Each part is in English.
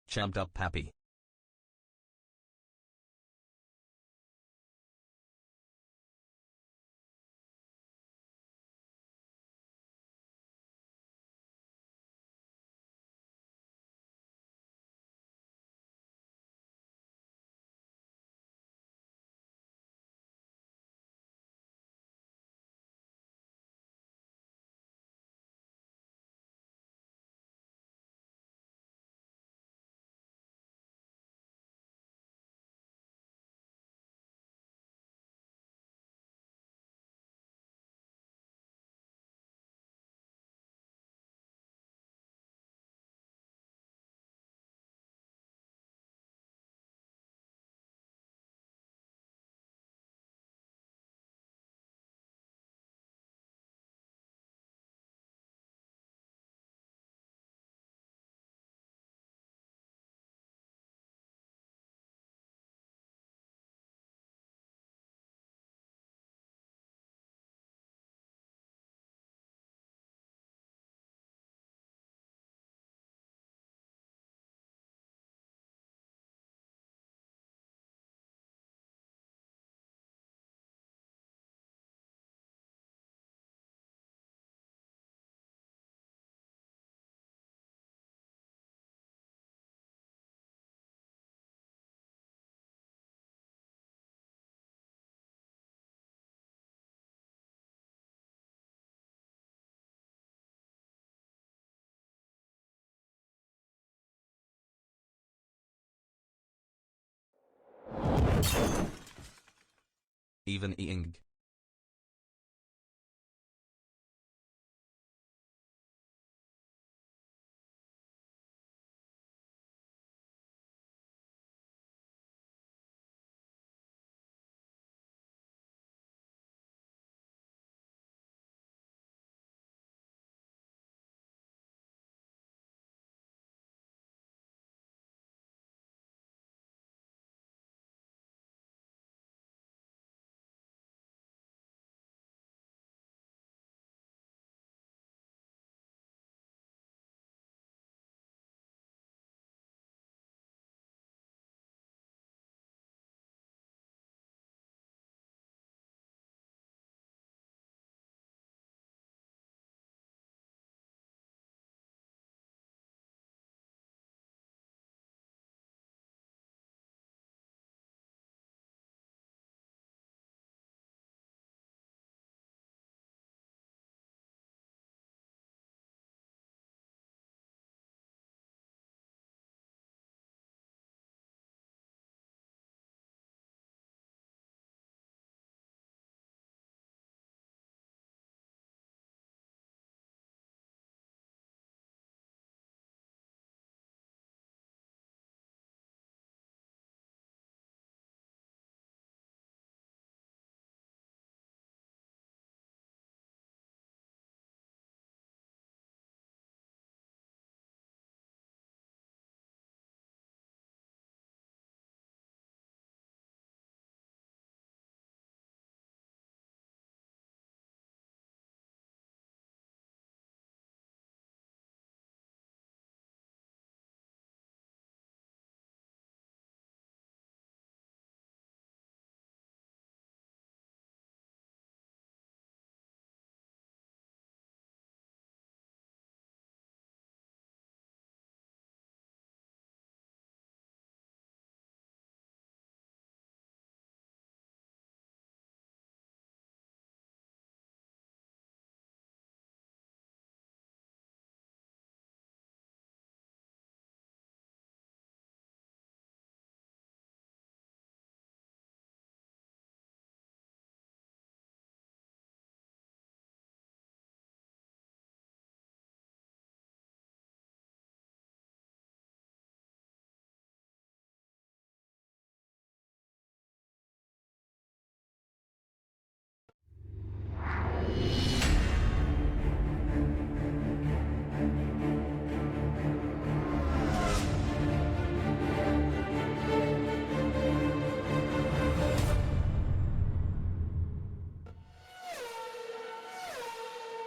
Chumped up pappy. Even eating.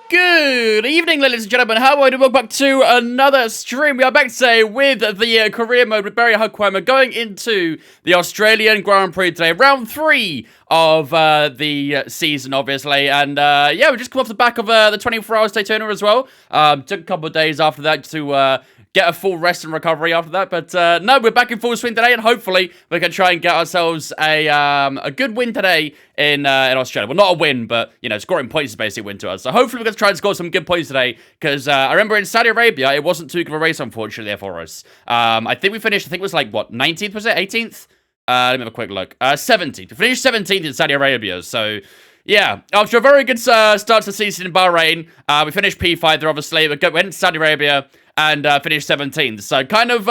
Good evening, ladies and gentlemen. How are you? Welcome back to another stream. We are back today with the career mode with Barry Huckleheim. Going into the Australian Grand Prix today, round 3 of the season, obviously. And yeah, we just come off the back of the 24 Hours Daytona as well. Took a couple of days after that to get a full rest and recovery after that. But no, we're back in full swing today, and hopefully we can try and get ourselves a good win today in Australia. Well, not a win, but, you know, scoring points is basically a win to us. So hopefully we can try and score some good points today, because I remember in Saudi Arabia, it wasn't too good of a race, unfortunately, there for us. I think we finished, I think it was like, what, 19th, was it? 18th? Let me have a quick look. 17th. We finished 17th in Saudi Arabia, so... yeah, after a very good start to the season in Bahrain, we finished P5 there, obviously. We went to Saudi Arabia and finished 17th. So kind of,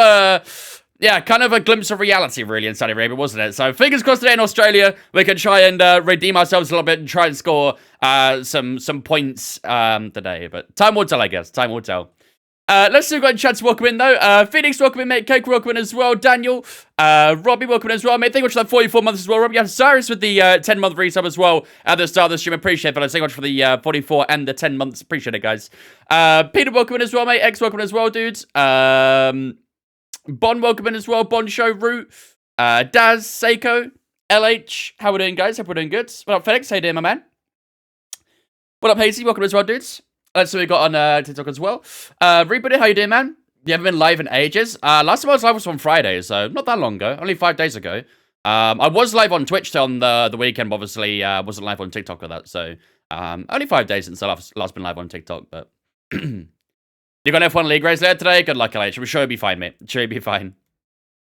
yeah, kind of a glimpse of reality, really, in Saudi Arabia, wasn't it? So fingers crossed today in Australia, we can try and redeem ourselves a little bit and try and score some points today. But time will tell, I guess. Time will tell. Let's see if we've got a chance to welcome in, though. Phoenix, welcome in, mate. Cake, welcome in as well. Daniel, Robbie, welcome in as well, mate. Thank you much for that 44 months as well, Robbie. You have Cyrus with the 10-month resub as well at the start of the stream. Appreciate it, fellas. Thank you much for the 44 and the 10 months. Appreciate it, guys. Peter, welcome in as well, mate. X, welcome in as well, dudes. Bon, welcome in as well. Bon Show, Root, Daz, Seiko, LH. How we doing, guys? Hope we're doing good. What up, Felix? How you doing, my man? What up, Hazy? Welcome as well, dudes. So we got on TikTok as well. Rebooted, how you doing, man? You haven't been live in ages. Last time I was live was on Friday, so not that long ago. Only 5 days ago. I was live on Twitch on the weekend, but obviously wasn't live on TikTok or that. So only 5 days since I last been live on TikTok. But you got F1 League race there today? Good luck, LH. I'm sure you'll be fine, mate. I'm sure you'll be fine.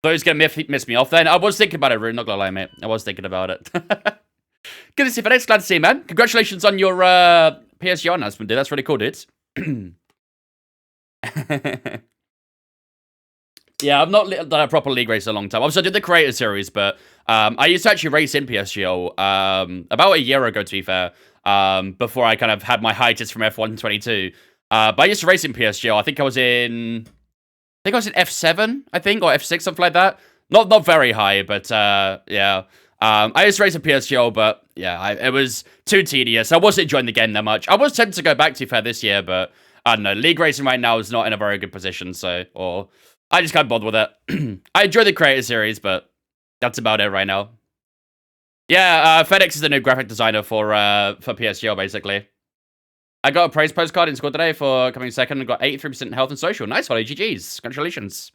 Thought he was gonna miss me off then. I was thinking about it, Rune. Not gonna lie, mate. I was thinking about it. Good to see you, Felix. Glad to see you, man. Congratulations on your PSG announcement, dude. That's really cool, dude. Yeah, I've not done a proper league race in a long time. Obviously, I did the Creator Series, but I used to actually race in PSGO about a year ago, to be fair, before I kind of had my hiatus from F1 22. But I used to race in PSGO. I think I was in F7, I think, or F6, something like that. Not very high, but yeah. I used to race in PSGO, but yeah, it was too tedious. I wasn't enjoying the game that much. I was tempted to go back to fair this year, but I don't know. League racing right now is not in a very good position, so I just can't bother with it. I enjoy the Creator Series, but that's about it right now. Yeah, FedEx is the new graphic designer for PSGO, basically. I got a praise postcard in school today for coming second and got 83% health and social. Nice, Holly. GG's. Congratulations.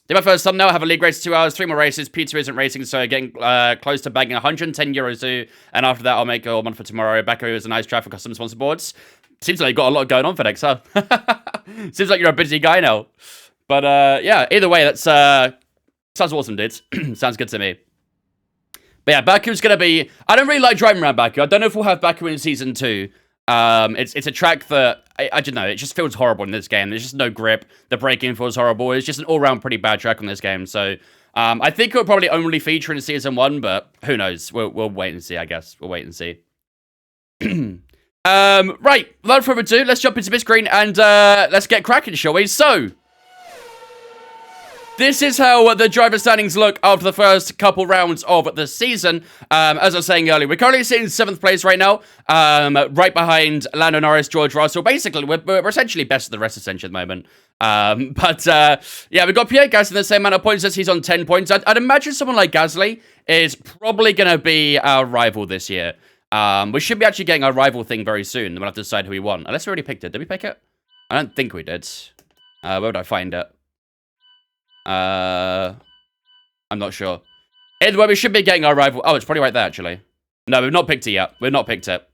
Did my first thumbnail, have a league race 2 hours, 3 more races. P2 isn't racing, so getting close to bagging 110 euros too. And after that, I'll make a month for tomorrow. Baku is a nice track for custom sponsor boards. Seems like you've got a lot going on, FedEx, huh? Seems like you're a busy guy now. But yeah, either way, that's sounds awesome, dudes. Sounds good to me. But yeah, Baku's gonna be... I don't really like driving around Baku. I don't know if we'll have Baku in Season 2. It's a track that I don't know, it just feels horrible in this game. There's just no grip. The braking feels horrible. It's just an all-round pretty bad track on this game. So I think it'll probably only feature in Season 1, but who knows? We'll wait and see, I guess. We'll wait and see. Right, without further ado, let's jump into this screen and let's get cracking, shall we? So this is how the driver standings look after the first couple rounds of the season. As I was saying earlier, we're currently sitting in 7th place right now, right behind Lando Norris, George Russell. Basically, we're essentially best of the rest, essentially, at the moment. Yeah, we've got Pierre Gasly in the same amount of points as he's on 10 points. I'd imagine someone like Gasly is probably going to be our rival this year. We should be actually getting our rival thing very soon. We'll have to decide who we want. Unless we already picked it. Did we pick it? I don't think we did. Where would I find it? I'm not sure. Either way, we should be getting our rival. Oh, it's probably right there, actually. No, we've not picked it yet. We've not picked it.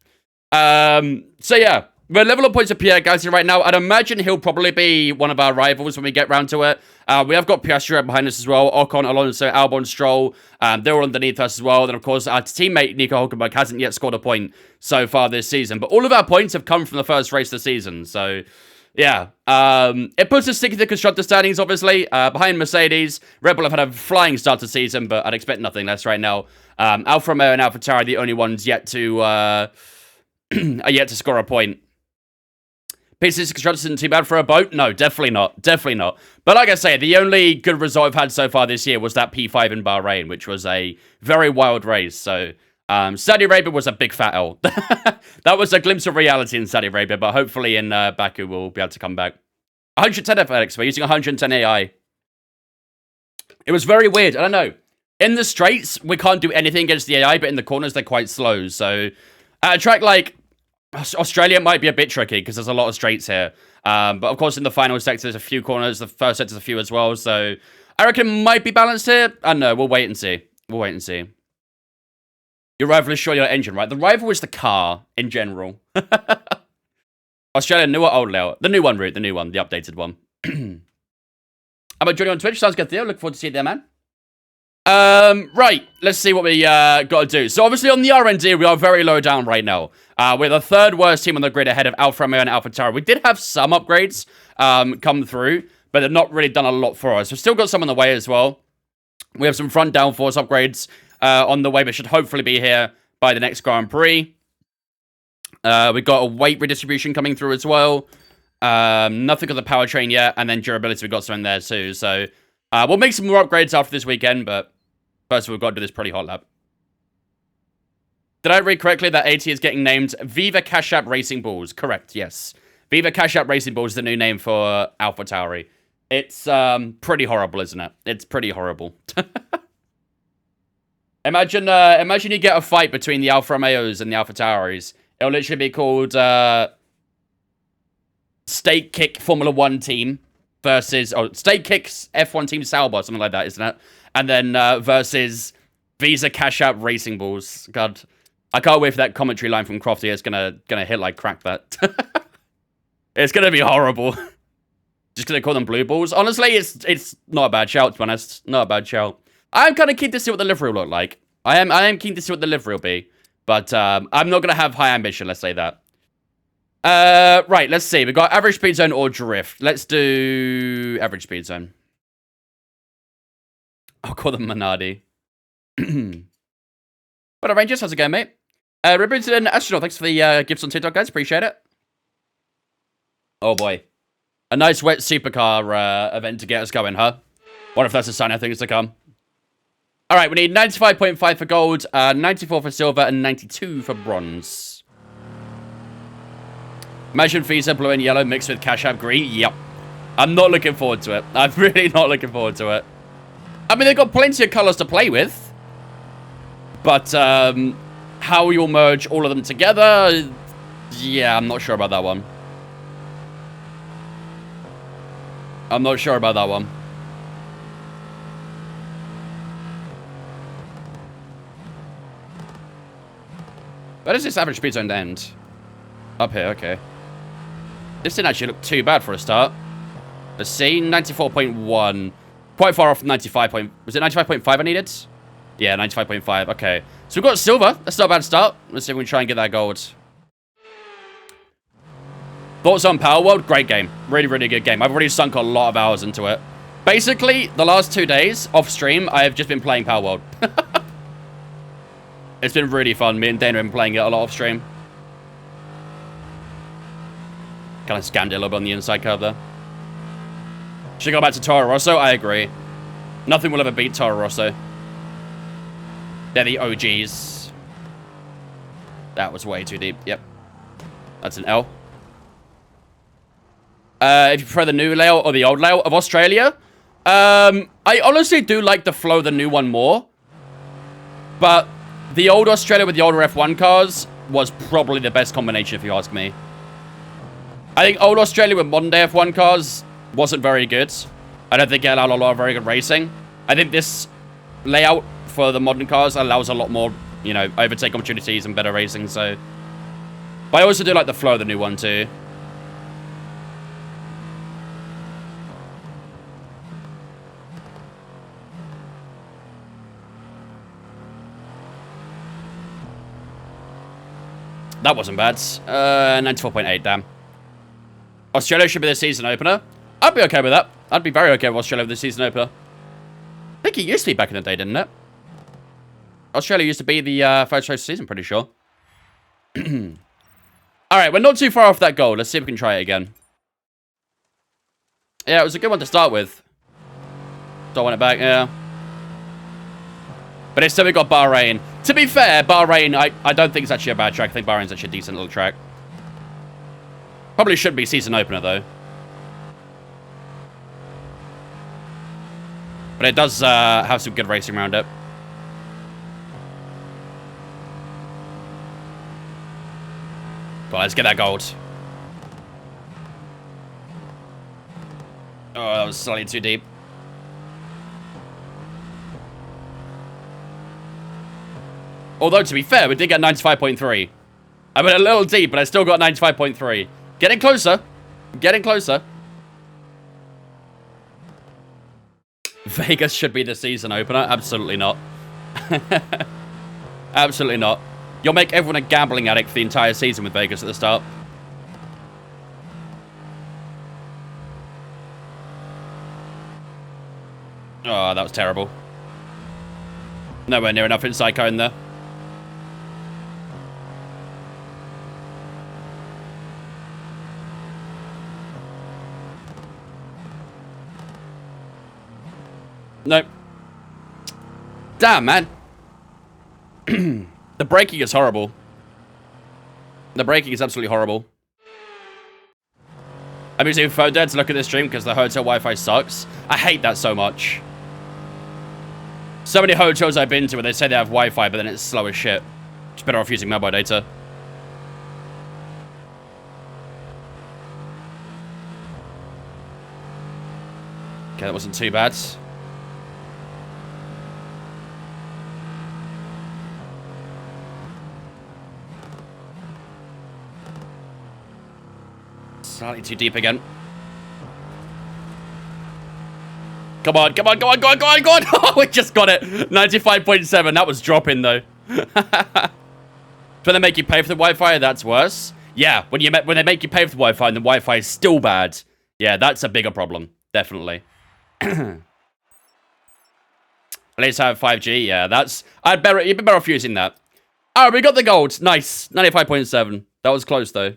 So yeah, we're level up points of Pierre Gasly right now. I'd imagine he'll probably be one of our rivals when we get round to it. We have got Piastri behind us as well. Ocon, Alonso, Albon, Stroll. They're all underneath us as well. Then, of course, our teammate Nico Hülkenberg hasn't yet scored a point so far this season. But all of our points have come from the first race of the season. So yeah, it puts us sticking to the constructor standings, obviously, behind Mercedes. Red Bull have had a flying start to the season, but I'd expect nothing less right now. Alfa Romeo and AlphaTauri are the only ones yet to are yet to score a point. P6 constructors isn't too bad for a boat? No, definitely not. Definitely not. But like I say, the only good result I've had so far this year was that P5 in Bahrain, which was a very wild race. So Saudi Arabia was a big fat L. That was a glimpse of reality in Saudi Arabia, but hopefully in Baku we'll be able to come back. 110 FX, we're using 110 AI. It was very weird. I don't know. In the straights, we can't do anything against the AI, but in the corners, they're quite slow. So, at a track like Australia might be a bit tricky because there's a lot of straights here. But of course, in the final sector, there's a few corners. The first sector's a few as well. So, I reckon it might be balanced here. I don't know. We'll wait and see. We'll wait and see. Your rival is surely your engine, right? The rival is the car in general. Australia, new or old layout? The new one, Root. The new one. The updated one. How about joining on Twitch? Sounds good, Theo. Look forward to seeing you there, man. Right. Let's see what we got to do. So, obviously, on the R&D, we are very low down right now. We're the third worst team on the grid ahead of Alfa Romeo and AlphaTauri. We did have some upgrades come through, but they've not really done a lot for us. We've still got some on the way as well. We have some front downforce upgrades on the way, but should hopefully be here by the next Grand Prix. We've got a weight redistribution coming through as well. Nothing on the powertrain yet, and then durability, we've got some in there too. So, we'll make some more upgrades after this weekend, but first we've got to do this pretty hot lap. Did I read correctly that AT is getting named Viva Cash App Racing Balls? Correct, yes. Viva Cash App Racing Balls is the new name for AlphaTauri. It's pretty horrible, isn't it? It's pretty horrible. Imagine you get a fight between the Alfa Romeos and the AlphaTauris. It'll literally be called Steak Kick Formula 1 team versus Steak Kicks F1 team Sauber, something like that, isn't it? And then versus Visa Cash App Racing Balls. God, I can't wait for that commentary line from Crofty. It's gonna hit like crack that. It's gonna be horrible. Just gonna call them blue balls. Honestly, it's not a bad shout, to be honest. Not a bad shout. I'm kind of keen to see what the livery will look like. I am keen to see what the livery will be. But I'm not going to have high ambition, let's say that. Right, let's see. We've got average speed zone or drift. Let's do average speed zone. I'll call them Minardi. But Rangers, how's it going, mate? Rebooted Astronaut, thanks for the gifts on TikTok, guys. Appreciate it. Oh, boy. A nice wet supercar event to get us going, huh? What if that's a sign of things to come? All right, we need 95.5 for gold, 94 for silver, and 92 for bronze. Imagine Visa blue and yellow mixed with Cash App green. Yep. I'm not looking forward to it. I'm really not looking forward to it. I mean, they've got plenty of colors to play with. But how you'll merge all of them together, yeah, I'm not sure about that one. I'm not sure about that one. Where does this average speed zone end? Up here, okay. This didn't actually look too bad for a start. Let's see, 94.1. Quite far off from 95. Was it 95.5 I needed? Yeah, 95.5, okay. So we've got silver. That's not a bad start. Let's see if we can try and get that gold. Thoughts on Power World? Great game. Really, really good game. I've already sunk a lot of hours into it. Basically, the last 2 days off stream, I have just been playing Power World. It's been really fun. Me and Dana have been playing it a lot off stream. Kind of scammed it a little bit on the inside curve there. Should go back to Toro Rosso? I agree. Nothing will ever beat Toro Rosso. They're the OGs. That was way too deep. Yep. That's an L. If you prefer the new layout or the old layout of Australia, I honestly do like the flow of the new one more. But the old Australia with the older F1 cars was probably the best combination, if you ask me. I think old Australia with modern day F1 cars wasn't very good. I don't think it allowed a lot of very good racing. I think this layout for the modern cars allows a lot more, you know, overtake opportunities and better racing, so. But I also do like the flow of the new one, too. That wasn't bad. 94.8, damn. Australia should be the season opener. I'd be okay with that. I'd be very okay with Australia with the season opener. I think it used to be back in the day, didn't it? Australia used to be the first race of the season, pretty sure. Alright, we're not too far off that goal. Let's see if we can try it again. Yeah, it was a good one to start with. Don't want it back, yeah. But instead we got Bahrain. To be fair, Bahrain, I don't think it's actually a bad track. I think Bahrain's actually a decent little track. Probably should be season opener, though. But it does have some good racing around it. Well, let's get that gold. Oh, that was slightly too deep. Although, to be fair, we did get 95.3. I went a little deep, but I still got 95.3. Getting closer. Getting closer. Vegas should be the season opener. Absolutely not. Absolutely not. You'll make everyone a gambling addict for the entire season with Vegas at the start. Oh, that was terrible. Nowhere near enough inside cone there. Nope. Damn, man. The braking is horrible. The braking is absolutely horrible. I'm using phone dead to look at this stream because the hotel Wi-Fi sucks. I hate that so much. So many hotels I've been to where they say they have Wi-Fi, but then it's slow as shit. Just better off using mobile data. Okay, that wasn't too bad. Slightly too deep again. Come on, come on, come on, go on, go on, go on! Oh, we just got it! 95.7, that was dropping though. When they make you pay for the Wi-Fi, that's worse. Yeah, when they make you pay for the Wi-Fi and the Wi-Fi is still bad. Yeah, that's a bigger problem. Definitely. At least I have 5G, yeah, that's... you'd be better off using that. Alright, we got the gold. Nice. 95.7. That was close though.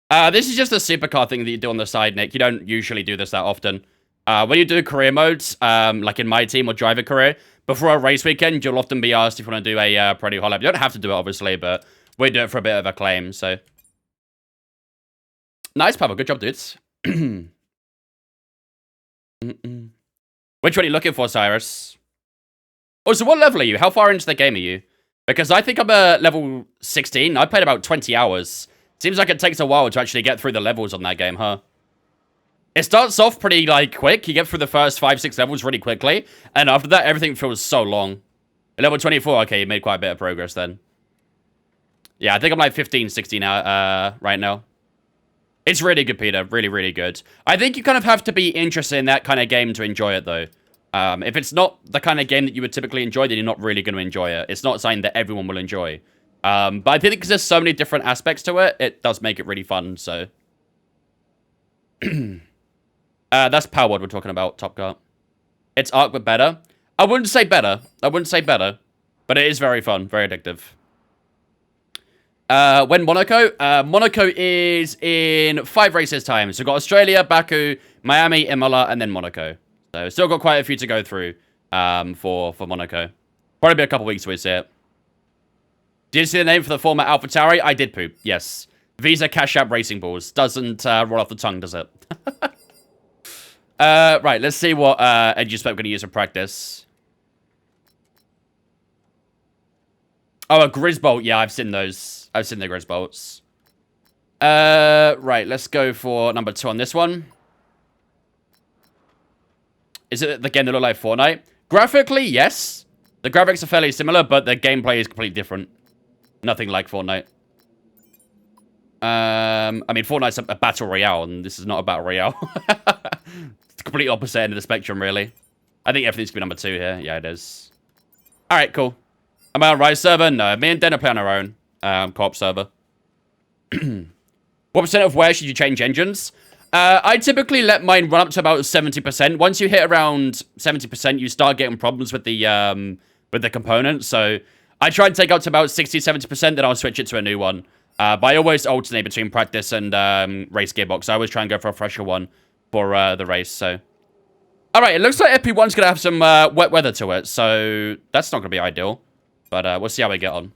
This is just a supercar thing that you do on the side, Nick. You don't usually do this that often. When you do career modes, like in my team or driver career, before a race weekend, you'll often be asked if you want to do a Pro D Hot. You don't have to do it, obviously, but we do it for a bit of acclaim, so. Nice, Papa. Good job, dudes. Which one are you looking for, Cyrus? Oh, so what level are you? How far into the game are you? Because I think I'm at level 16. I played about 20 hours. Seems like it takes a while to actually get through the levels on that game, huh? It starts off pretty, like, quick. You get through the first 5-6 levels really quickly. And after that, everything feels so long. At level 24, okay, you made quite a bit of progress then. Yeah, I think I'm like 15, 16 right now. It's really good, Peter. Really, really good. I think you kind of have to be interested in that kind of game to enjoy it, though. If it's not the kind of game that you would typically enjoy, then you're not really going to enjoy it. It's not something that everyone will enjoy. But I think because there's so many different aspects to it, it does make it really fun, so. That's Powered we're talking about, Top Car. It's Arc, but better. I wouldn't say better. I wouldn't say better. But it is very fun, very addictive. When Monaco? Monaco is in 5 races time. So we've got Australia, Baku, Miami, Imola, and then Monaco. So still got quite a few to go through for Monaco. Probably be a couple weeks till we see it. Did you see the name for the former AlphaTauri? I did poop, yes. Visa Cash App Racing Balls. Doesn't roll off the tongue, does it? Right, let's see what Edgy Spec going to use for practice. Oh, a Grisbolt. Yeah, I've seen those. I've seen the Grisbolts. Right, let's go for number 2 on this one. Is it the game that look like Fortnite? Graphically, yes. The graphics are fairly similar, but the gameplay is completely different. Nothing like Fortnite. I mean, Fortnite's a battle royale, and this is not a battle royale. It's the complete opposite end of the spectrum, really. I think everything's going to be number 2 here. Yeah, it is. Alright, cool. Am I on Rise server? No, me and Den are playing our own co-op server. What percent of where should you change engines? I typically let mine run up to about 70%. Once you hit around 70%, you start getting problems with the components. So I try and take up to about 60-70%, then I'll switch it to a new one. But I always alternate between practice and race gearbox. I always try and go for a fresher one for the race. So, All right, it looks like FP1's going to have some wet weather to it, so that's not going to be ideal. But we'll see how we get on.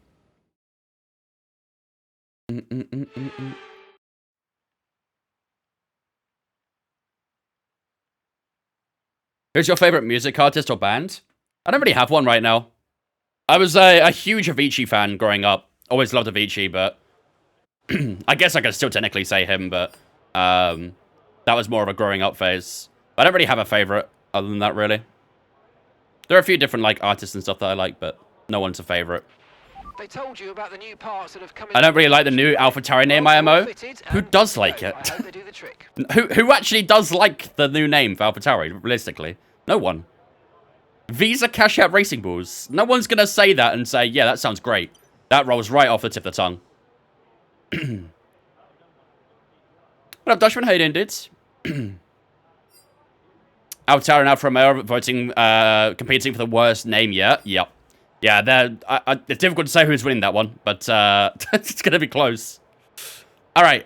Who's your favorite music artist or band? I don't really have one right now. I was a huge Avicii fan growing up. Always loved Avicii, but I guess I could still technically say him, but that was more of a growing up phase. I don't really have a favorite other than that, really. There are a few different like artists and stuff that I like, but no one's a favorite. They told you about the new parts that have come in. I don't really like the new AlphaTauri name IMO. Who does like it? Who actually does like the new name for AlphaTauri, realistically? No one. Visa Cash Out Racing Balls. No one's going to say that and say, yeah, that sounds great. That rolls right off the tip of the tongue. What up, Dutchman? How you doing, dudes? AlphaTauri and Alfa Romeo voting, competing for the worst name yet. Yep. Yeah, it's difficult to say who's winning that one, but it's going to be close. All right,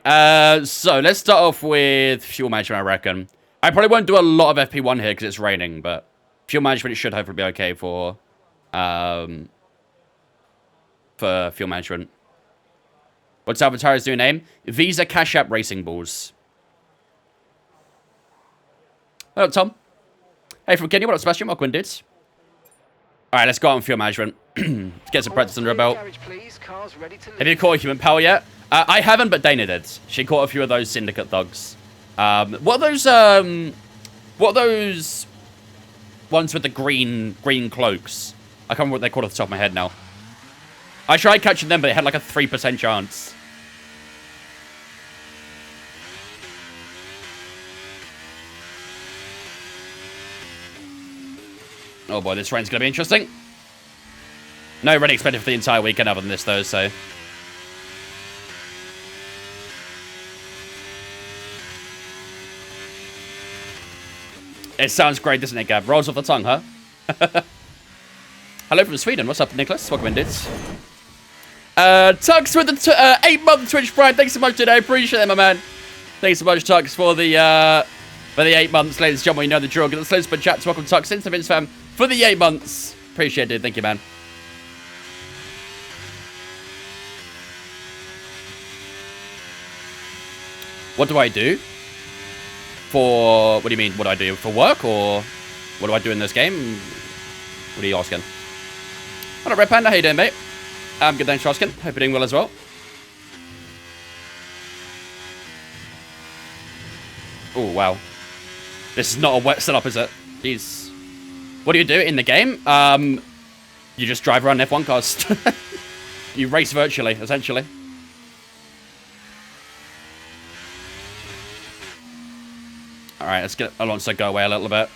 so let's start off with fuel management, I reckon. I probably won't do a lot of FP1 here because it's raining, but fuel management should hopefully be okay for fuel management. What's AlphaTauri's new name? Visa Cash App Racing Balls. Hello, Tom. Hey, from Kenny. What up, Sebastian? Welcome, dudes. All right, let's go on fuel management. Let's get some practice under our belt. Have you caught a human power yet? I haven't, but Dana did. She caught a few of those syndicate thugs. What are those ones with the green cloaks? I can't remember what they're called off the top of my head now. I tried catching them, but it had like a 3% chance. Oh boy, this rain's going to be interesting. No rain expected for the entire weekend other than this, though, so... It sounds great, doesn't it, Gab? Rolls off the tongue, huh? Hello from Sweden. What's up, Nicholas? Welcome in, dudes. Tux with the 8-month Twitch Prime. Thanks so much today. I appreciate it, my man. Thanks so much, Tux, for the 8 months. Ladies and gentlemen, you know the drill. Get the slow spin chats. Welcome, Tux. Since the Vince fam for the 8 months. Appreciate it. Thank you, man. What do I do? For... What do you mean, what do I do? For work, or what do I do in this game? What are you asking? Hello, Red Panda. How you doing, mate? I'm good, thanks for asking. Hope you're doing well as well. Oh, wow. This is not a wet setup, is it? Jeez. What do you do in the game? You just drive around F1 cars. You race virtually, essentially. Alright, let's get Alonso go away a little bit.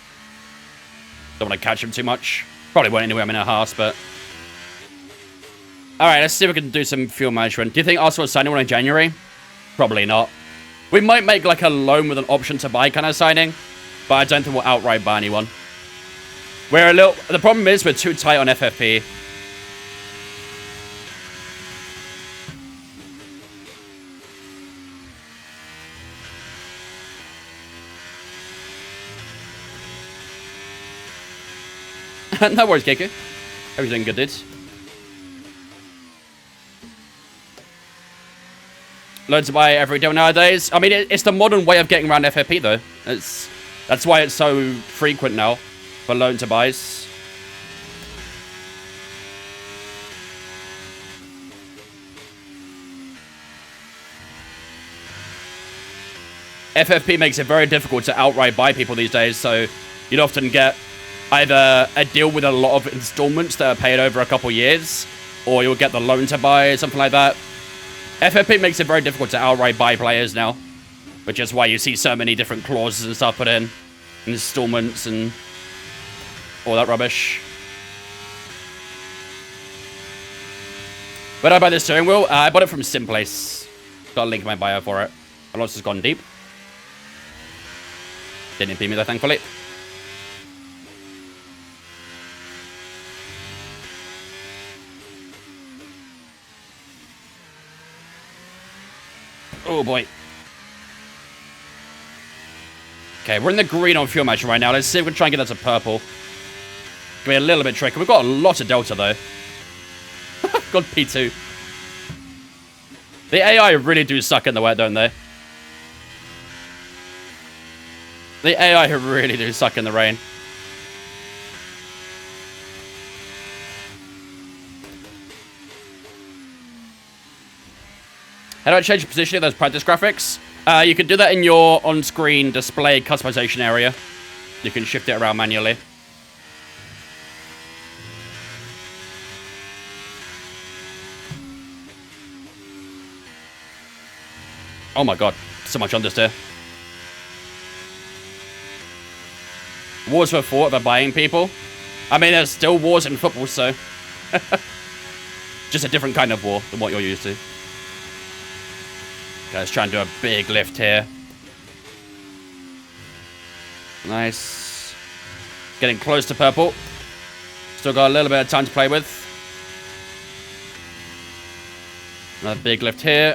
Don't want to catch him too much. Probably won't anyway, I'm in a Haas, but... Alright, let's see if we can do some fuel management. Do you think Arsenal will sign anyone in January? Probably not. We might make like a loan with an option to buy kind of signing, but I don't think we'll outright buy anyone. We're a little... The problem is we're too tight on FFP. No worries, Keiko. Everything good, dudes. Loads to buy every deal nowadays. I mean, it's the modern way of getting around FFP, though. That's why it's so frequent now for loan to buys. FFP makes it very difficult to outright buy people these days, so you'd often get either a deal with a lot of installments that are paid over a couple years, or you'll get the loan to buy, something like that. FFP makes it very difficult to outright buy players now, which is why you see so many different clauses and stuff put in, installments and all that rubbish. Where did I buy this steering wheel? I bought it from Simplace. Got a link in my bio for it. The loss has gone deep. Didn't impede me though, thankfully. Oh boy. Okay, we're in the green on fuel match right now. Let's see if we can try and get that to purple. Gonna be a little bit tricky. We've got a lot of delta, though. Got P2. The AI really do suck in the wet, don't they? The AI really do suck in the rain. How do I change the position of those practice graphics? You can do that in your on-screen display customization area. You can shift it around manually. Oh my god, so much understeer. Wars were fought by buying people. I mean, there's still wars in football, so... Just a different kind of war than what you're used to. Okay, let's try and do a big lift here. Nice. Getting close to purple. Still got a little bit of time to play with. Another big lift here.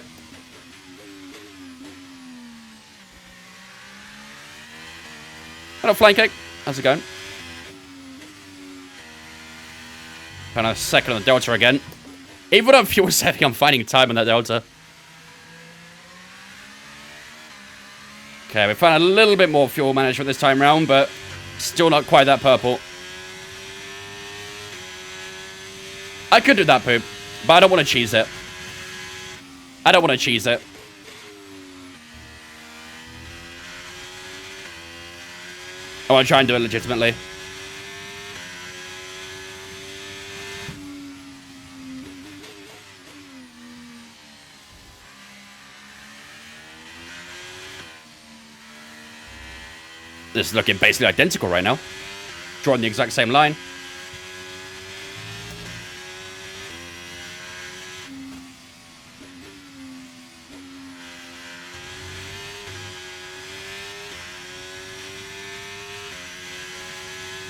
Hello, flying cake. How's it going? Kind of second on the delta again. Even when I'm fuel saving, I'm finding time on that delta. Okay, we found a little bit more fuel management this time round, but still not quite that purple. I could do that poop, but I don't want to cheese it. I don't want to cheese it. I want to try and do it legitimately. This is looking basically identical right now. Drawing the exact same line.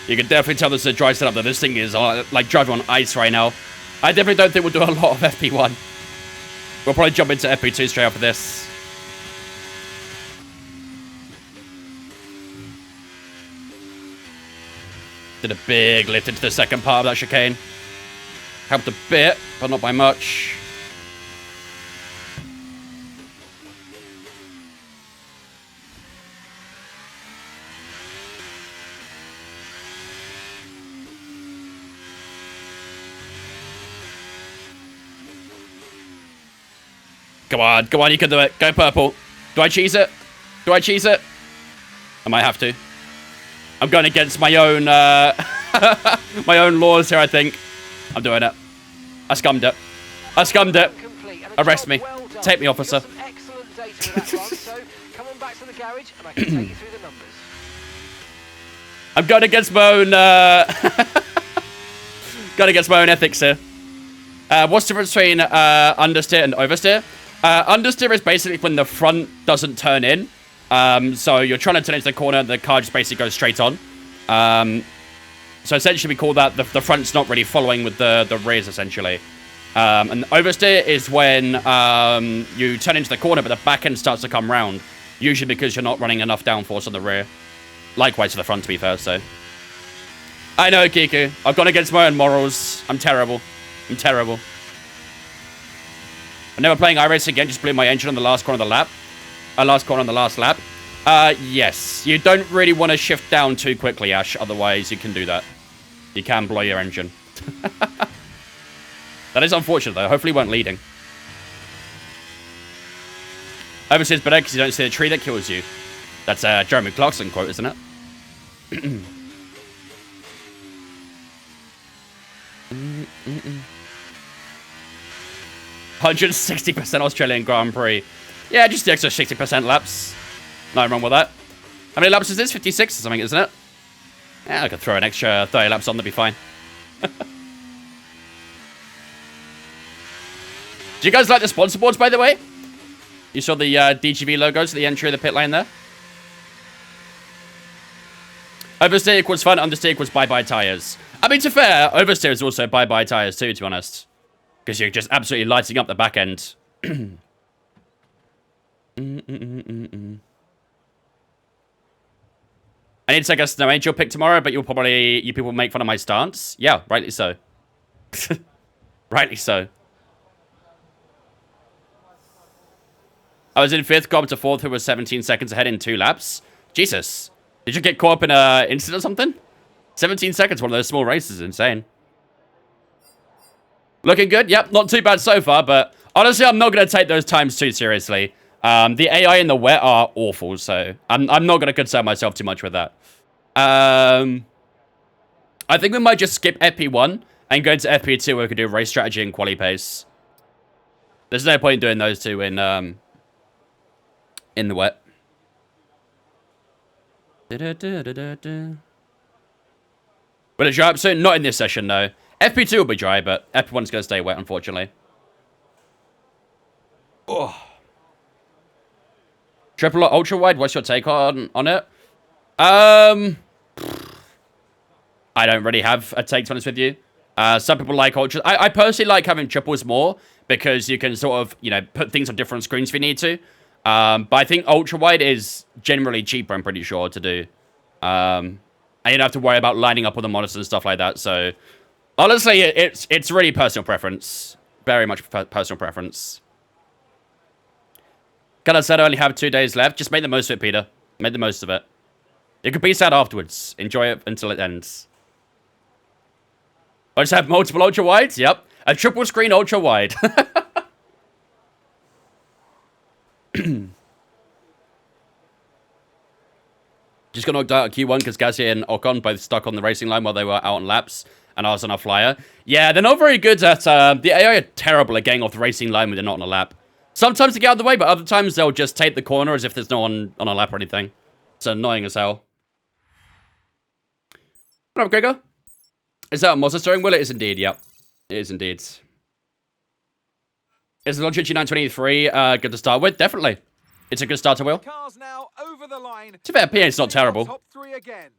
You can definitely tell this is a dry setup, though. This thing is like driving on ice right now. I definitely don't think we'll do a lot of FP1. We'll probably jump into FP2 straight after this. Did a big lift into the second part of that chicane. Helped a bit, but not by much. Come on, you can do it. Go purple. Do I cheese it? Do I cheese it? I might have to. I'm going against my own, my own laws here, I think. I'm doing it. I scummed it. I scummed it. Arrest me. Take me, officer. Excellent data in that run, so come on back to the garage and I can take you through the numbers. I'm going against my own, going against my own ethics here. What's the difference between understeer and oversteer? Understeer is basically when the front doesn't turn in. So you're trying to turn into the corner, and the car just basically goes straight on. So essentially we call that the front's not really following with the rears, essentially. And oversteer is when you turn into the corner, but the back end starts to come round. Usually because you're not running enough downforce on the rear. Likewise to the front, to be fair, so. I know, Kiku. I've gone against my own morals. I'm terrible. I'm terrible. I'm never playing iRacing again, just blew my engine on the last corner of the lap. Last corner on the last lap. Yes. You don't really want to shift down too quickly, Ash. Otherwise, you can do that. You can blow your engine. That is unfortunate, though. Hopefully, you weren't leading. Overseas better because you don't see the tree that kills you. That's a Jeremy Clarkson quote, isn't it? 160% Australian Grand Prix. Yeah, just the extra 60% laps. Nothing wrong with that. How many laps is this? 56 or something, isn't it? Yeah, I could throw an extra 30 laps on, that'd be fine. Do you guys like the sponsor boards, by the way? You saw the DGV logos at the entry of the pit lane there? Oversteer equals fun, understeer equals bye-bye tires. I mean, to be fair, oversteer is also bye-bye tires too, to be honest. Because you're just absolutely lighting up the back end. I need to take a Snow Angel pick tomorrow, but you people make fun of my stance. Yeah, rightly so. Rightly so. I was in 5th, got up to 4th, who was 17 seconds ahead in 2 laps. Jesus. Did you get caught up in an incident or something? 17 seconds, one of those small races, insane. Looking good, yep, not too bad so far, but honestly, I'm not going to take those times too seriously. The AI in the wet are awful, so I'm not going to concern myself too much with that. I think we might just skip FP1 and go into FP2 where we could do race strategy and quali pace. There's no point in doing those two in the wet. Will it dry up soon? Not in this session, no. FP2 will be dry, but FP1's going to stay wet, unfortunately. Oh. Triple or ultra wide, what's your take on it? I don't really have a take, to be honest with you. Some people like ultra. I personally like having triples more because you can sort of, you know, put things on different screens if you need to. But I think ultra wide is generally cheaper, I'm pretty sure, to do. And you don't have to worry about lining up all the monitors and stuff like that. So, honestly, it's really personal preference. Very much personal preference. Kind of said I only have 2 days left. Just make the most of it, Peter. Make the most of it. You can be sad afterwards. Enjoy it until it ends. I just have multiple ultra wides. Yep. A triple screen ultra wide. Just got knocked out at Q1 because Gasly and Ocon both stuck on the racing line while they were out on laps, and I was on a flyer. Yeah, they're not very good at... the AI are terrible at getting off the racing line when they're not on a lap. Sometimes they get out of the way, but other times they'll just take the corner as if there's no one on a lap or anything. It's annoying as hell. What up, Gregor? Is that a Mazda steering wheel? It is indeed, yep. It is indeed. Is the Logitech S1E3 good to start with? Definitely. It's a good starter wheel. Cars now over the line. To be fair, PA is not terrible. Top 3 again.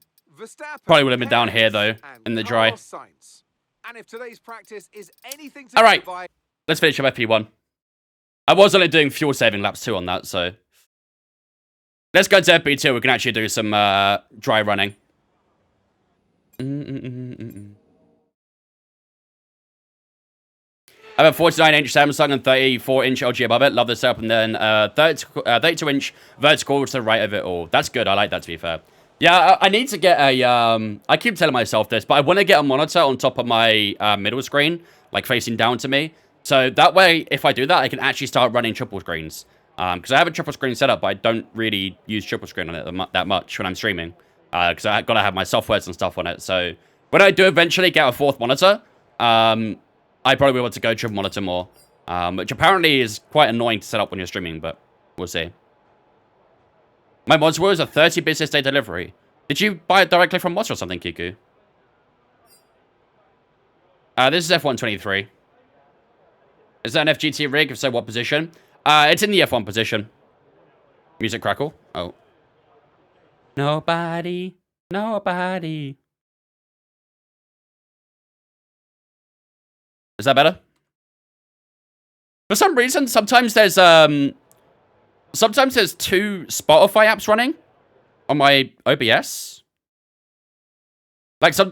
Probably would have been down here, though, in the dry. And if today's practice is anything to all right, provide... let's finish up FP1. I was only doing fuel-saving laps, too, on that, so... Let's go to FP2. We can actually do some dry running. I have a 49-inch Samsung and 34-inch LG above it. Love the setup. And then 32-inch vertical to the right of it all. That's good. I like that, to be fair. Yeah, I need to get a... I keep telling myself this, but I want to get a monitor on top of my middle screen, like facing down to me. So that way, if I do that, I can actually start running triple screens. Because I have a triple screen setup, but I don't really use triple screen on it that much when I'm streaming. Because I've got to have my softwares and stuff on it. So when I do eventually get a 4th monitor... I probably will want to go triple monitor more, which apparently is quite annoying to set up when you're streaming, but we'll see. My mods was a 30 business day delivery. Did you buy it directly from mods or something, Kiku? This is F123. Is that an FGT rig? If so, what position? It's in the F1 position. Music crackle. Oh. Nobody. Nobody. Is that better? For some reason, sometimes there's 2 Spotify apps running on my OBS. Like oh,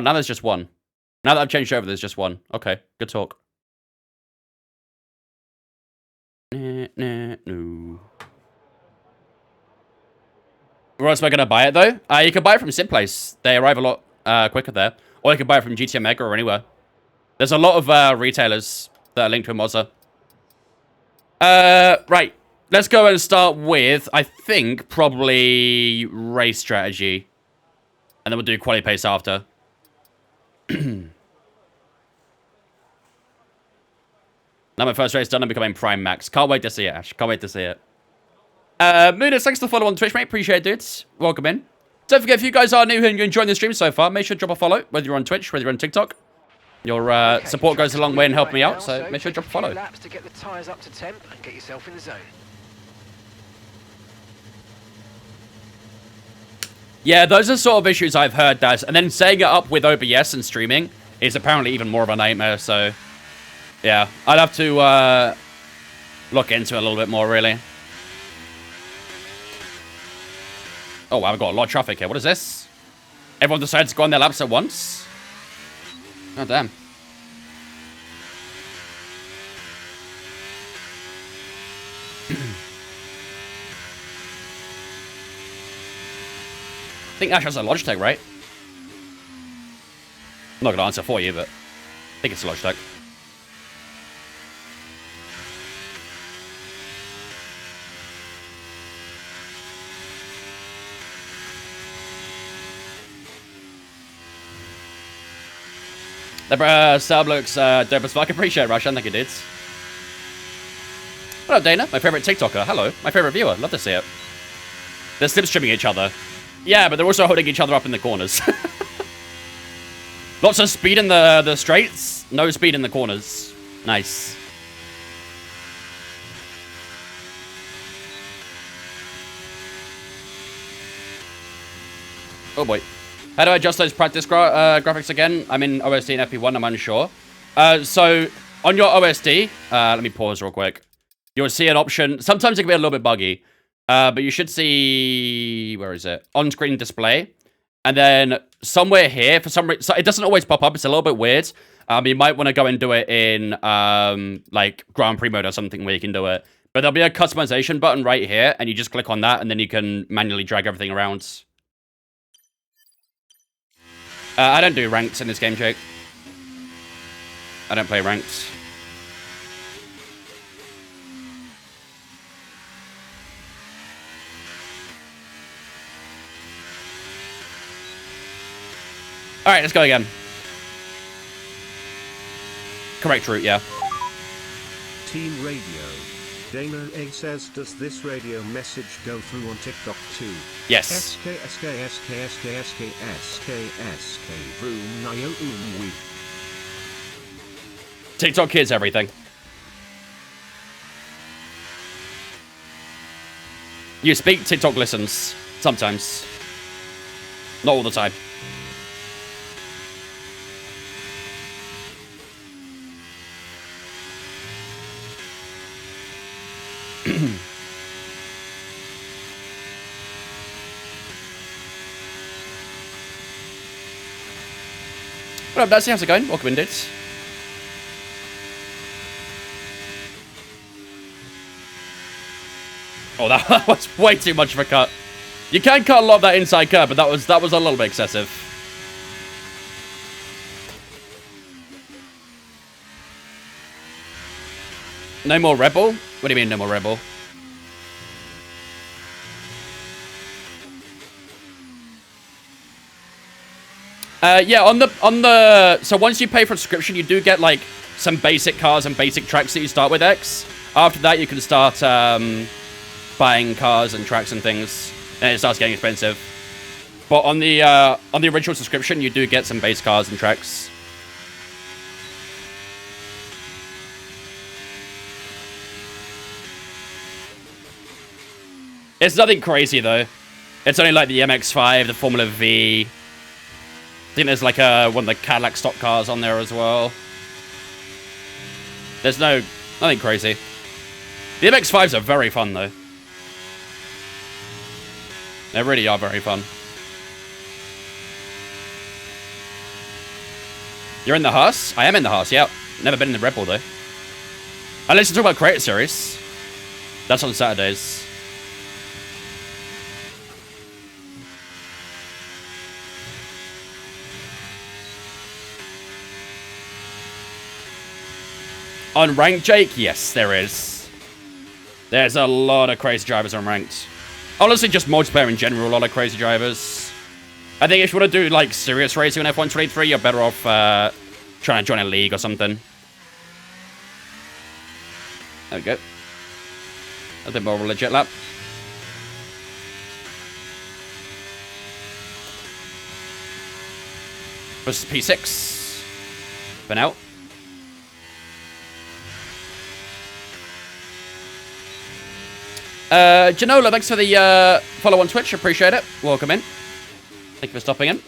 now there's just one. Now that I've changed over, there's just one. Okay, good talk. No. Where else am I going to buy it, though? You can buy it from Simplace. They arrive a lot quicker there. Or you can buy it from GT Omega or anywhere. There's a lot of retailers that are linked to a Mazda. Right. Let's go and start with, I think, probably race strategy. And then we'll do quality pace after. Now my first race done, I'm becoming Prime Max. Can't wait to see it, Ash. Can't wait to see it. Moonus, thanks for the follow on Twitch, mate. Appreciate it, dudes. Welcome in. Don't forget, if you guys are new and you're enjoying the stream so far, make sure to drop a follow, whether you're on Twitch, whether you're on TikTok. Your support goes a long way in helping me out, so make sure to drop a follow. Laps to get the tyres up to temp and get yourself in the zone. Yeah, those are sort of issues I've heard, Daz. And then setting it up with OBS and streaming is apparently even more of a nightmare, so... Yeah, I'd have to look into it a little bit more, really. Oh, wow, I've got a lot of traffic here. What is this? Everyone decides to go on their laps at once? Oh, damn. I think Ash has a Logitech, right? I'm not going to answer for you, but I think it's a Logitech. The sub looks dope as fuck. Appreciate it, Russian. Thank you, dudes. Hello, Dana. My favorite TikToker. Hello. My favorite viewer. Love to see it. They're slipstreaming each other. Yeah, but they're also holding each other up in the corners. Lots of speed in the straights. No speed in the corners. Nice. Oh, boy. How do I adjust those practice graphics again? I'm in OSD and FP1, I'm unsure. So, on your OSD, let me pause real quick. You'll see an option. Sometimes it can be a little bit buggy. But you should see... Where is it? On-screen display. And then somewhere here, for some reason... So it doesn't always pop up. It's a little bit weird. You might want to go and do it in, like, Grand Prix mode or something where you can do it. But there'll be a customization button right here. And you just click on that. And then you can manually drag everything around. I don't do ranked in this game, Jake. I don't play ranked. Alright, let's go again. Correct route, yeah. Team Radio. Dana A says, does this radio message go through on TikTok too? Yes. TikTok kids everything. You speak, TikTok listens. Sometimes. Not all the time. What up, Darcy? How's it going? Welcome in, dudes. Oh, that was way too much of a cut. You can cut a lot of that inside curve, but that was a little bit excessive. No more Rebel? What do you mean, no more Rebel? Yeah, on the so once you pay for a subscription, you do get like some basic cars and basic tracks that you start with X. After that, you can start buying cars and tracks and things, and it starts getting expensive. But on the original subscription, you do get some base cars and tracks. It's nothing crazy though. It's only like the MX-5, the Formula V. I think there's like one of the Cadillac stock cars on there as well. There's nothing crazy. The MX-5s are very fun though. They really are very fun. You're in the Haas? I am in the Haas, yeah. Never been in the Red Bull though. Let's talk about Creator Series. That's on Saturdays. On Ranked, Jake? Yes, there is. There's a lot of crazy drivers on Ranked. Honestly, just multiplayer in general, a lot of crazy drivers. I think if you want to do, like, serious racing on F1E3, you're better off trying to join a league or something. There we go. A bit more of a legit lap. Versus P6. For now. Janola, thanks for the follow on Twitch. Appreciate it. Welcome in. Thank you for stopping in.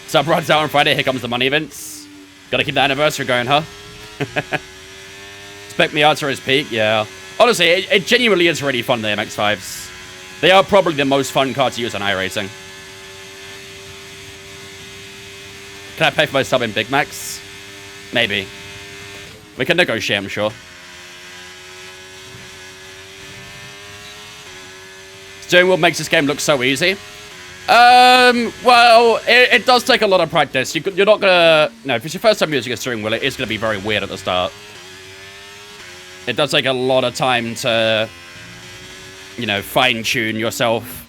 Sub runs out on Friday. Here comes the money events. Gotta keep the anniversary going, huh? Spec Miata is peak, yeah. Honestly, it genuinely is really fun, the MX-5s. They are probably the most fun car to use on iRacing. Can I pay for my sub in Big Macs? Maybe. We can negotiate, I'm sure. Steering wheel makes this game look so easy. Well, it does take a lot of practice. You're not gonna... No, if it's your first time using a steering wheel, it is gonna be very weird at the start. It does take a lot of time to, you know, fine-tune yourself.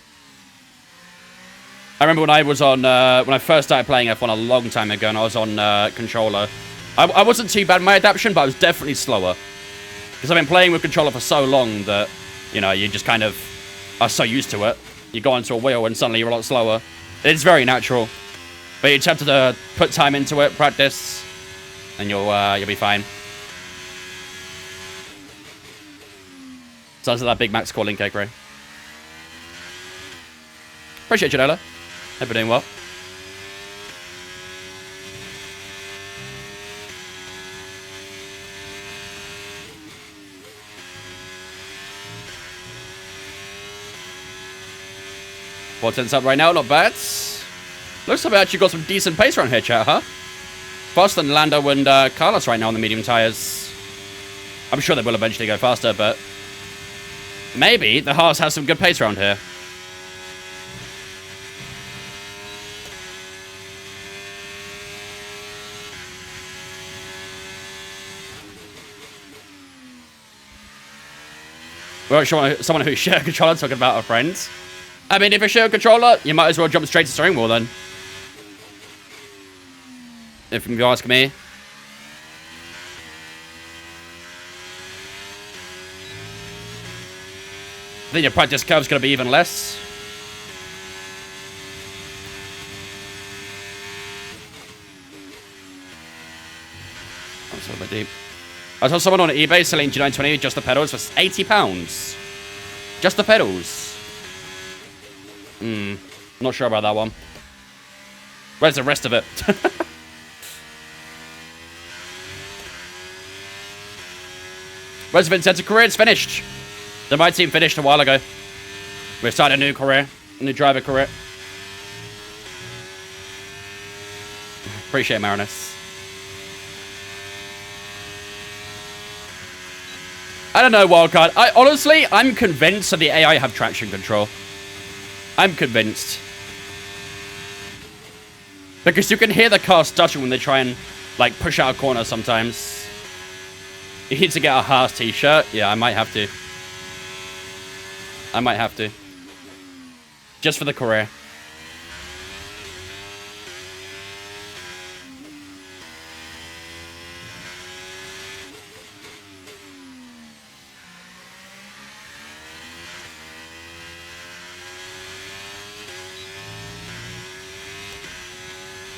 I remember when I was on, when I first started playing F1 a long time ago, and I was on controller. I wasn't too bad in my adaptation, but I was definitely slower. Because I've been playing with controller for so long that, you know, you just kind of are so used to it. You go onto a wheel and suddenly you're a lot slower. It's very natural. But you just have to put time into it, practice, and you'll be fine. Sounds like that Big Mac's calling cake, Ray. Appreciate you, Nola. Hope you're doing well. Four tenths up right now, not bad. Looks like we actually got some decent pace around here, chat, huh? Faster than Lando and Carlos right now on the medium tires. I'm sure they will eventually go faster, but maybe the Haas has some good pace around here. We're someone who's share a controller talking about our friends. I mean, if you share a controller, you might as well jump straight to steering wheel then. If you ask me. I think your practice curve's going to be even less. I'm so deep. I saw someone on eBay selling G920 just the pedals for £80. Just the pedals. Not sure about that one. Where's the rest of it? Where's Vincenzo career? It's finished. My team finished a while ago. We're starting a new career. A new driver career. Appreciate Marinus. I don't know, Wildcard. I'm convinced that the AI have traction control. I'm convinced. Because you can hear the car stuttering when they try and, like, push out a corner sometimes. You need to get a Haas t-shirt? Yeah, I might have to. I might have to. Just for the career.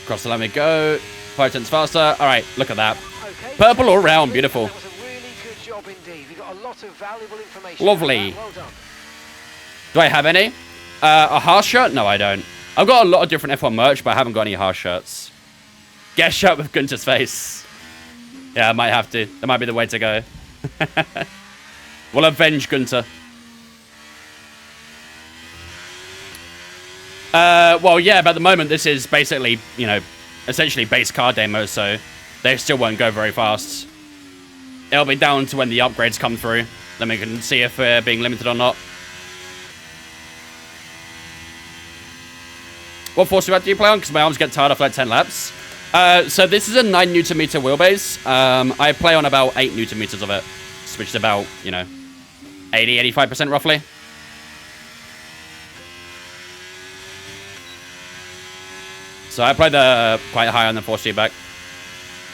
Across the line we go. 5 tenths faster. All right, look at that. Okay, Purple all round, beautiful. That was a really good job indeed. We got a lot of valuable information. Lovely. Well done. Do I have any? A Haas shirt? No, I don't. I've got a lot of different F1 merch, but I haven't got any Haas shirts. Get a shirt with Gunter's face. Yeah, I might have to. That might be the way to go. We'll avenge Gunter. Well, yeah, but at the moment, this is basically, you know, essentially base car demo, so they still won't go very fast. It'll be down to when the upgrades come through. Then we can see if we're being limited or not. What force do you play on? Because my arms get tired after like 10 laps. So this is a 9 Newton meter wheelbase. I play on about 8 Newton meters of it, which is about, you know, 85% roughly. So I play the quite high on the force feedback.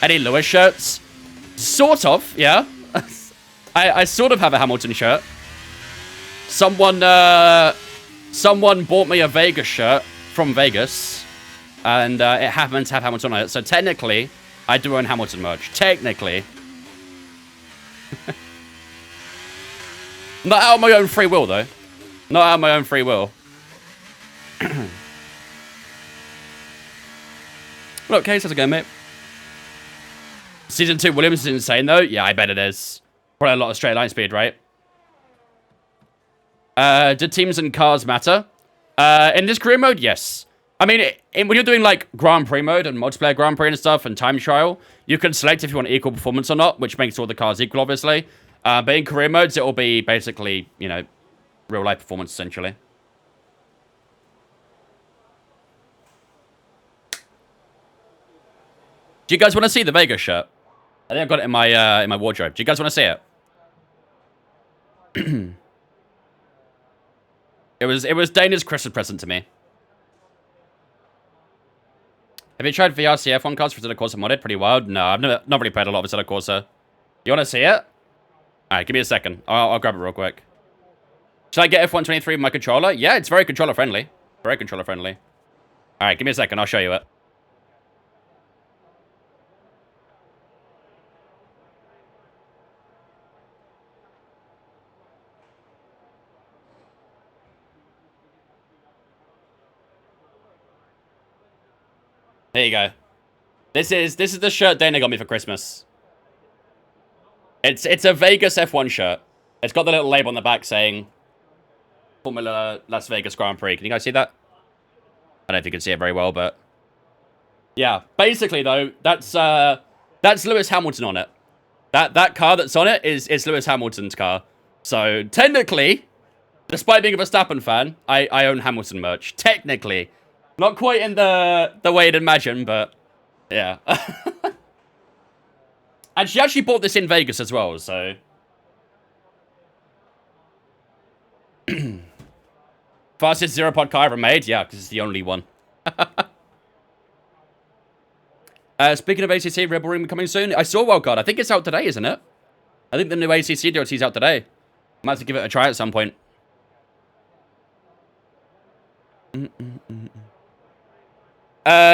Any Lewis shirts? Sort of, yeah. I sort of have a Hamilton shirt. Someone bought me a Vegas shirt from Vegas, and it happens to have Hamilton on it. So technically, I do own Hamilton merch. Technically. Not out of my own free will, though. Not out of my own free will. What up, Case? How's it going, mate? Season 2 Williams is insane, though. Yeah, I bet it is. Probably a lot of straight line speed, right? Do teams and cars matter? In this career mode, yes. I mean, when you're doing, like, Grand Prix mode and multiplayer Grand Prix and stuff and time trial, you can select if you want equal performance or not, which makes all the cars equal, obviously. But in career modes, it will be basically, you know, real-life performance, essentially. Do you guys want to see the Vegas shirt? I think I've got it in my wardrobe. Do you guys want to see it? It was Dana's Christmas present to me. Have you tried VRC F1 cars for Zeta Corsa modded? Pretty wild. No, I've not really played a lot of Zeta Corsa. You want to see it? Alright, give me a second. I'll grab it real quick. Should I get F123 with my controller? Yeah, it's very controller friendly. Very controller friendly. Alright, give me a second. I'll show you it. There you go. This is the shirt Dana got me for Christmas. It's a Vegas F1 shirt. It's got the little label on the back saying Formula Las Vegas Grand Prix. Can you guys see that? I don't know if you can see it very well, but yeah. Basically, though, that's Lewis Hamilton on it. That car that's on it is Lewis Hamilton's car. So technically, despite being a Verstappen fan, I own Hamilton merch. Technically. Not quite in the way you'd imagine, but yeah. And she actually bought this in Vegas as well, so. Fastest zero-pod car ever made? Yeah, because it's the only one. Speaking of ACC, Rebel Room coming soon. I saw Wildcard. I think it's out today, isn't it? I think the new ACC DLC is out today. Might have to give it a try at some point.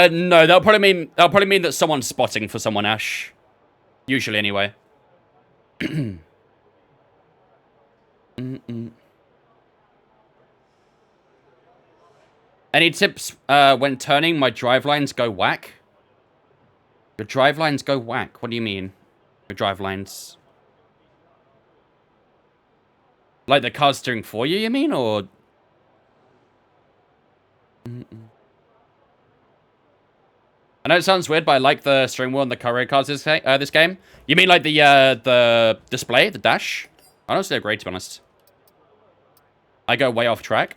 No, that'll probably mean that someone's spotting for someone, Ash. Usually, anyway. Any tips when turning? My drive lines go whack. The drive lines go whack. What do you mean? The drive lines. Like the car's steering for you mean, or? I know it sounds weird, but I like the steering wheel and the career cards this game. You mean like the display, the dash? Honestly, they're great, to be honest. I go way off track.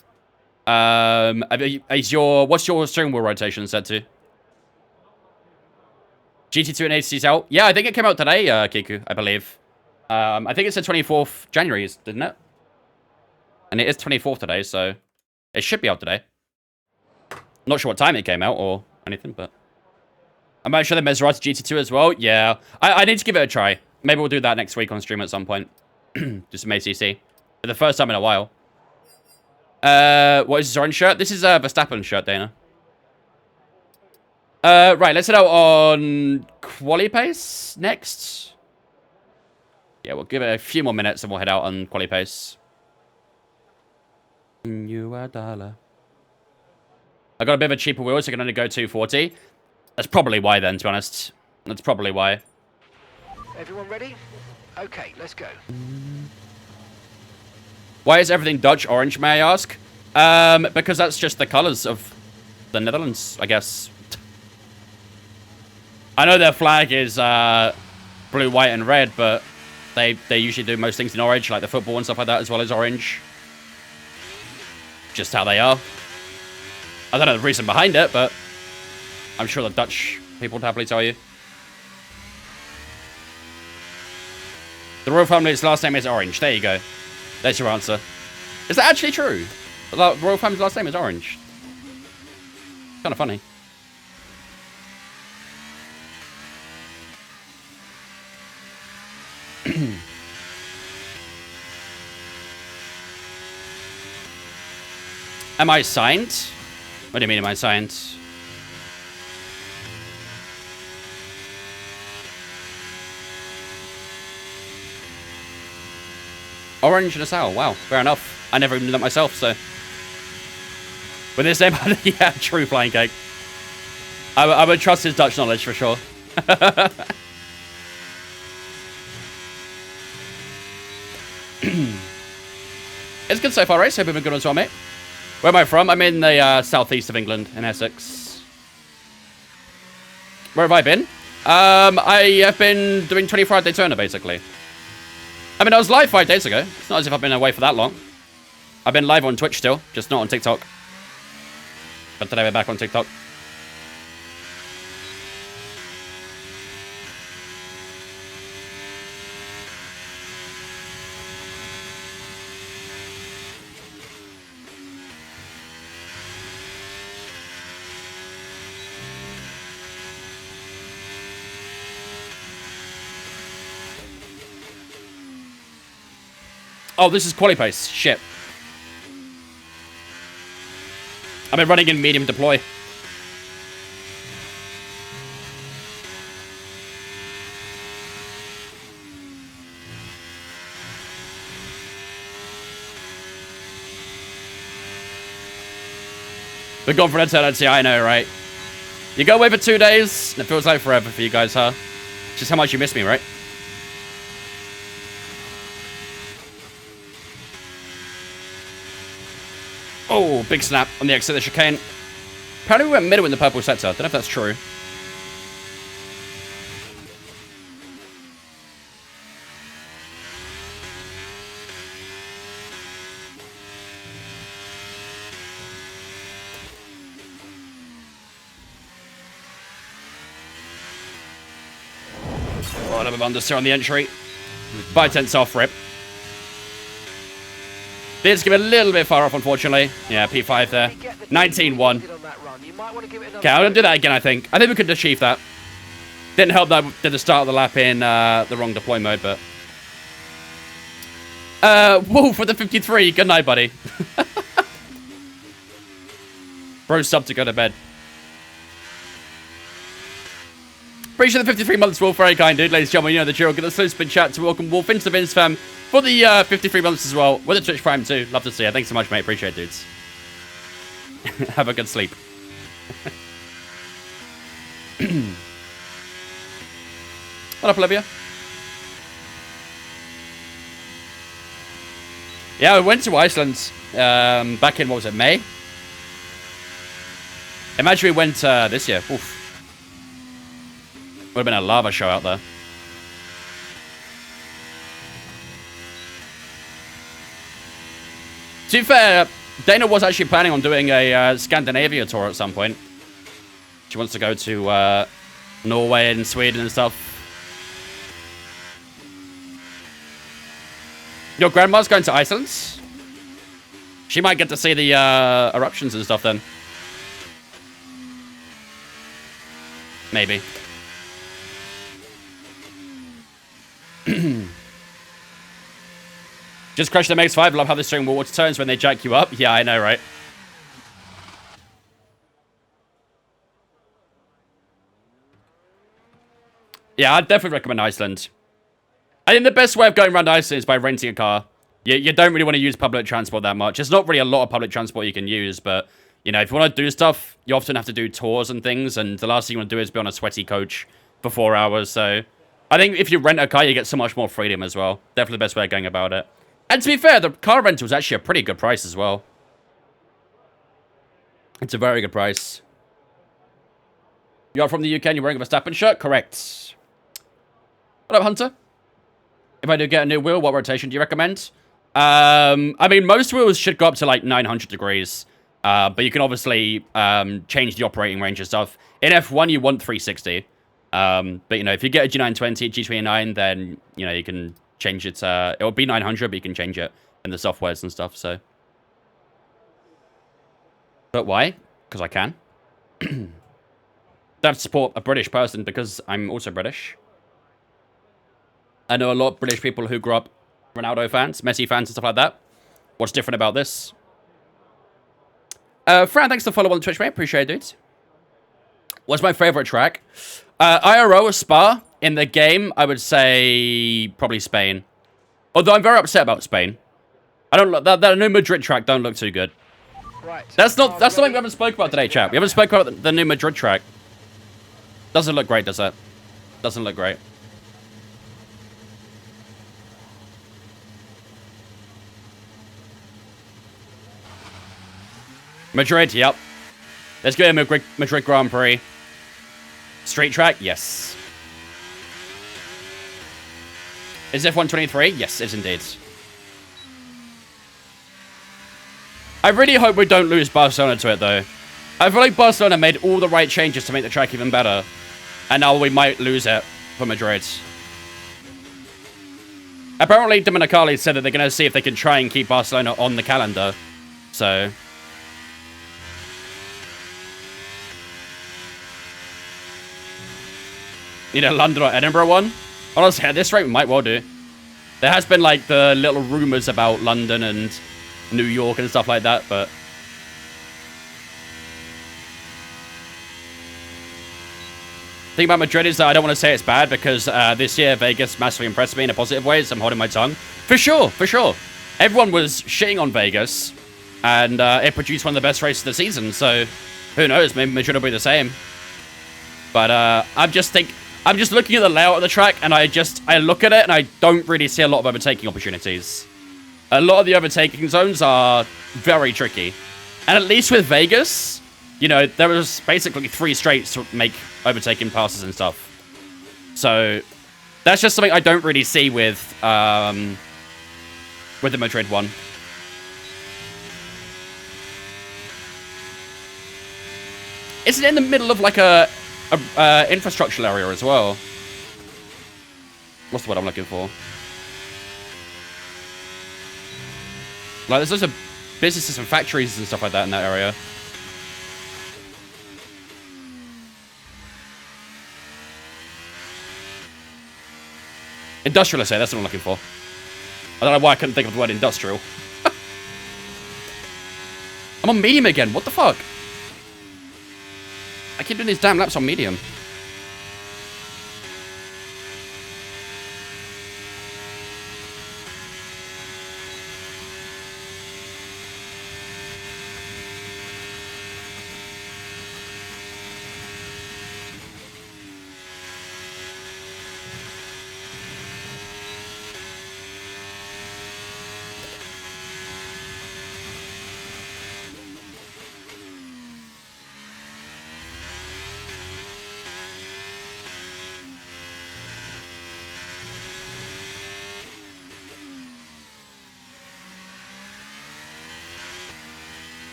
What's your steering wheel rotation set to? GT2 and HC's out? Yeah, I think it came out today, Kiku, I believe. I think it's the 24th January, didn't it? And it is 24th today, so it should be out today. Not sure what time it came out or anything, but I'm not sure the Maserati GT2 as well. Yeah, I need to give it a try. Maybe we'll do that next week on stream at some point. Just some ACC. For the first time in a while. What is this orange shirt? This is a Verstappen shirt, Dana. Right, let's head out on quali pace next. Yeah, we'll give it a few more minutes and we'll head out on quali pace. You a dollar. I got a bit of a cheaper wheel, so I can only go 240. That's probably why then, to be honest. That's probably why. Everyone ready? Okay, let's go. Why is everything Dutch orange, may I ask? Because that's just the colours of the Netherlands, I guess. I know their flag is blue, white, and red, but they usually do most things in orange, like the football and stuff like that, as well as orange. Just how they are. I don't know the reason behind it, but I'm sure the Dutch people would happily tell you. The royal family's last name is Orange. There you go. There's your answer. Is that actually true? The royal family's last name is Orange. Kind of funny. Am I signed? What do you mean, am I signed? Orange and a sow. Wow, fair enough. I never even knew that myself, so. With this name, yeah, true flying cake. I would trust his Dutch knowledge for sure. It's good so far, Race. Hope you've been good as well, mate. Where am I from? I'm in the southeast of England, in Essex. Where have I been? I have been doing 24-hour Daytona, basically. I mean, I was live 5 days ago. It's not as if I've been away for that long. I've been live on Twitch still, just not on TikTok. But today we're back on TikTok. Oh, this is quali pace. Shit. I've been running in medium deploy. We're gone for eternity, I know, right? You go away for 2 days, and it feels like forever for you guys, huh? Just how much you miss me, right? Oh, big snap on the exit of the chicane. Apparently we went middle in the purple sector. Don't know if that's true. Oh, a little bit of understeer on the entry. By 10 off rip. Did give it a little bit far off, unfortunately. Yeah, P5 there. 19-1. Okay, I'm going to do that again, I think. I think we could achieve that. Didn't help that we did the start of the lap in the wrong deploy mode, but... Wolf with the 53. Good night, buddy. Bro's sub to go to bed. Appreciate the 53 months, Wolf. Very kind, dude. Ladies and gentlemen, you know the drill. Get the slow spin chat to welcome Wolf into the Vince fam for the 53 months as well. With the Twitch Prime, too. Love to see you. Thanks so much, mate. Appreciate it, dudes. Have a good sleep. What up, Olivia? Yeah, I went to Iceland back in, what was it, May? Imagine we went this year. Oof. Would have been a lava show out there. To be fair, Dana was actually planning on doing a Scandinavia tour at some point. She wants to go to Norway and Sweden and stuff. Your grandma's going to Iceland? She might get to see the eruptions and stuff then. Maybe. Just crashed the MX-5. Love how the steering wheel turns when they jack you up. Yeah, I know, right? Yeah, I'd definitely recommend Iceland. I think the best way of going around Iceland is by renting a car. You don't really want to use public transport that much. There's not really a lot of public transport you can use, but, you know, if you want to do stuff, you often have to do tours and things, and the last thing you want to do is be on a sweaty coach for 4 hours, so... I think if you rent a car, you get so much more freedom as well. Definitely the best way of going about it. And to be fair, the car rental is actually a pretty good price as well. It's a very good price. You are from the UK and you're wearing a Verstappen shirt? Correct. What up, Hunter? If I do get a new wheel, what rotation do you recommend? I mean, most wheels should go up to like 900 degrees. But you can obviously change the operating range and stuff. In F1, you want 360. But, you know, if you get a G920, G29, then, you know, you can change it. It will be 900, but you can change it in the softwares and stuff, so. But why? Because I can. Don't have to support a British person because I'm also British. I know a lot of British people who grew up Ronaldo fans, Messi fans and stuff like that. What's different about this? Fran, thanks for the follow on Twitch, mate. Appreciate it, dude. What's my favorite track? IRO or Spa in the game, I would say probably Spain. Although I'm very upset about Spain. I don't that new Madrid track don't look too good. Right. That's something we haven't spoke about today, chat. We haven't spoke about the new Madrid track. Doesn't look great, does it? Doesn't look great. Madrid, yep. Let's go to Madrid Grand Prix. Street track, yes. Is F123? Yes, it is indeed. I really hope we don't lose Barcelona to it, though. I feel like Barcelona made all the right changes to make the track even better. And now we might lose it for Madrid. Apparently, Dominicali said that they're going to see if they can try and keep Barcelona on the calendar. So... Need a London or Edinburgh one? Honestly, at this rate, we might well do. There has been, like, the little rumors about London and New York and stuff like that, but... The thing about Madrid is that I don't want to say it's bad, because this year, Vegas massively impressed me in a positive way, so I'm holding my tongue. For sure, for sure. Everyone was shitting on Vegas, and it produced one of the best races of the season, so... Who knows, maybe Madrid will be the same. But I'm just looking at the layout of the track, and I look at it, and I don't really see a lot of overtaking opportunities. A lot of the overtaking zones are very tricky. And at least with Vegas, you know, there was basically 3 straights to make overtaking passes and stuff. So, that's just something I don't really see with the Madrid one. It's in the middle of, like, a infrastructural area as well. What's the word I'm looking for? Like, there's loads of businesses and factories and stuff like that in that area. Industrial, I say, that's what I'm looking for. I don't know why I couldn't think of the word industrial. I'm on medium again, what the fuck? I keep doing these damn laps on medium.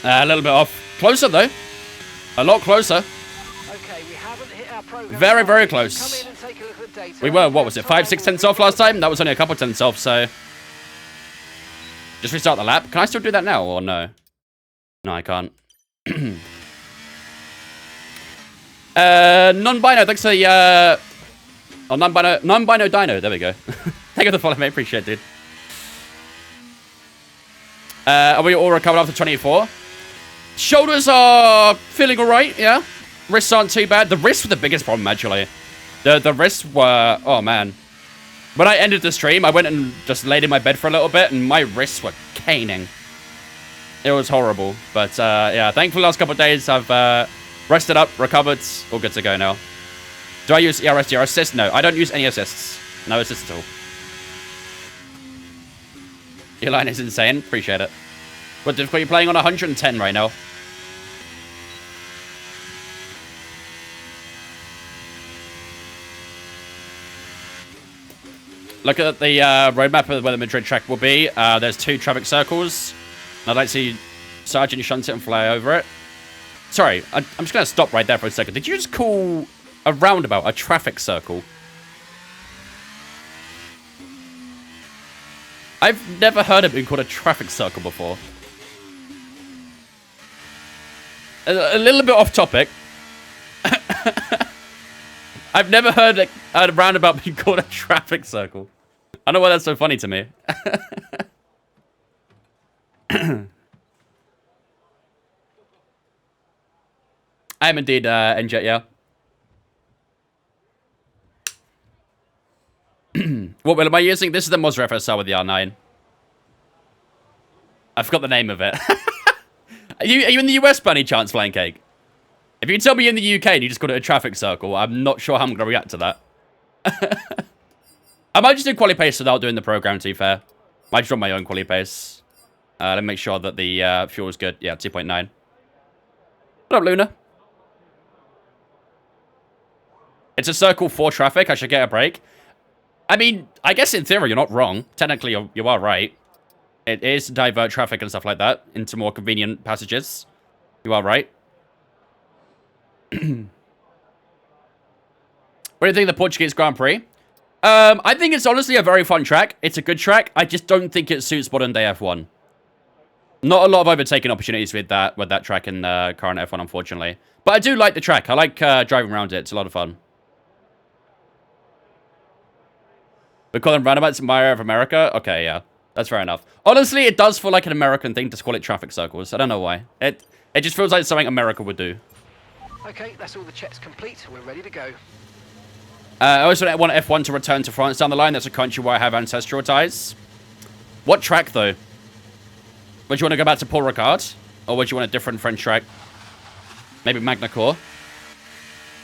A little bit off. Closer, though. A lot closer. Okay, we haven't hit our program. Very, very close. Come in and take a look at data. We were, what was it, 5, 6 tenths off last time? That was only a couple tenths off, so... Just restart the lap. Can I still do that now, or no? No, I can't. Non-bino, thanks for the, Oh, non-bino dino, there we go. Thank you for the follow, mate, appreciate it, dude. Are we all recovered after 24? Shoulders are feeling alright, yeah. Wrists aren't too bad. The wrists were the biggest problem, actually. The wrists were... Oh, man. When I ended the stream, I went and just laid in my bed for a little bit, and my wrists were caning. It was horrible. But, yeah, thankfully, the last couple of days, I've rested up, recovered, all good to go now. Do I use ERS, DRS assist? No, I don't use any assists. No assists at all. Your line is insane. Appreciate it. What difficulty are you playing on? 110 right now. Look at the roadmap of where the Madrid track will be. There's 2 traffic circles. I'd like to see Sergeant shunt it and fly over it. Sorry, I'm just going to stop right there for a second. Did you just call a roundabout a traffic circle? I've never heard it being called a traffic circle before. A little bit off topic. I've never heard a roundabout being called a traffic circle. I don't know why that's so funny to me. I am indeed NJet, yeah. What wheel am I using? This is the Mazda FSR with the R9. I forgot the name of it. Are you in the US by any chance, Flying Cake? If you can tell me you're in the UK and you just got it a traffic circle, I'm not sure how I'm going to react to that. I might just do quality pace without doing the program, to be fair. Might just run my own quality pace. Let me make sure that the fuel is good. Yeah, 2.9. What up, Luna? It's a circle for traffic. I should get a break. I mean, I guess in theory you're not wrong. Technically, you are right. It is to divert traffic and stuff like that into more convenient passages. You are right. What do you think of the Portuguese Grand Prix? I think it's honestly a very fun track. It's a good track. I just don't think it suits modern day F1. Not a lot of overtaking opportunities with that track in current F1, unfortunately. But I do like the track. I like driving around it. It's a lot of fun. We call them roundabouts in my area of America? Okay, yeah. That's fair enough. Honestly, it does feel like an American thing to call it traffic circles. I don't know why. It just feels like something America would do. Okay, that's all the checks complete. We're ready to go. I also want F1 to return to France down the line. That's a country where I have ancestral ties. What track, though? Would you want to go back to Paul Ricard? Or would you want a different French track? Maybe Magna Core?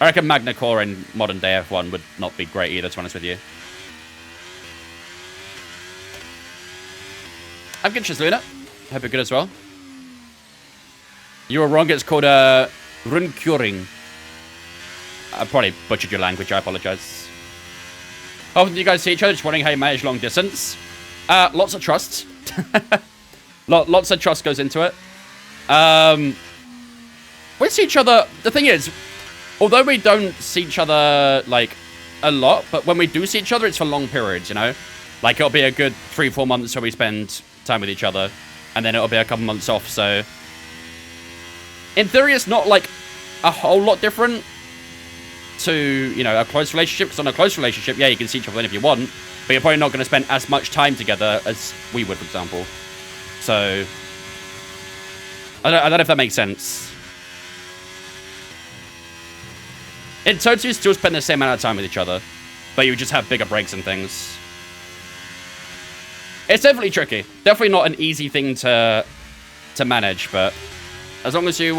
I reckon Magna Core in modern day F1 would not be great either, to be honest with you. I'm good, Luna. Hope you're good as well. You were wrong. It's called Rundkeuring. I probably butchered your language. I apologize. How often do you guys see each other? Just wondering how you manage long distance. Lots of trust. Lots of trust goes into it. We see each other. The thing is, although we don't see each other like a lot, but when we do see each other, it's for long periods. You know, like it'll be a good 3-4 months where we spend time with each other, and then it'll be a couple months off. So, in theory, it's not like a whole lot different to, you know, a close relationship. Because on a close relationship, yeah, you can see each other if you want, but you're probably not going to spend as much time together as we would, for example. So, I don't know if that makes sense. In total, you still spend the same amount of time with each other, but you just have bigger breaks and things. It's definitely tricky. Definitely not an easy thing to manage, but as long as you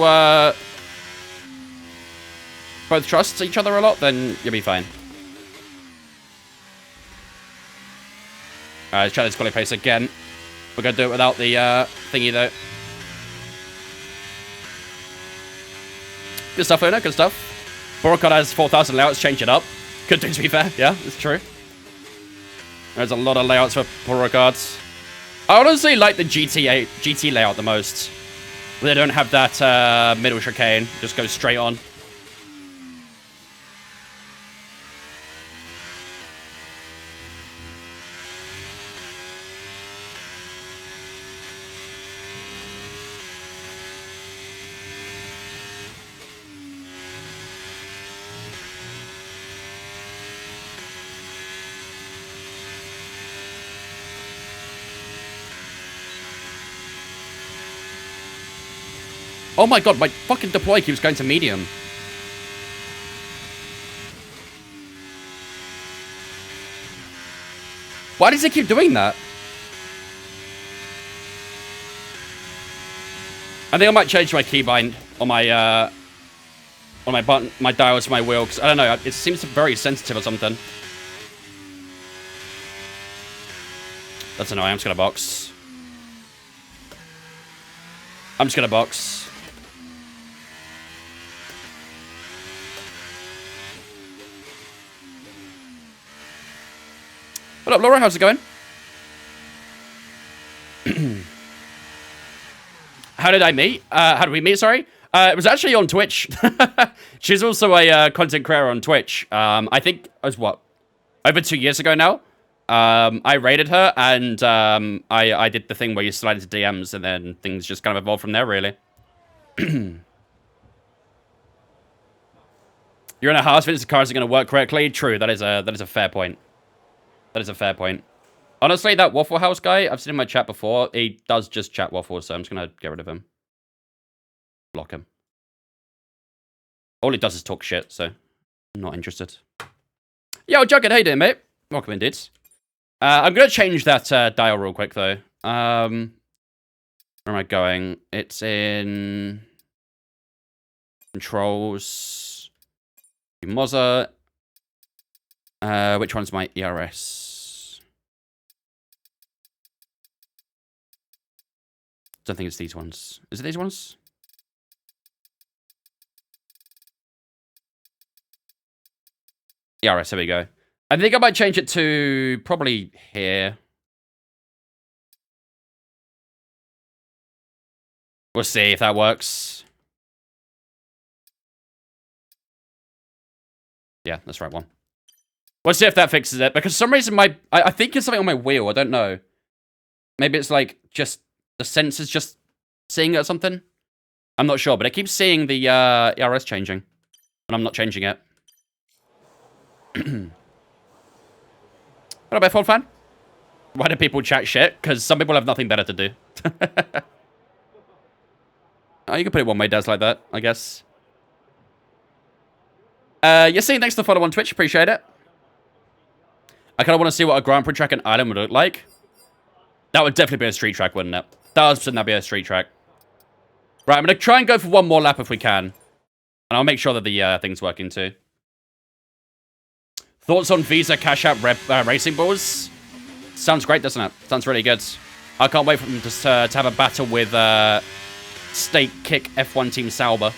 both trust each other a lot, then you'll be fine. Alright, let's try this quality pace again. We're going to do it without the thingy, though. Good stuff, Luna. Good stuff. Boracot has 4,000 layouts. Change it up. Could do, to be fair. Yeah, it's true. There's a lot of layouts for Boracot. I honestly like the GT layout the most. They don't have that middle chicane. Just go straight on. Oh my god, my fucking deploy keeps going to medium. Why does it keep doing that? I think I might change my keybind on my button, my dials for my wheel, because I don't know, it seems very sensitive or something. That's annoying. I'm just gonna box. I'm just gonna box. What up, Laura? How's it going? How did I meet? How did we meet? Sorry. It was actually on Twitch. She's also a content creator on Twitch. I think it was what, over 2 years ago now. I raided her and I did the thing where you slide into DMs and then things just kind of evolved from there, really. You're in a house, Vince, the cars are going to work correctly. True, that is a fair point. That is a fair point. Honestly, that Waffle House guy, I've seen him in my chat before. He does just chat waffles, so I'm just going to get rid of him. Block him. All he does is talk shit, so I'm not interested. Yo, Jughead, how you doing, mate? Welcome indeed. I'm going to change that dial real quick, though. Where am I going? It's in controls. Mozza. Which one's my ERS? Don't think it's these ones. Is it these ones? ERS, here we go. I think I might change it to probably here. We'll see if that works. Yeah, that's the right one. We'll see if that fixes it. Because for some reason, I think it's something on my wheel. I don't know. Maybe it's like just the sensor's just seeing it or something. I'm not sure, but it keeps seeing the ERS changing. And I'm not changing it. What about F1 fan? Why do people chat shit? Because some people have nothing better to do. Oh, you can put it one way, Des, like that, I guess. You're seeing thanks to the follow on Twitch. Appreciate it. I kind of want to see what a Grand Prix track in Ireland would look like. That would definitely be a street track, wouldn't it? 1,000% that'd be a street track. Right, I'm going to try and go for one more lap if we can. And I'll make sure that the thing's working too. Thoughts on Visa Cash App Racing Balls? Sounds great, doesn't it? Sounds really good. I can't wait for them to have a battle with State Kick F1 Team Sauber.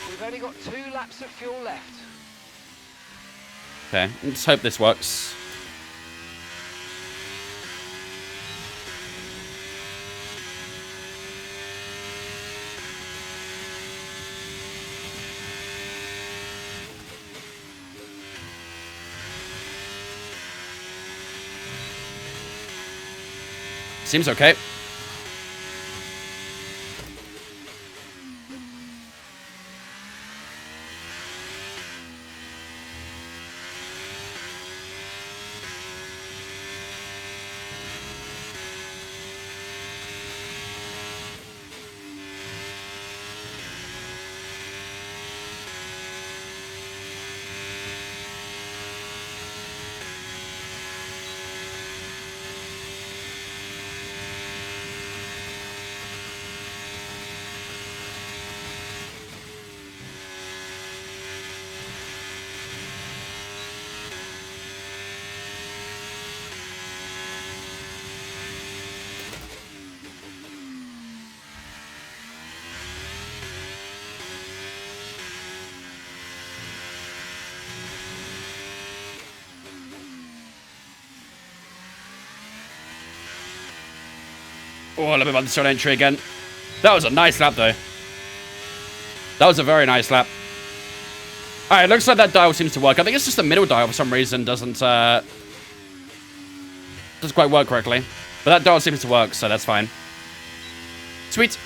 We've only got 2 laps of fuel left. Okay, let's hope this works. Seems okay. Oh, let me run this on entry again. That was a nice lap, though. That was a very nice lap. Alright, it looks like that dial seems to work. I think it's just the middle dial for some reason doesn't quite work correctly. But that dial seems to work, so that's fine. Sweet.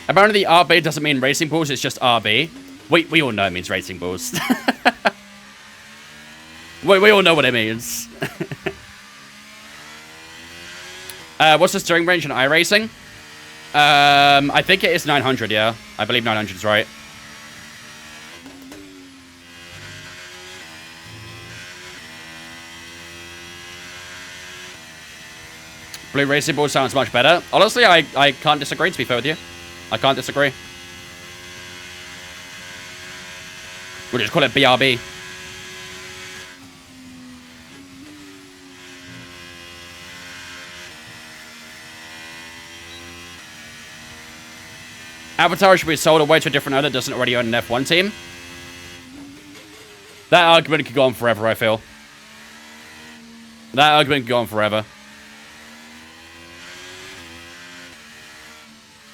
Apparently the RB doesn't mean racing balls, it's just RB. We all know it means racing balls. we all know what it means. What's the steering range in iRacing? I think it is 900, yeah. I believe 900 is right. Blue Racing Ball sounds much better. Honestly, I can't disagree, to be fair with you. I can't disagree. We'll just call it BRB. Avatar should be sold away to a different owner that doesn't already own an F1 team. That argument could go on forever, I feel. That argument could go on forever.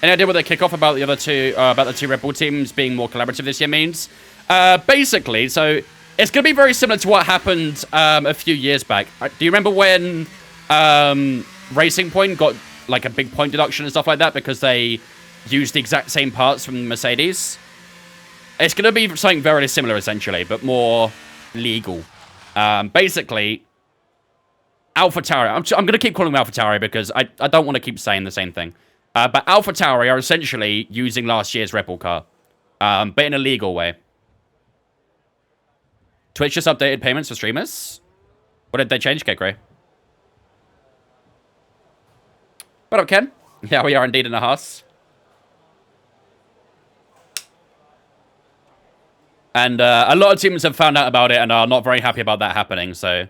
Any idea what they kick off about the other two, about the two Red Bull teams being more collaborative this year means? Basically, so it's going to be very similar to what happened a few years back. Do you remember when Racing Point got like a big point deduction and stuff like that because they used the exact same parts from Mercedes? It's going to be something very similar, essentially, but more legal. Basically, AlphaTauri. I'm going to keep calling them AlphaTauri because I don't want to keep saying the same thing. But AlphaTauri are essentially using last year's Red Bull car, but in a legal way. Twitch just updated payments for streamers. What did they change, Kekray? What up, Ken? Yeah, we are indeed in a Haas. And a lot of teams have found out about it and are not very happy about that happening, so...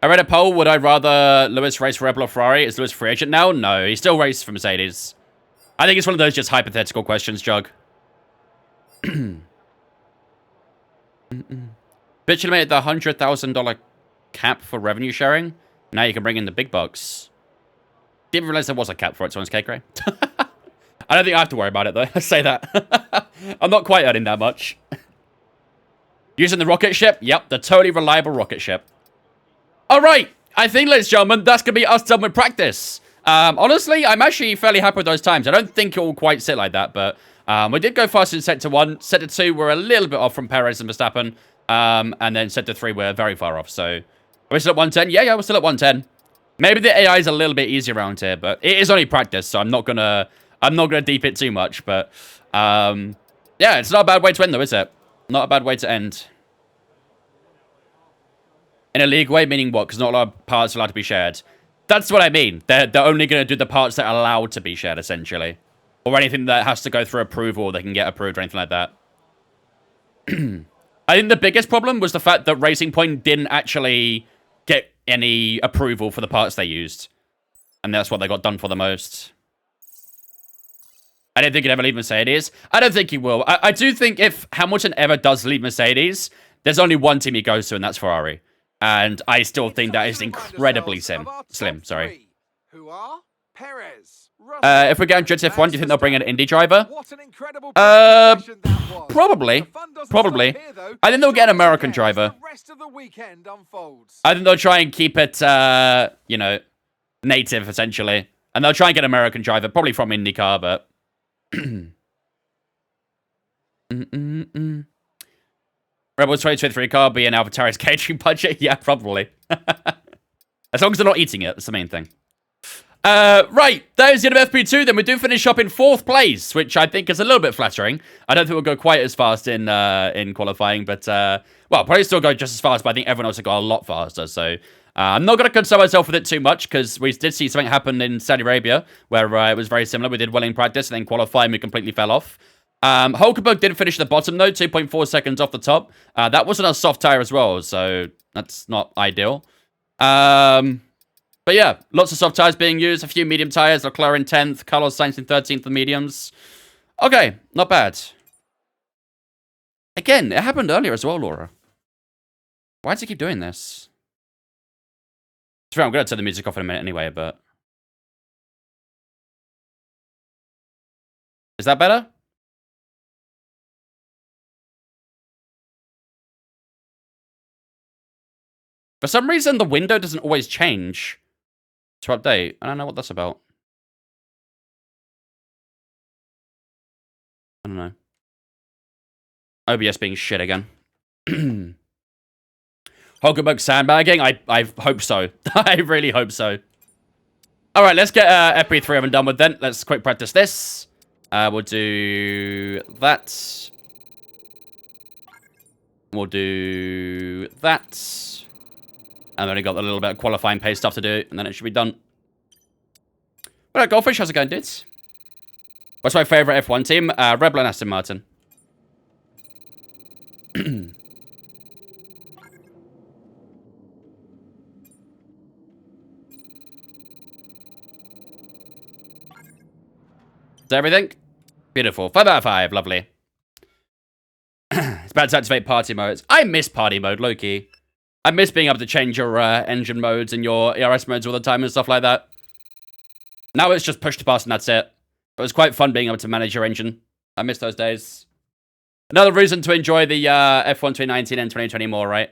I read a poll, would I rather Lewis race for Red Bull or Ferrari? Is Lewis free agent now? No, he still races for Mercedes. I think it's one of those just hypothetical questions, Jug. Bitch eliminated the $100,000 cap for revenue sharing. Now you can bring in the big bucks. Didn't realize there was a cap for it, so it's cake, right? I don't think I have to worry about it, though. I say that. I'm not quite earning that much. Using the rocket ship? Yep, the totally reliable rocket ship. All right. I think, ladies and gentlemen, that's going to be us done with practice. Honestly, I'm actually fairly happy with those times. I don't think it will quite sit like that, but we did go fast in Sector 1. Sector 2, we're a little bit off from Perez and Verstappen. And then Sector 3, we're very far off. So, are we still at 110? Yeah, we're still at 110. Maybe the AI is a little bit easier around here, but it is only practice, so I'm not gonna deep it too much. But yeah, it's not a bad way to end, though, is it? Not a bad way to end. In a league way, meaning what? Because not a lot of parts are allowed to be shared. That's what I mean. They're only going to do the parts that are allowed to be shared, essentially. Or anything that has to go through approval, they can get approved or anything like that. I think the biggest problem was the fact that Racing Point didn't actually get any approval for the parts they used. And that's what they got done for the most. I don't think he'd ever leave Mercedes. I don't think he will. I do think if Hamilton ever does leave Mercedes, there's only one team he goes to, and that's Ferrari. And I still think that is incredibly slim. Sorry. Who are Perez, if we go on F1, do you think they'll bring in an Indy driver? Probably. I think they'll get an American driver. I think they'll try and keep it, you know, native, essentially. And they'll try and get an American driver, probably from IndyCar, but... Rebels 2023 car be an Alvatari's catering budget? Yeah, probably. As long as they're not eating it, that's the main thing. Right, that is the end of FP2. Then we do finish up in 4th place, which I think is a little bit flattering. I don't think we'll go quite as fast in qualifying, but, well, probably still go just as fast, but I think everyone else has got a lot faster, so... I'm not going to concern myself with it too much, because we did see something happen in Saudi Arabia, where it was very similar. We did well in practice, and then qualifying, we completely fell off. Hulkenberg did finish at the bottom, though, 2.4 seconds off the top. That wasn't a soft tire as well, so that's not ideal. But yeah, lots of soft tires being used, a few medium tires, Leclerc in 10th, Carlos Sainz in 13th for mediums. Okay, not bad. Again, it happened earlier as well, Laura. Why does it keep doing this? I'm going to turn the music off in a minute anyway, but... Is that better? For some reason, the window doesn't always change to update. I don't know what that's about. I don't know. OBS being shit again. Hulkenberg sandbagging? I hope so. I really hope so. Alright, let's get FP3 over and done with then. Let's quick practice this. We'll do that. We'll do that. And then we got a little bit of qualifying pace stuff to do, and then it should be done. Alright, Goldfish, how's it going, dudes? What's my favourite F1 team? Red Bull and Aston Martin. Is that everything? Beautiful. 5 out of 5. Lovely. It's about to activate party modes. I miss party mode, low-key. I miss being able to change your engine modes and your ERS modes all the time and stuff like that. Now it's just push to pass and that's it. But it was quite fun being able to manage your engine. I miss those days. Another reason to enjoy the F1 2019 and 2020 more, right?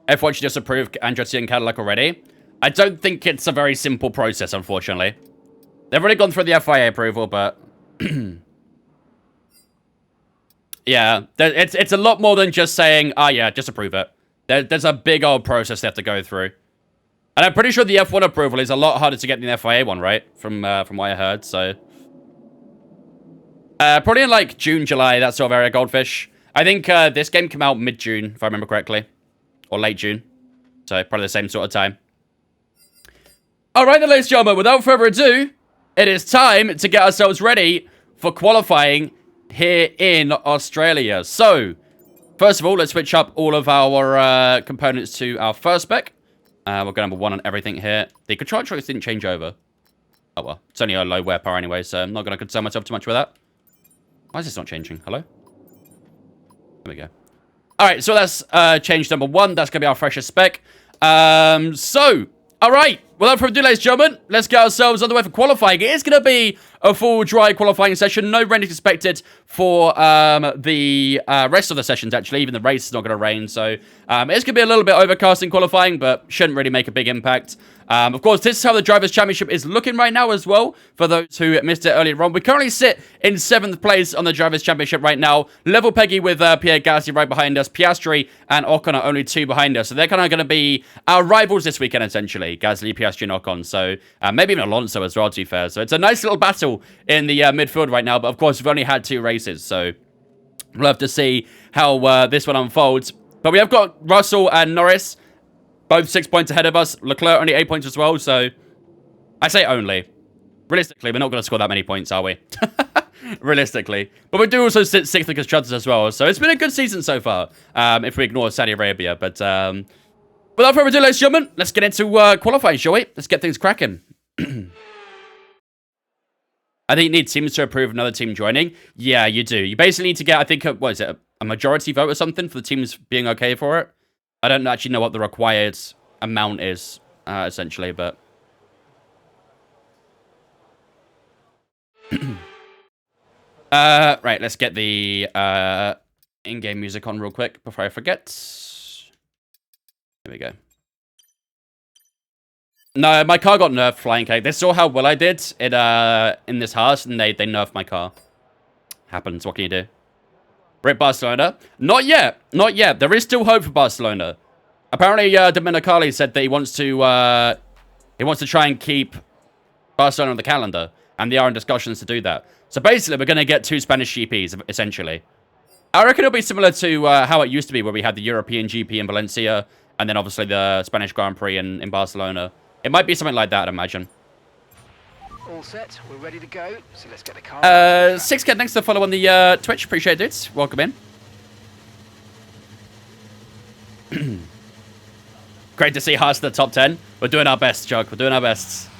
F1 should just approve Andretti and Cadillac already. I don't think it's a very simple process, unfortunately. They've already gone through the FIA approval, but... yeah, it's a lot more than just saying, yeah, just approve it. There's a big old process they have to go through. And I'm pretty sure the F1 approval is a lot harder to get than the FIA one, right? From what I heard, so... probably in, like, June, July, that sort of area, Goldfish. I think this game came out mid-June, if I remember correctly. Or late June. So probably the same sort of time. Alright then, ladies and gentlemen, without further ado, it is time to get ourselves ready for qualifying here in Australia. So, first of all, let's switch up all of our components to our first spec. We'll go number 1 on everything here. The control choice didn't change over. Oh well, it's only a low wear power anyway, so I'm not going to concern myself too much with that. Why is this not changing? Hello? There we go. Alright, so that's change number 1. That's going to be our freshest spec. Alright, without further ado, ladies and gentlemen, let's get ourselves underway for qualifying. It is going to be a full dry qualifying session. No rain is expected for the rest of the sessions, actually. Even the race is not going to rain, so it's going to be a little bit overcast in qualifying, but shouldn't really make a big impact. Of course, this is how the Drivers' Championship is looking right now as well, for those who missed it earlier on. We currently sit in 7th place on the Drivers' Championship right now. Level Peggy with Pierre Gasly right behind us. Piastri and Ocon are only 2 behind us. So they're kind of going to be our rivals this weekend, essentially. Gasly, Piastri, and Ocon. So maybe even Alonso as well, to be fair. So it's a nice little battle in the midfield right now. But of course, we've only had 2 races. So we'll have to see how this one unfolds. But we have got Russell and Norris, both 6 points ahead of us. Leclerc only 8 points as well, so I say only. Realistically, we're not going to score that many points, are we? Realistically. But we do also sit 6th in constructors as well, so it's been a good season so far, if we ignore Saudi Arabia. But without further ado, ladies and gentlemen, let's get into qualifying, shall we? Let's get things cracking. I think you need teams to approve another team joining. Yeah, you do. You basically need to get, I think, what is it, a majority vote or something for the teams being okay for it. I don't actually know what the required amount is, essentially, but... right, let's get the in-game music on real quick before I forget. There we go. No, my car got nerfed, Flying Cake. They saw how well I did in this house, and they nerfed my car. Happens, what can you do? Rip Barcelona? Not yet. Not yet. There is still hope for Barcelona. Apparently, Dominicali said that he wants to try and keep Barcelona on the calendar, and they are in discussions to do that. So basically, we're going to get 2 Spanish GPs, essentially. I reckon it'll be similar to how it used to be, where we had the European GP in Valencia, and then obviously the Spanish Grand Prix in Barcelona. It might be something like that, I'd imagine. All set, we're ready to go, so let's get the car. 6K, thanks for the follow on the Twitch. Appreciate it. Welcome in. Great to see Haas in the top 10. We're doing our best, Chuck. We're doing our best.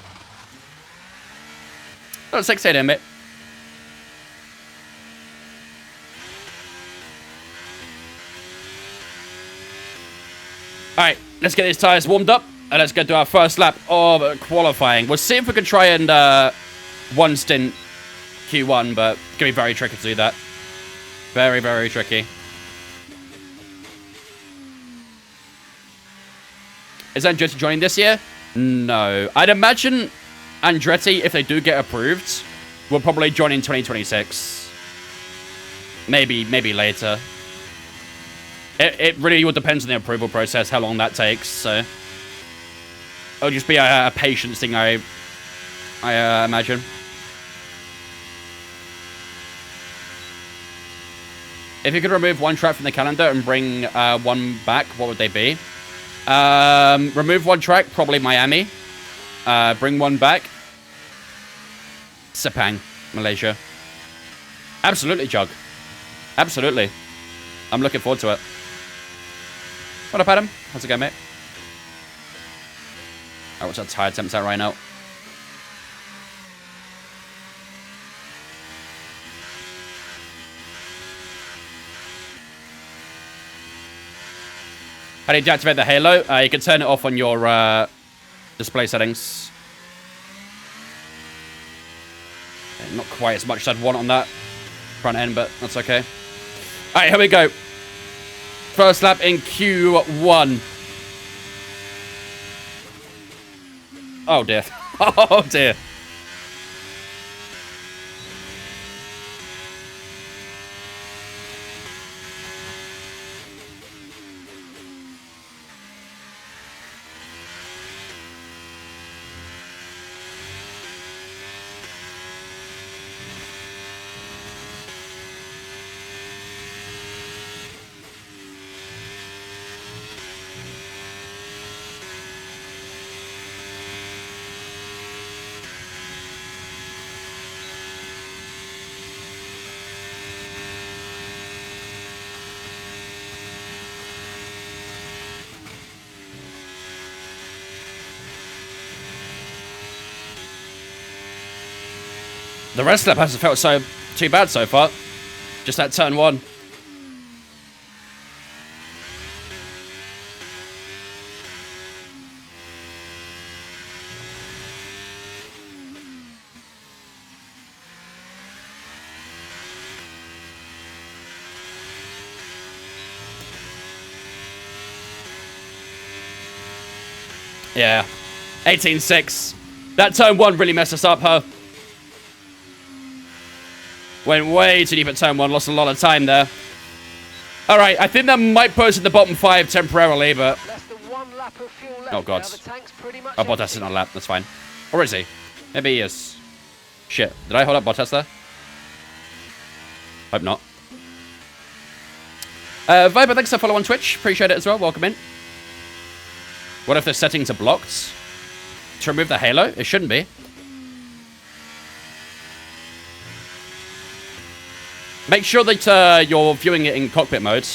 Oh, 6K then, mate. Alright, let's get these tyres warmed up. And let's get to our first lap of qualifying. We'll see if we can try and one stint Q1, but it's going to be very tricky to do that. Very, very tricky. Is Andretti joining this year? No. I'd imagine Andretti, if they do get approved, will probably join in 2026. Maybe later. It really all depends on the approval process, how long that takes, so... It'll just be a patience thing, I imagine. If you could remove 1 track from the calendar and bring 1 back, what would they be? Remove 1 track, probably Miami. Bring 1 back. Sepang, Malaysia. Absolutely, Jug. Absolutely. I'm looking forward to it. What up, Adam? How's it going, mate? Alright, what's our tire temps at right now? How do you deactivate the halo? You can turn it off on your display settings. Yeah, not quite as much as I'd want on that front end, but that's okay. Alright, here we go. First lap in Q1. Oh dear. Oh dear. The rest of the lap hasn't felt so too bad so far. Just that turn 1. Yeah, 18.6. That turn 1 really messed us up, huh? Went way too deep at turn 1, lost a lot of time there. Alright, I think that might put us in the bottom 5 temporarily, but... Less than 1 lap of fuel left. Oh, God. Now the tank's pretty much Oh, Bottas empty. is not a lap, that's fine. Or is he? Maybe he is. Shit, did I hold up Bottas there? Hope not. Viber, thanks for follow on Twitch. Appreciate it as well, welcome in. What if the settings are blocked? To remove the halo? It shouldn't be. Make sure that you're viewing it in cockpit mode.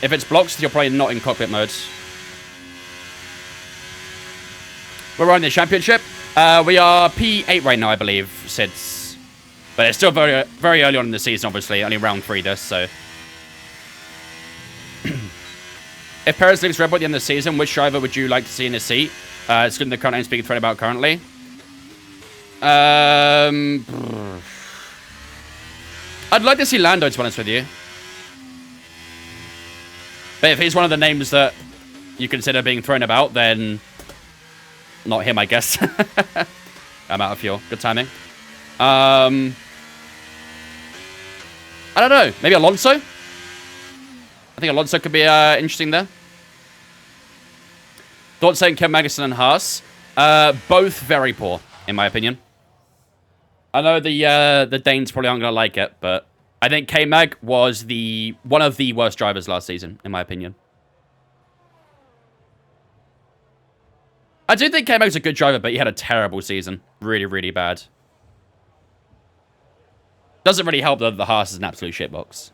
If it's blocked, you're probably not in cockpit mode. We're on the championship. We are P8 right now, I believe, Sids. But it's still very, very early on in the season, obviously. Only round 3 this, so... If Perez leaves Red Bull at the end of the season, which driver would you like to see in his seat? It's good in the current name speaking thread about currently. I'd like to see Lando, to be honest with you. But if he's one of the names that you consider being thrown about, then... Not him, I guess. I'm out of fuel. Good timing. I don't know. Maybe Alonso? I think Alonso could be interesting there. Thoughts saying Ken Magnussen and Haas. Both very poor, in my opinion. I know the Danes probably aren't going to like it, but I think K-Mag was one of the worst drivers last season, in my opinion. I do think K-Mag's a good driver, but he had a terrible season. Really, really bad. Doesn't really help that the Haas is an absolute shitbox.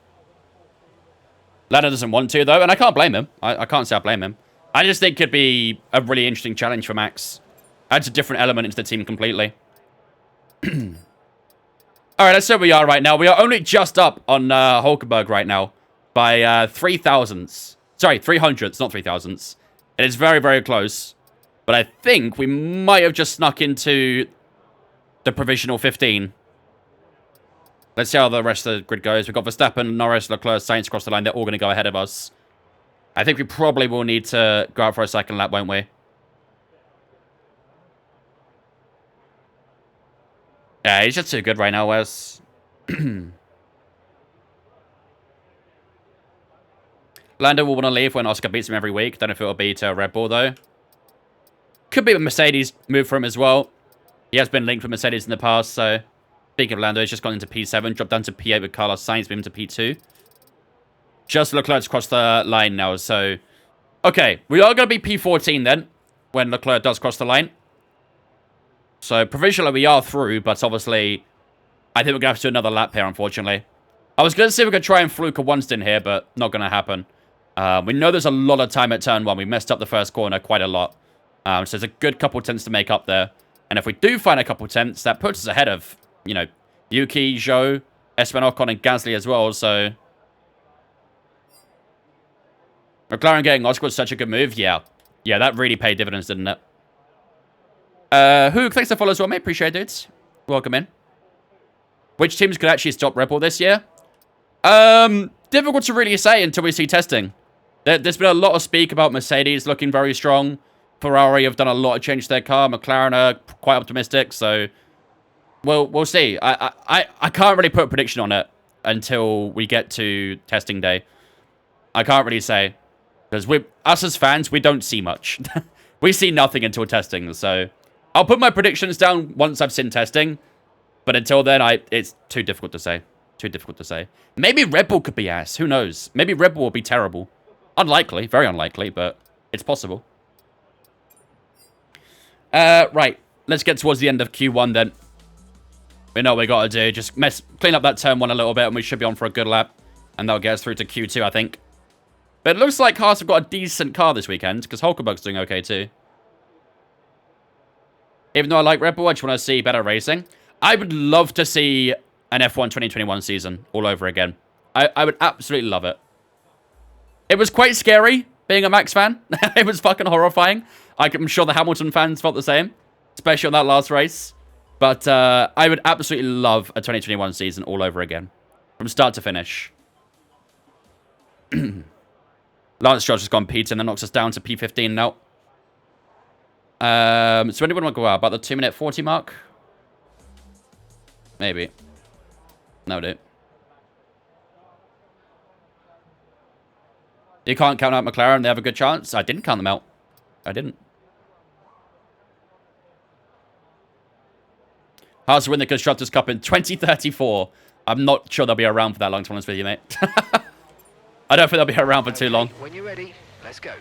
Lando doesn't want to, though, and I can't blame him. I can't say I blame him. I just think it'd be a really interesting challenge for Max. Adds a different element into the team completely. Alright, let's see where we are right now. We are only just up on Hulkenberg right now by 3,000s. Sorry, 300s, not 3,000s. It is very, very close. But I think we might have just snuck into the provisional 15. Let's see how the rest of the grid goes. We've got Verstappen, Norris, Leclerc, Sainz across the line. They're all going to go ahead of us. I think we probably will need to go out for a second lap, won't we? Yeah, he's just too good right now, Wes. Lando will want to leave when Oscar beats him every week. Don't know if it'll be to Red Bull, though. Could be a Mercedes move for him as well. He has been linked with Mercedes in the past, so... Speaking of Lando, he's just gone into P7, dropped down to P8 with Carlos Sainz, moving to P2. Just Leclerc's crossed the line now, so... Okay, we are going to be P14 then, when Leclerc does cross the line. So, provisionally we are through, but obviously... I think we're going to have to do another lap here, unfortunately. I was going to see if we could try and fluke a one-stint here, but not going to happen. We know there's a lot of time at turn 1. We messed up the first corner quite a lot. So there's a good couple tenths to make up there. And if we do find a couple tenths, that puts us ahead of, you know, Yuki, Zhou, Esteban Ocon, and Gasly as well, so... McLaren getting Oscar was such a good move, yeah. Yeah, that really paid dividends, didn't it? Who, thanks for follow as well, mate. Appreciate it, dudes. Welcome in. Which teams could actually stop Red Bull this year? Difficult to really say until we see testing. There's been a lot of speak about Mercedes looking very strong. Ferrari have done a lot of change to their car. McLaren are quite optimistic, so... We'll see. I can't really put a prediction on it until we get to testing day. I can't really say. Because us as fans, we don't see much. We see nothing until testing, so... I'll put my predictions down once I've seen testing. But until then, it's too difficult to say. Too difficult to say. Maybe Red Bull could be ass. Who knows? Maybe Red Bull will be terrible. Unlikely. Very unlikely, but it's possible. Right. Let's get towards the end of Q1 then. We know what we got to do. Just clean up that turn 1 a little bit, and we should be on for a good lap. And that'll get us through to Q2, I think. But it looks like Haas have got a decent car this weekend, because Hulkenberg's doing okay too. Even though I like Red Bull, I just want to see better racing. I would love to see an F1 2021 season all over again. I would absolutely love it. It was quite scary being a Max fan. It was fucking horrifying. I'm sure the Hamilton fans felt the same, especially on that last race. But I would absolutely love a 2021 season all over again, from start to finish. Lance Stroll has gone P10, that knocks us down to P15 now. So when do we want to go out? About the 2-minute 40 mark? Maybe. No, dude. You can't count out McLaren. They have a good chance. I didn't count them out. I didn't. Haas win the Constructors' Cup in 2034. I'm not sure they'll be around for that long, to be honest with you, mate. I don't think they'll be around for too long. When you're ready, let's go.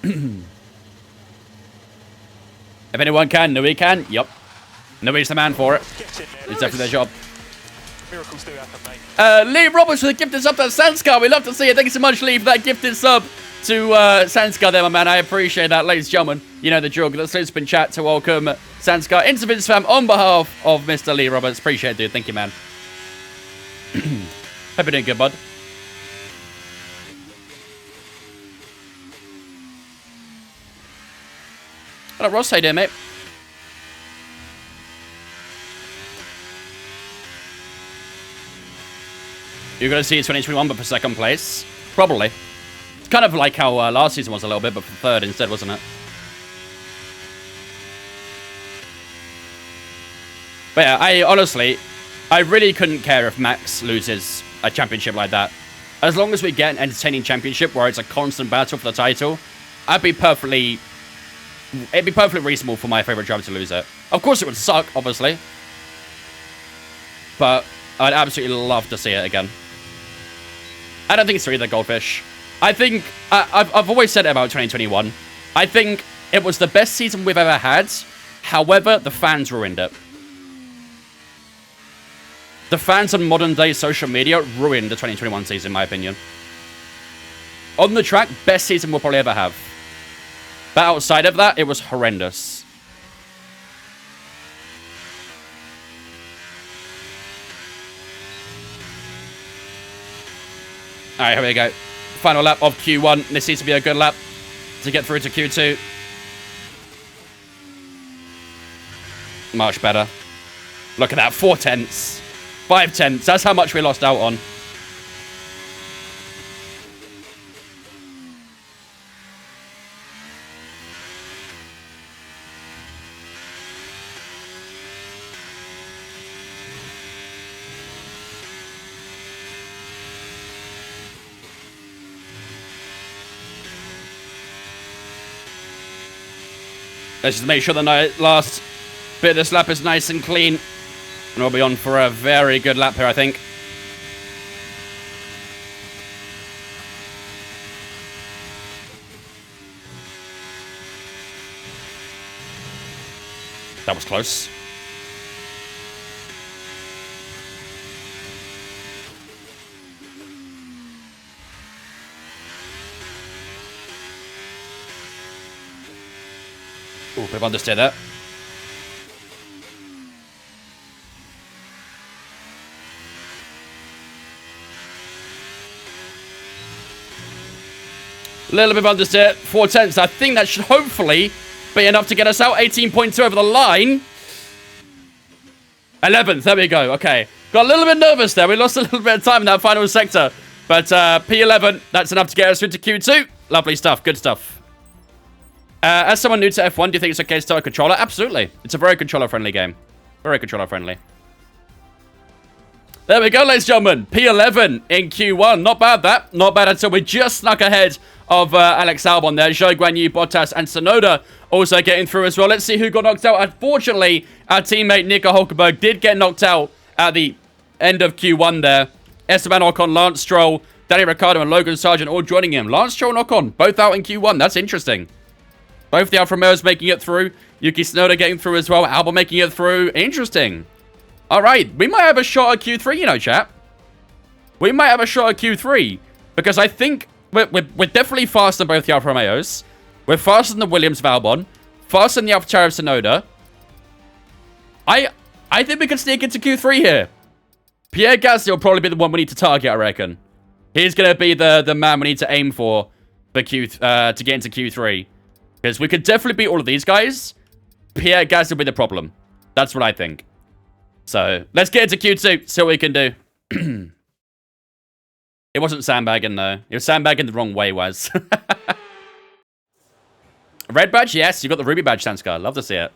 If anyone can, Nui can. Yup. Nui's the man for it. It's definitely their job. Miracles do happen, mate. Lee Roberts for the gifted sub to Sanskar. We love to see it. Thank you so much, Lee, for that gifted sub to Sanskar there, my man. I appreciate that, ladies and gentlemen. You know the drill. Let's spin chat to welcome Sanskar into Vince Fam on behalf of Mr. Lee Roberts. Appreciate it, dude. Thank you, man. Hope you're doing good, bud. Hello, Ross. How you doing, mate? You're going to see 2021, but for second place? Probably. It's kind of like how last season was a little bit, but for third instead, wasn't it? But yeah, I really couldn't care if Max loses a championship like that. As long as we get an entertaining championship where it's a constant battle for the title, it'd be perfectly reasonable for my favorite driver to lose it. Of course it would suck, obviously. But I'd absolutely love to see it again. I don't think it's really the Goldfish. I think, I've always said it about 2021. I think it was the best season we've ever had. However, the fans ruined it. The fans on modern day social media ruined the 2021 season, in my opinion. On the track, best season we'll probably ever have. But outside of that, it was horrendous. Alright, here we go. Final lap of Q1. This needs to be a good lap to get through to Q2. Much better. Look at that. 4 tenths. 5 tenths. That's how much we lost out on. Let's just make sure the last bit of this lap is nice and clean. And we'll be on for a very good lap here, I think. That was close. Ooh, bit of understeer there. Little bit of understeer. 4 tenths. I think that should hopefully be enough to get us out. 18.2 over the line. 11th. There we go. Okay. Got a little bit nervous there. We lost a little bit of time in that final sector. But P11, that's enough to get us through to Q2. Lovely stuff. Good stuff. As someone new to F1, do you think it's okay to start a controller? Absolutely. It's a very controller-friendly game. Very controller-friendly. There we go, ladies and gentlemen. P11 in Q1. Not bad, that. Not bad until we just snuck ahead of Alex Albon there. Zhou Guanyu, Bottas, and Tsunoda also getting through as well. Let's see who got knocked out. Unfortunately, our teammate Nico Hulkenberg did get knocked out at the end of Q1 there. Esteban Ocon, Lance Stroll, Danny Ricciardo, and Logan Sargent all joining him. Lance Stroll and Ocon, both out in Q1. That's interesting. Both the Alfa Romeos making it through. Yuki Tsunoda getting through as well. Albon making it through. Interesting. All right. We might have a shot at Q3, you know, chat. We might have a shot at Q3. Because I think we're definitely faster than both the Alfa Romeos. We're faster than the Williams of Albon. Faster than the AlphaTauri of Sonoda. I think we can sneak into Q3 here. Pierre Gasly will probably be the one we need to target, I reckon. He's going to be the man we need to aim for to get into Q3. Because we could definitely beat all of these guys. Pierre Gasly will be the problem. That's what I think. So, let's get into Q2. See what we can do. It wasn't sandbagging, though. It was sandbagging the wrong way, was. Red badge? Yes, you got the Ruby badge, Sanskar. Love to see it.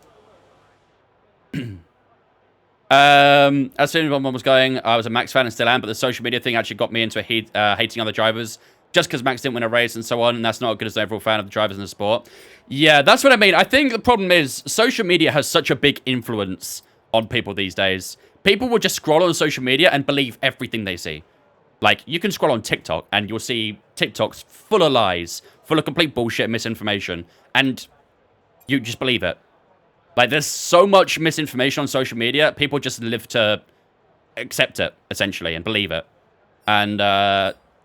As soon as one was going, I was a Max fan and still am, but the social media thing actually got me into hating other drivers just because Max didn't win a race and so on, and that's not as good as an overall fan of the drivers in the sport. Yeah, that's what I mean. I think the problem is social media has such a big influence on people these days. People will just scroll on social media and believe everything they see. Like, you can scroll on TikTok and you'll see TikToks full of lies, full of complete bullshit and misinformation, and you just believe it. Like, there's so much misinformation on social media, people just live to accept it, essentially, and believe it. And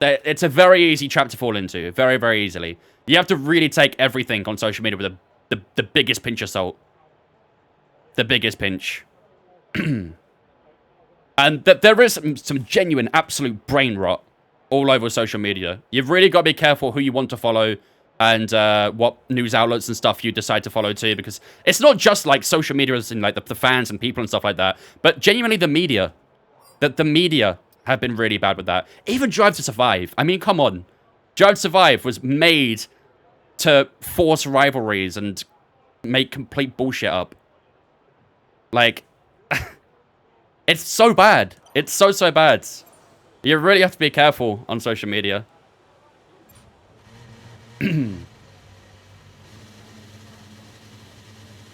it's a very easy trap to fall into, very, very easily. You have to really take everything on social media with the biggest pinch of salt. The biggest pinch. And there is some genuine, absolute brain rot all over social media. You've really got to be careful who you want to follow and what news outlets and stuff you decide to follow too, because it's not just like social media as in like the fans and people and stuff like that, but genuinely the media. The media have been really bad with that. Even Drive to Survive. I mean, come on. Drive to Survive was made to force rivalries and make complete bullshit up. Like... It's so bad. It's so bad. You really have to be careful on social media.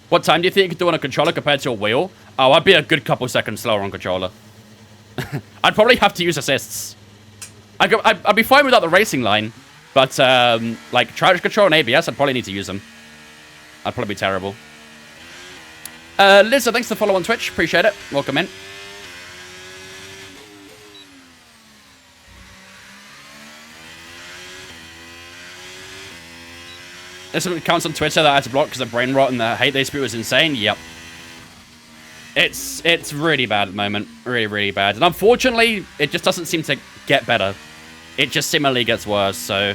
What time do you think you could do on a controller compared to a wheel? Oh, I'd be a good couple seconds slower on controller. I'd probably have to use assists. I'd be fine without the racing line. But, like, traction control and ABS, I'd probably need to use them. I'd probably be terrible. Lizza, thanks for the follow on Twitch. Appreciate it. Welcome in. There's some accounts on Twitter that I had to block because of brain rot and the hate they spew was insane. Yep. It's really bad at the moment. Really, really bad. And unfortunately, it just doesn't seem to get better. It just similarly gets worse, so...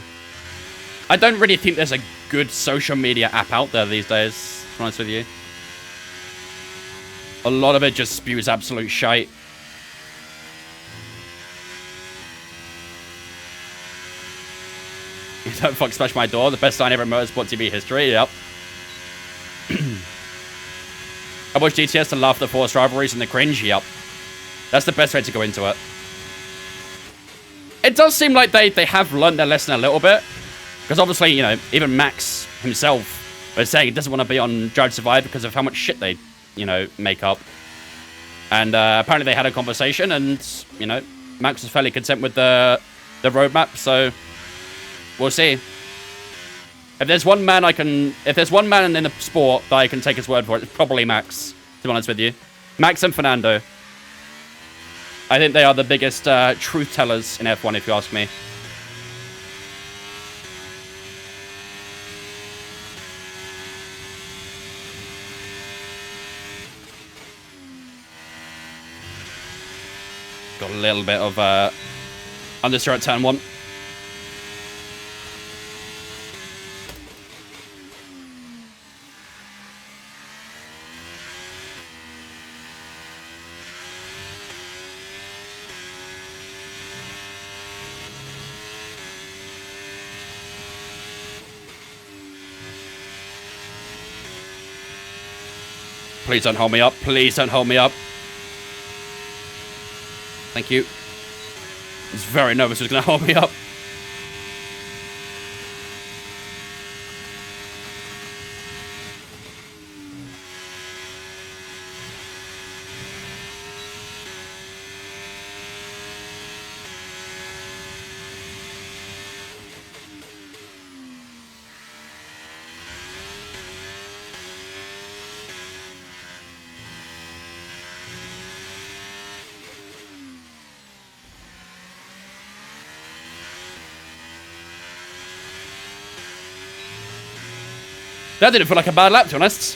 I don't really think there's a good social media app out there these days, to be honest with you. A lot of it just spews absolute shite. You don't fuck smash my door. The best sign ever in Motorsport TV history. Yep. I watch GTS to laugh at the forced rivalries and the cringe. Yep. That's the best way to go into it. It does seem like they have learned their lesson a little bit. Because obviously, you know, even Max himself was saying he doesn't want to be on Drive to Survive because of how much shit they, you know, make up. And apparently they had a conversation and, you know, Max was fairly content with the roadmap, so... We'll see. If there's one man in the sport that I can take his word for it, it's probably Max, to be honest with you. Max and Fernando. I think they are the biggest truth tellers in F1, if you ask me. Got a little bit of understeer at turn 1. Please don't hold me up. Please don't hold me up. Thank you. I was very nervous he was going to hold me up. That didn't feel like a bad lap, to be honest.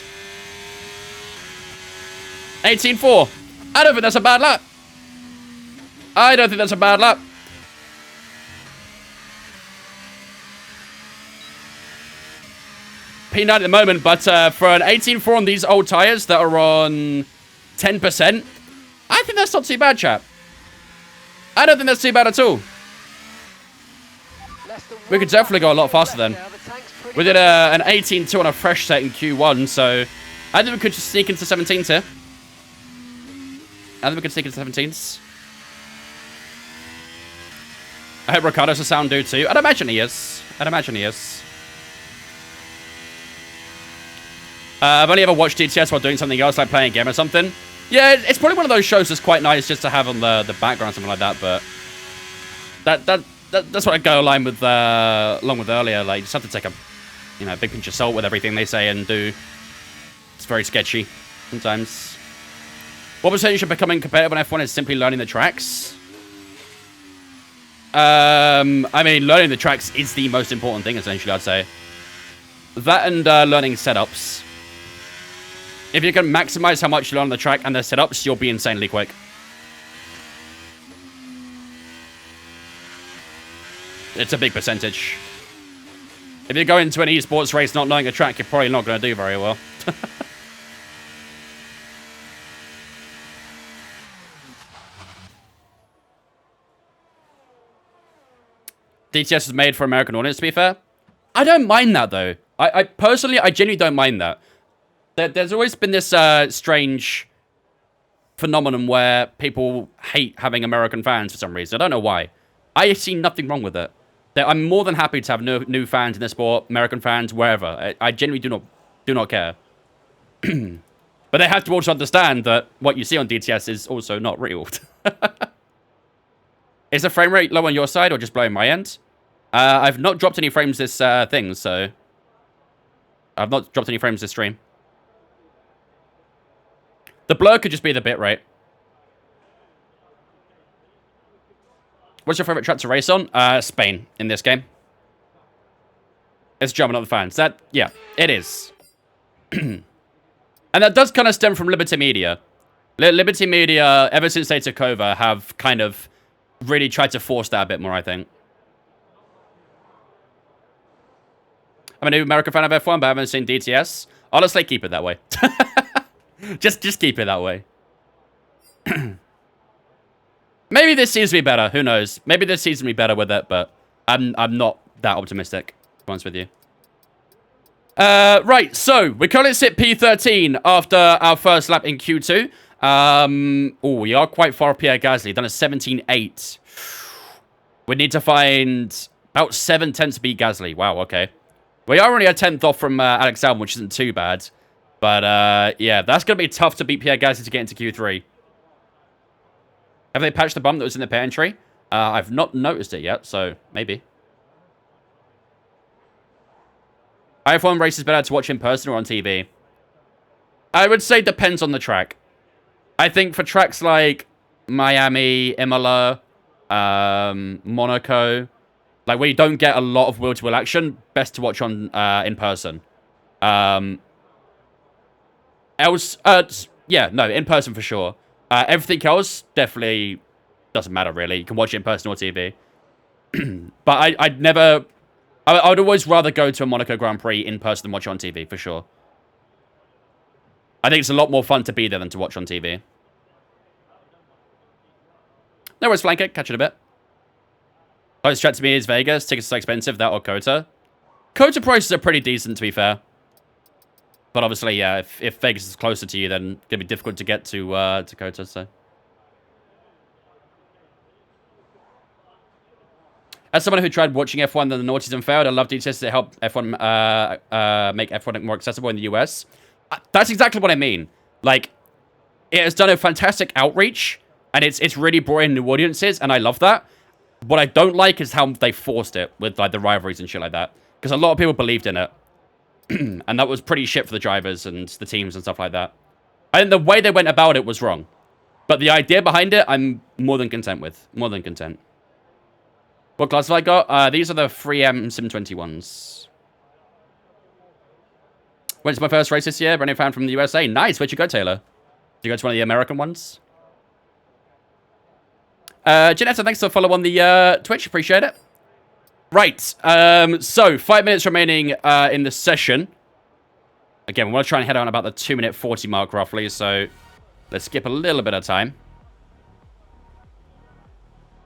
18.4. I don't think that's a bad lap. I don't think that's a bad lap. P9 at the moment, but for an 18.4 on these old tyres that are on 10%, I think that's not too bad, chap. I don't think that's too bad at all. We could definitely go a lot faster then. We did an 18.2 on a fresh set in Q1, so I think we could just sneak into 17s here. I think we could sneak into 17s. I hope Ricardo's a sound dude too. I'd imagine he is. I'd imagine he is. I've only ever watched DTS while doing something else, like playing a game or something. Yeah, it's probably one of those shows that's quite nice just to have on the background, something like that. But that's what I go along with earlier. Like, you just have to take a big pinch of salt with everything they say and do. It's very sketchy sometimes. What percentage of becoming competitive on F1 is simply learning the tracks? I mean, learning the tracks is the most important thing, essentially, I'd say. That and learning setups. If you can maximize how much you learn on the track and the setups, you'll be insanely quick. It's a big percentage. If you go into an esports race not knowing a track, you're probably not going to do very well. DTS was made for American audience, to be fair. I don't mind that, though. I personally, I genuinely don't mind that. There's always been this strange phenomenon where people hate having American fans for some reason. I don't know why. I see nothing wrong with it. I'm more than happy to have new fans in the sport, American fans, wherever. I genuinely do not care. But they have to also understand that what you see on DTS is also not real. Is the frame rate low on your side or just blowing my end? I've not dropped any frames this thing, so... I've not dropped any frames this stream. The blur could just be the bitrate. What's your favorite track to race on? Spain, in this game. It's German, not the fans. Yeah, it is. And that does kind of stem from Liberty Media. Liberty Media, ever since they took over, have kind of really tried to force that a bit more, I think. I'm a new American fan of F1, but I haven't seen DTS. Honestly, keep it that way. just keep it that way. Maybe this season will be better. Who knows? Maybe this season will be better with it, but I'm not that optimistic, to be honest with you. Right, so we currently sit P13 after our first lap in Q2. Oh, we are quite far off Pierre Gasly. Done a 17.8. We need to find about 7 tenths to beat Gasly. Wow, okay. We are only a 10th off from Alex Albon, which isn't too bad. But, yeah, that's going to be tough to beat Pierre Gasly to get into Q3. Have they patched the bump that was in the pit entry? I've not noticed it yet, so maybe. F1 race is better to watch in person or on TV? I would say depends on the track. I think for tracks like Miami, Imola, Monaco, like where you don't get a lot of wheel-to-wheel action, best to watch on in person. Yeah, no, in person for sure. Everything else definitely doesn't matter really. You can watch it in person or TV. But I'd never... I would always rather go to a Monaco Grand Prix in person than watch it on TV, for sure. I think it's a lot more fun to be there than to watch on TV. No worries, Flanker. Catch it a bit. Closest track to me is Vegas. Tickets are so expensive. That or Kota. Kota prices are pretty decent, to be fair. But obviously, yeah, if Vegas is closer to you, then it's going to be difficult to get to Kota, so... As someone who tried watching F1 then the noughties and failed, I love DTS to help F1 make F1 more accessible in the US. That's exactly what I mean. Like, it has done a fantastic outreach, and it's really brought in new audiences, and I love that. What I don't like is how they forced it with like the rivalries and shit like that. Because a lot of people believed in it. And that was pretty shit for the drivers and the teams and stuff like that. I think the way they went about it was wrong. But the idea behind it, I'm more than content with. More than content. What class have I got? These are the 3M Sim 21s. Went to my first race this year. Brand new fan from the USA. Nice. Where'd you go, Taylor? Did you go to one of the American ones? Janetta, thanks for the follow on the Twitch. Appreciate it. Right. So, 5 minutes remaining in the session. Again, we want to try and head on about the 2-minute 40 mark, roughly. So, let's skip a little bit of time.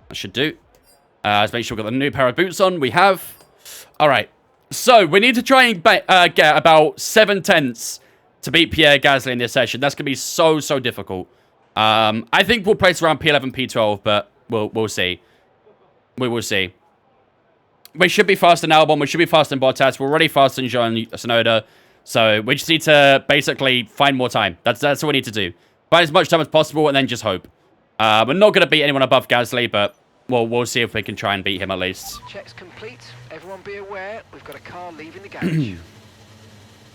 That should do. Let's make sure we've got the new pair of boots on. We have. All right. So, we need to try and get about 7/10 to beat Pierre Gasly in this session. That's going to be so difficult. I think we'll place around P11, P12, but we'll see. We will see. We should be fast in Albon. We should be fast in Bottas. We're already fast in Jean Tsunoda. So we just need to basically find more time. That's what we need to do. Find as much time as possible and then just hope. We're not going to beat anyone above Gasly, but we'll see if we can try and beat him at least. Checks complete. Everyone be aware, we've got a car leaving the garage.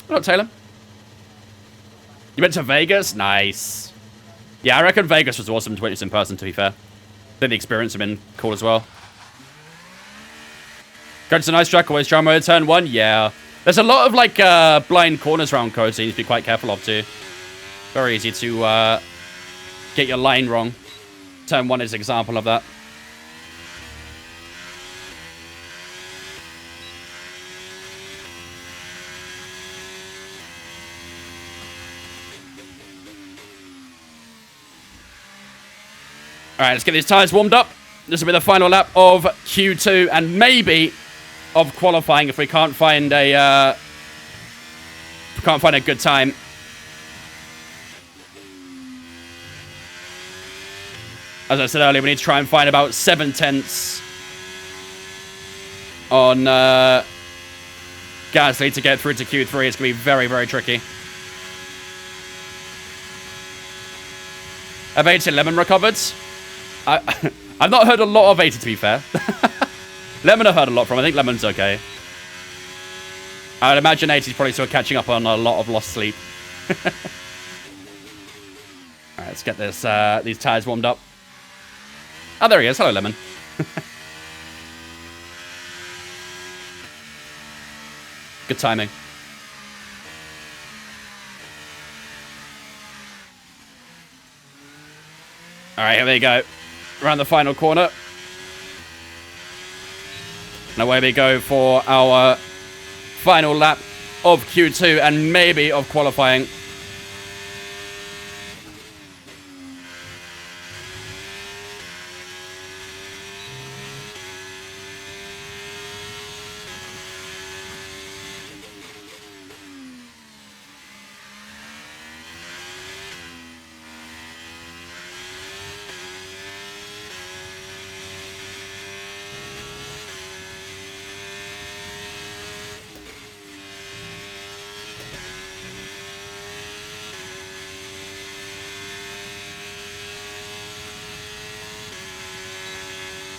Look, Taylor. You went to Vegas? Nice. Yeah, I reckon Vegas was awesome to witness in person, to be fair. I think the experience would have been cool as well. Going to a nice track, always try mode, turn 1, yeah. There's a lot of, like, blind corners around code, so you need to be quite careful of, too. Very easy to get your line wrong. Turn 1 is an example of that. Alright, let's get these tyres warmed up. This will be the final lap of Q2 and maybe of qualifying if we can't find a good time. As I said earlier, we need to try and find about 7/10 on Gasly to get through to Q3. It's going to be very tricky. Have 8-11 recovered? I've not heard a lot of 80, to be fair. Lemon I've heard a lot from. I think Lemon's okay. I would imagine 80's probably still catching up on a lot of lost sleep. Alright, let's get this these tyres warmed up. Oh, there he is. Hello, Lemon. Good timing. Alright, here we go. Around the final corner. And away we go for our final lap of Q2 and maybe of qualifying.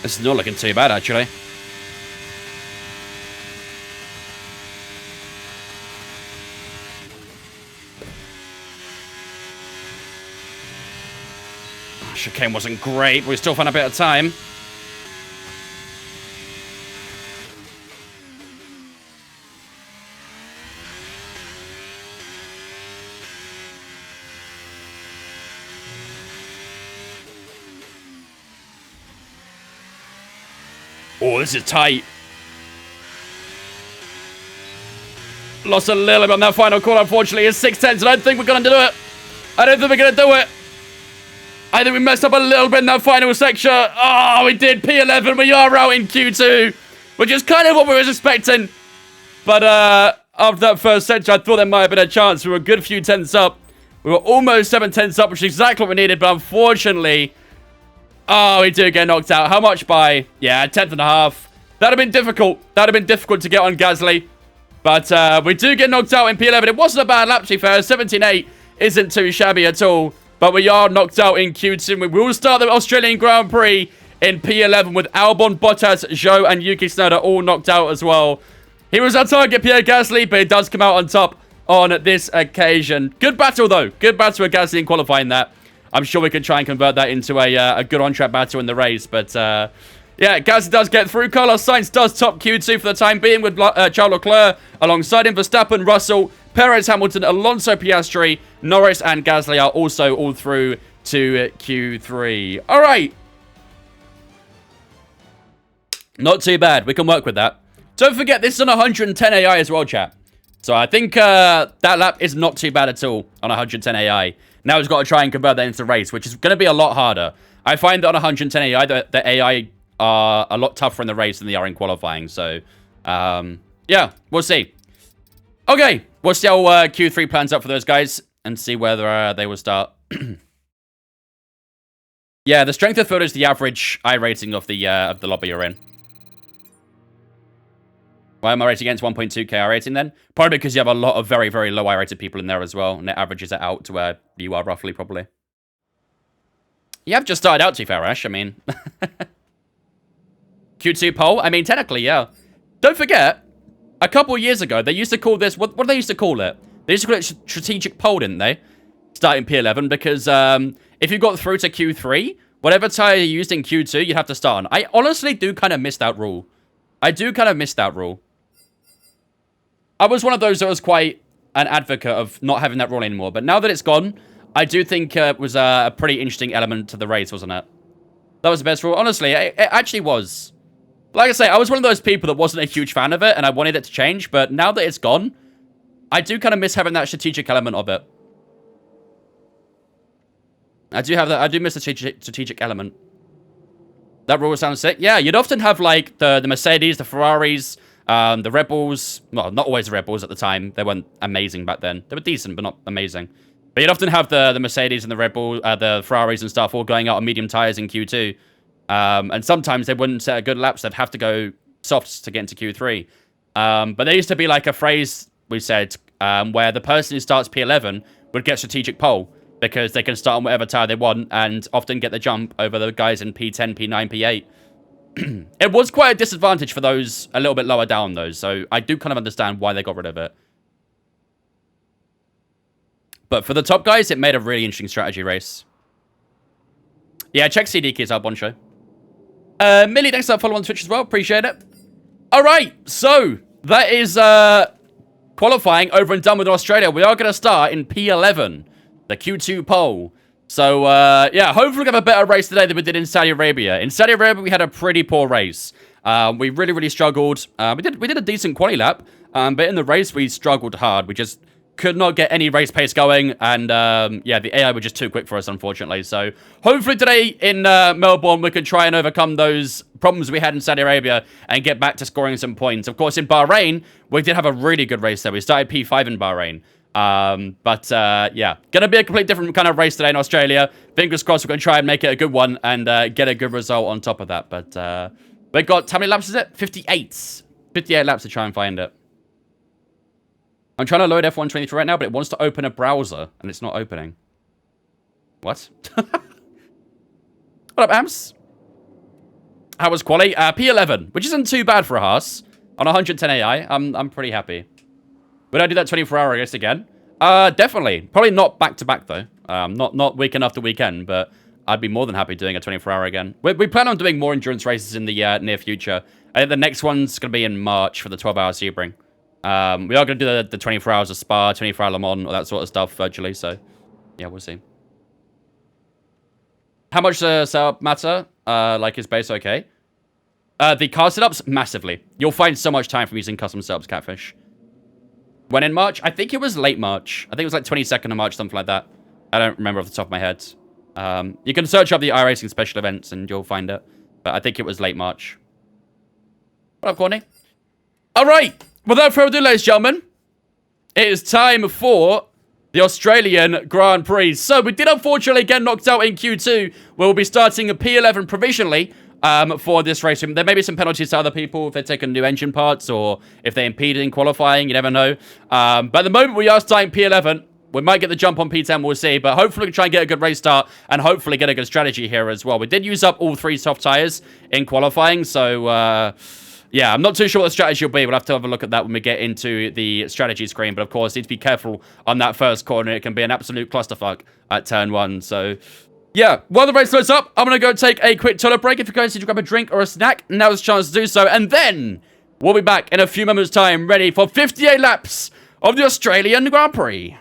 This is not looking too bad, actually. Chicane wasn't great, but we still found a bit of time. Oh, this is tight. Lost a little bit on that final corner, unfortunately. It's 6/10. I don't think we're going to do it. I don't think we're going to do it. I think we messed up a little bit in that final section. Oh, we did. P11. We are out in Q2, which is kind of what we were expecting. But after that first section, I thought there might have been a chance. We were a good few tenths up. We were almost 7/10 up, which is exactly what we needed. But unfortunately... oh, we do get knocked out. How much by? Yeah, 1/10 and a half. That'd have been difficult. That'd have been difficult to get on Gasly. But we do get knocked out in P11. It wasn't a bad lap, to be fair. 17.8 isn't too shabby at all. But we are knocked out in Q2. We will start the Australian Grand Prix in P11 with Albon, Bottas, Zhou, and Yuki Tsunoda all knocked out as well. He was our target, Pierre Gasly, but he does come out on top on this occasion. Good battle, though. Good battle with Gasly in qualifying that. I'm sure we can try and convert that into a good on-track battle in the race. But, yeah, Gasly does get through. Carlos Sainz does top Q2 for the time being with Charles Leclerc alongside him. Verstappen, Russell, Perez, Hamilton, Alonso, Piastri, Norris, and Gasly are also all through to Q3. All right. Not too bad. We can work with that. Don't forget, this is on 110 AI as well, chat. So I think that lap is not too bad at all on 110 AI. Now we've got to try and convert that into race, which is going to be a lot harder. I find that on 110 AI, the AI are a lot tougher in the race than they are in qualifying. So, yeah, we'll see. Okay, we'll see how Q3 plans out for those guys and see whether they will start. Yeah, the strength of field is the average I rating of the lobby you're in. Why am I rating against 1.2k I rating then? Probably because you have a lot of very, very low I rated people in there as well, and it averages it out to where you are roughly, probably. You have just started out, to be fair, Ash. I mean, Q2 pole? I mean, technically, yeah. Don't forget, a couple of years ago, they used to call this... What did they used to call it? They used to call it strategic pole, didn't they? Starting P11, because if you got through to Q3, whatever tire you used in Q2, you'd have to start on. I honestly do kind of miss that rule. I do kind of miss that rule. I was one of those that was quite an advocate of not having that rule anymore. But now that it's gone, I do think it was a pretty interesting element to the race, wasn't it? That was the best rule. Honestly, it actually was. Like I say, I was one of those people that wasn't a huge fan of it, and I wanted it to change. But now that it's gone, I do kind of miss having that strategic element of it. I do have that. I do miss the strategic element. That rule sounds sick. Yeah, you'd often have, like, the Mercedes, the Ferraris... the Red Bulls, well, not always the Red Bulls at the time. They weren't amazing back then. They were decent, but not amazing. But you'd often have the Mercedes and the Red Bull, the Ferraris and stuff all going out on medium tires in Q2. And sometimes they wouldn't set a good laps. They'd have to go softs to get into Q3. But there used to be like a phrase we said where the person who starts P11 would get strategic pole because they can start on whatever tire they want and often get the jump over the guys in P10, P9, P8. It was quite a disadvantage for those a little bit lower down, though, so I do kind of understand why they got rid of it. But for the top guys, it made a really interesting strategy race. Yeah, check CD keys out, Boncho. Millie, thanks for that follow on Twitch as well. Appreciate it. All right, so that is qualifying over and done with Australia. We are going to start in P11, the Q2 pole. So, yeah, hopefully we have a better race today than we did in Saudi Arabia. In Saudi Arabia, we had a pretty poor race. We really, really struggled. We did a decent quali lap, but in the race, we struggled hard. We just could not get any race pace going, and, yeah, the AI were just too quick for us, unfortunately. So, hopefully today in Melbourne, we can try and overcome those problems we had in Saudi Arabia and get back to scoring some points. Of course, in Bahrain, we did have a really good race there. We started P5 in Bahrain. Yeah, gonna be a completely different kind of race today in Australia. Fingers crossed we're gonna try and make it a good one and get a good result on top of that. But we got, how many laps is it? 58. 58 laps to try and find it. I'm trying to load F123 right now, but it wants to open a browser and it's not opening. What? What up, Ams? How was quali? P11, which isn't too bad for a Haas. On 110 AI, I'm pretty happy. Would I do that 24-hour race again? Definitely. Probably not back-to-back, though. Not weekend after weekend, but I'd be more than happy doing a 24-hour again. We plan on doing more endurance races in the near future. I think the next one's going to be in March for the 12-hour Sebring. We are going to do the 24 hours of Spa, 24-hour Le Mans, all that sort of stuff virtually, so yeah, we'll see. How much setup matter? Like, is base okay? The car setups, massively. You'll find so much time from using custom setups, Catfish. When in March? I think it was late March. I think it was like 22nd of March, something like that. I don't remember off the top of my head. You can search up the iRacing special events and you'll find it. But I think it was late March. What up, Courtney? All right. Without further ado, ladies and gentlemen, it is time for the Australian Grand Prix. So we did unfortunately get knocked out in Q2. We'll be starting a P11 provisionally. For this race. There may be some penalties to other people if they're taking new engine parts or if they impeded in qualifying. You never know. But at the moment, we are starting P11. We might get the jump on P10, we'll see. But hopefully, we can try and get a good race start and hopefully get a good strategy here as well. We did use up all 3 soft tires in qualifying. So, yeah, I'm not too sure what the strategy will be. We'll have to have a look at that when we get into the strategy screen. But, of course, need to be careful on that first corner. It can be an absolute clusterfuck at turn 1. So... yeah, while the race loads up, I'm going to go take a quick toilet break. If you're going to grab a drink or a snack, now's a chance to do so. And then we'll be back in a few moments' time, ready for 58 laps of the Australian Grand Prix.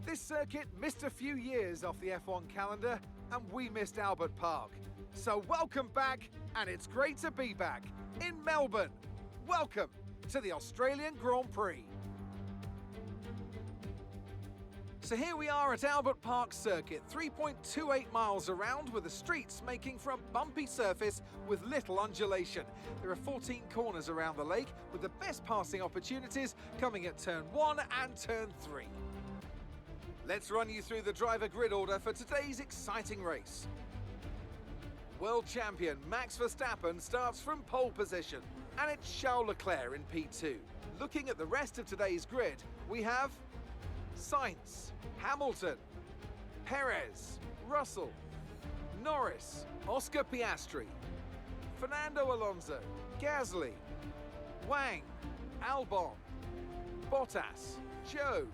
This circuit missed a few years off the F1 calendar, and we missed Albert Park. So welcome back, and it's great to be back in Melbourne. Welcome to the Australian Grand Prix. So here we are at Albert Park Circuit, 3.28 miles around, with the streets making for a bumpy surface with little undulation. There are 14 corners around the lake, with the best passing opportunities coming at turn 1 and turn 3. Let's run you through the driver grid order for today's exciting race. World champion Max Verstappen starts from pole position, and it's Charles Leclerc in P2. Looking at the rest of today's grid, we have Sainz, Hamilton, Perez, Russell, Norris, Oscar Piastri, Fernando Alonso, Gasly, Wang, Albon, Bottas, Zhou,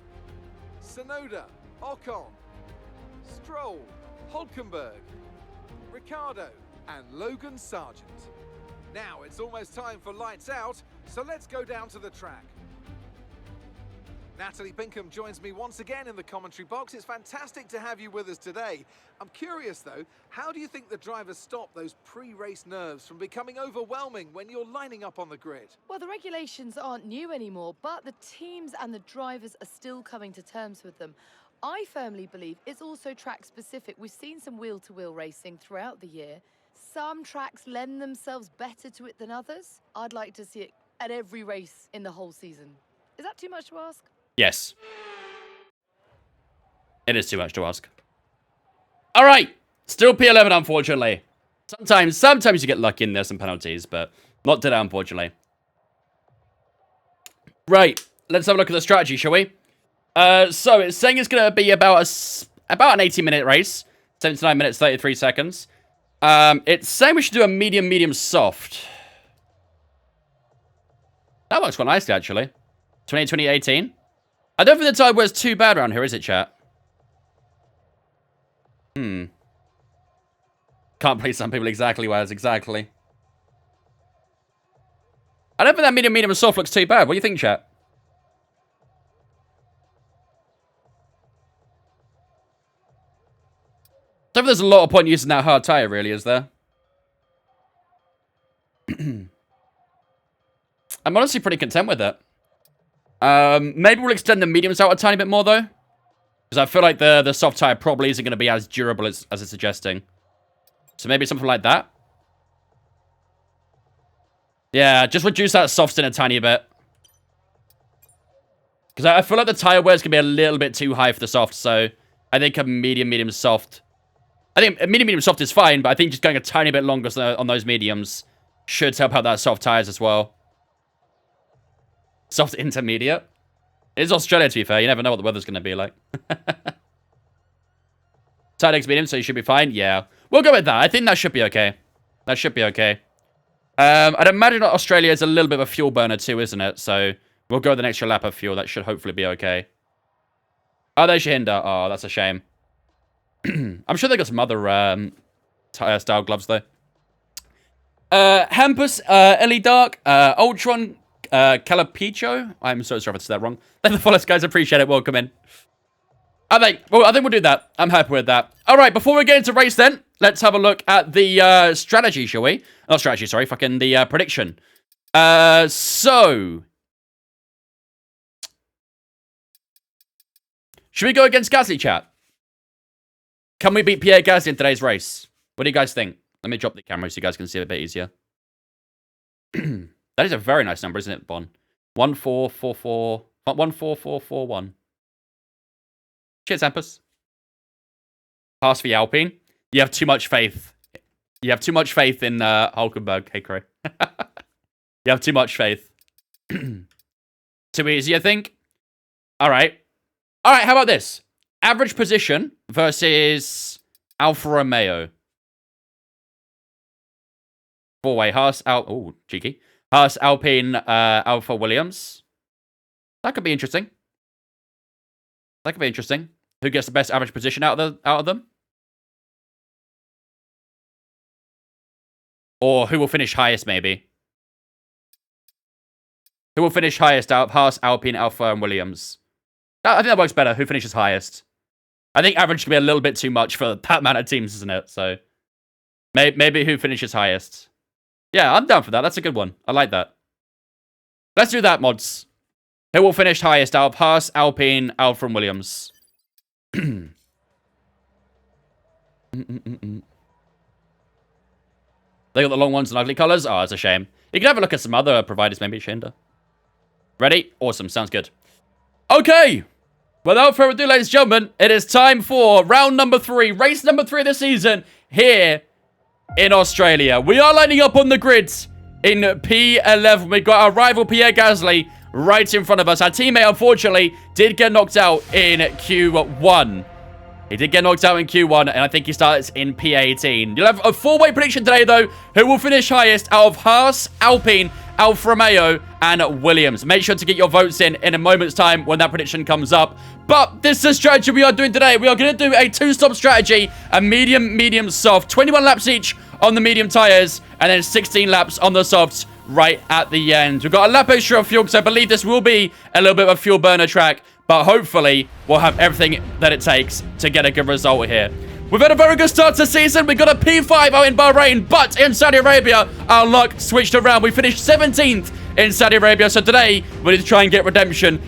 Tsunoda, Ocon, Stroll, Hulkenberg, Ricciardo, and Logan Sargent. Now it's almost time for lights out, so let's go down to the track. Natalie Pinkham joins me once again in the commentary box. It's fantastic to have you with us today. I'm curious though, how do you think the drivers stop those pre-race nerves from becoming overwhelming when you're lining up on the grid? Well, the regulations aren't new anymore, but the teams and the drivers are still coming to terms with them. I firmly believe it's also track specific. We've seen some wheel-to-wheel racing throughout the year. Some tracks lend themselves better to it than others. I'd like to see it at every race in the whole season. Is that too much to ask? Yes. It is too much to ask. All right. Still P11, unfortunately. Sometimes you get lucky and there's some penalties, but not today, unfortunately. Right. Let's have a look at the strategy, shall we? So it's saying it's going to be about an 80-minute race. 79 minutes, 33 seconds. It's saying we should do a medium, soft. That works quite nicely, actually. 2018. I don't think the tide wear's too bad around here, is it, chat? Can't please some people exactly whereas exactly. I don't think that medium soft looks too bad. What do you think, chat? Don't think there's a lot of point using that hard tire, really, is there? I'm honestly pretty content with it. Maybe we'll extend the mediums out a tiny bit more, though. Because I feel like the soft tire probably isn't going to be as durable as it's suggesting. So maybe something like that. Yeah, just reduce that soft in a tiny bit. Because I feel like the tire wear is going to be a little bit too high for the soft, so I think a medium soft. I think a medium soft is fine, but I think just going a tiny bit longer on those mediums should help out that soft tires as well. Soft intermediate. It is Australia, to be fair. You never know what the weather's going to be like. Tire next medium, so you should be fine. Yeah. We'll go with that. I think that should be okay. That should be okay. I'd imagine Australia is a little bit of a fuel burner too, isn't it? So we'll go with an extra lap of fuel. That should hopefully be okay. Oh, there's Shahinda. Oh, that's a shame. I'm sure they got some other style gloves, though. Hampus, Ellie Dark, Ultron, Calapicho. I'm so sorry if I said that wrong. Thank you for the follows, guys. Appreciate it. Welcome in. I think we'll do that. I'm happy with that. All right, before we get into race then, let's have a look at the strategy, shall we? Not strategy, sorry. Fucking the prediction. So... should we go against Gasly, chat? Can we beat Pierre Gasly in today's race? What do you guys think? Let me drop the camera so you guys can see it a bit easier. That is a very nice number, isn't it, Bon? 14441. 14441. Cheers, Ampus. Pass for Alpine. You have too much faith. You have too much faith in Hulkenberg, hey Cray. You have too much faith. Too easy, I think. All right. All right, how about this? Average position versus Alfa Romeo. Four-way Haas, oh, cheeky. Haas, Alpine, Alfa Williams. That could be interesting. That could be interesting. Who gets the best average position out of them? Or who will finish highest, maybe? Who will finish highest out of Haas, Alpine, Alfa, and Williams? I think that works better. Who finishes highest? I think average can be a little bit too much for that amount of teams, isn't it? So maybe who finishes highest? Yeah, I'm down for that. That's a good one. I like that. Let's do that, mods. Who will finish highest out of Haas, Alpine, Alfa, and Williams? They got the long ones and ugly colors. Oh, it's a shame. You can have a look at some other providers, maybe, Shinda. Ready? Awesome. Sounds good. Okay. Without further ado, ladies and gentlemen, it is time for round number 3, race number 3 of the season here in Australia. We are lining up on the grids in P11. We've got our rival Pierre Gasly right in front of us. Our teammate, unfortunately, did get knocked out in Q1. He did get knocked out in Q1, and I think he starts in P18. You'll have a 4-way prediction today, though. Who will finish highest out of Haas, Alpine, Alfa Romeo, and Williams? Make sure to get your votes in a moment's time when that prediction comes up. But this is the strategy we are doing today. We are going to do a 2-stop strategy, a medium, soft. 21 laps each on the medium tires, and then 16 laps on the softs right at the end. We've got a lap extra of fuel, because I believe this will be a little bit of a fuel burner track. But hopefully, we'll have everything that it takes to get a good result here. We've had a very good start to the season. We got a P5 out in Bahrain, but in Saudi Arabia, our luck switched around. We finished 17th in Saudi Arabia, so today, we need to try and get redemption.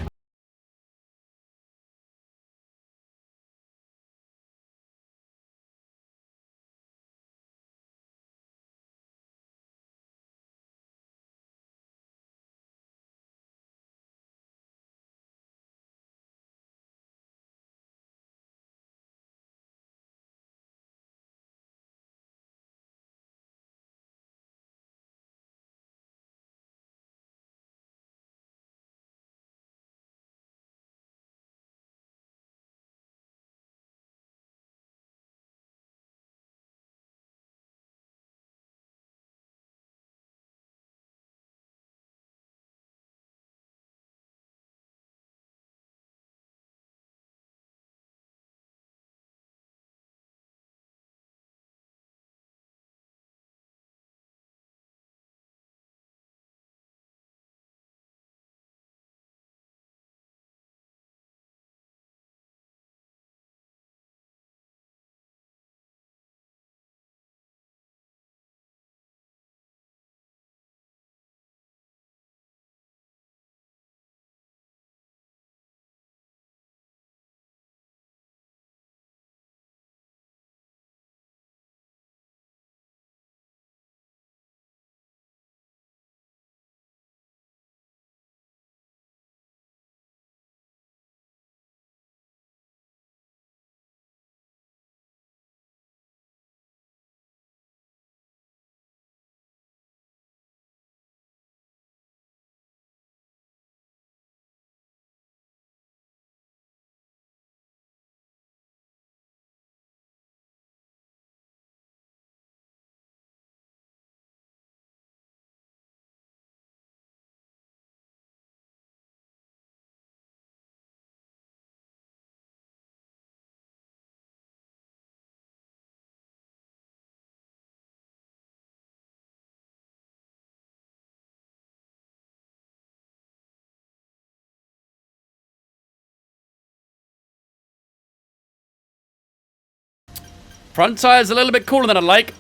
Front tires a little bit cooler than I'd like.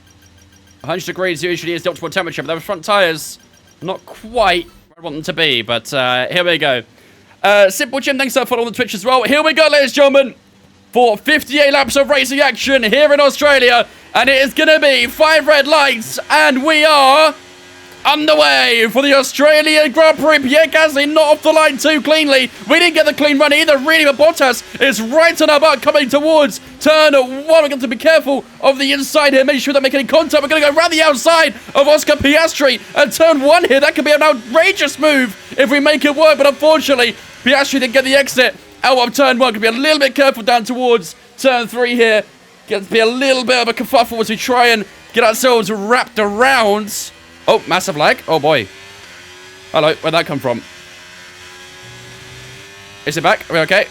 100 degrees usually is the optimal temperature, but those front tires not quite where I want them to be. But here we go. Simple Jim, thanks for following on Twitch as well. Here we go, ladies and gentlemen, for 58 laps of racing action here in Australia. And it is going to be 5 red lights, and we are underway for the Australian Grand Prix. Pierre Gasly not off the line too cleanly. We didn't get the clean run either, really, but Bottas is right on our butt coming towards turn 1. We're going to be careful of the inside here. Make sure we don't make any contact. We're going to go around the outside of Oscar Piastri at turn 1 here. That could be an outrageous move if we make it work, but unfortunately, Piastri didn't get the exit out of turn 1. Could be a little bit careful down towards turn 3 here. Going to be a little bit of a kerfuffle as we try and get ourselves wrapped around. Oh, massive lag. Oh, boy. Hello. Where'd that come from? Is it back? Are we okay?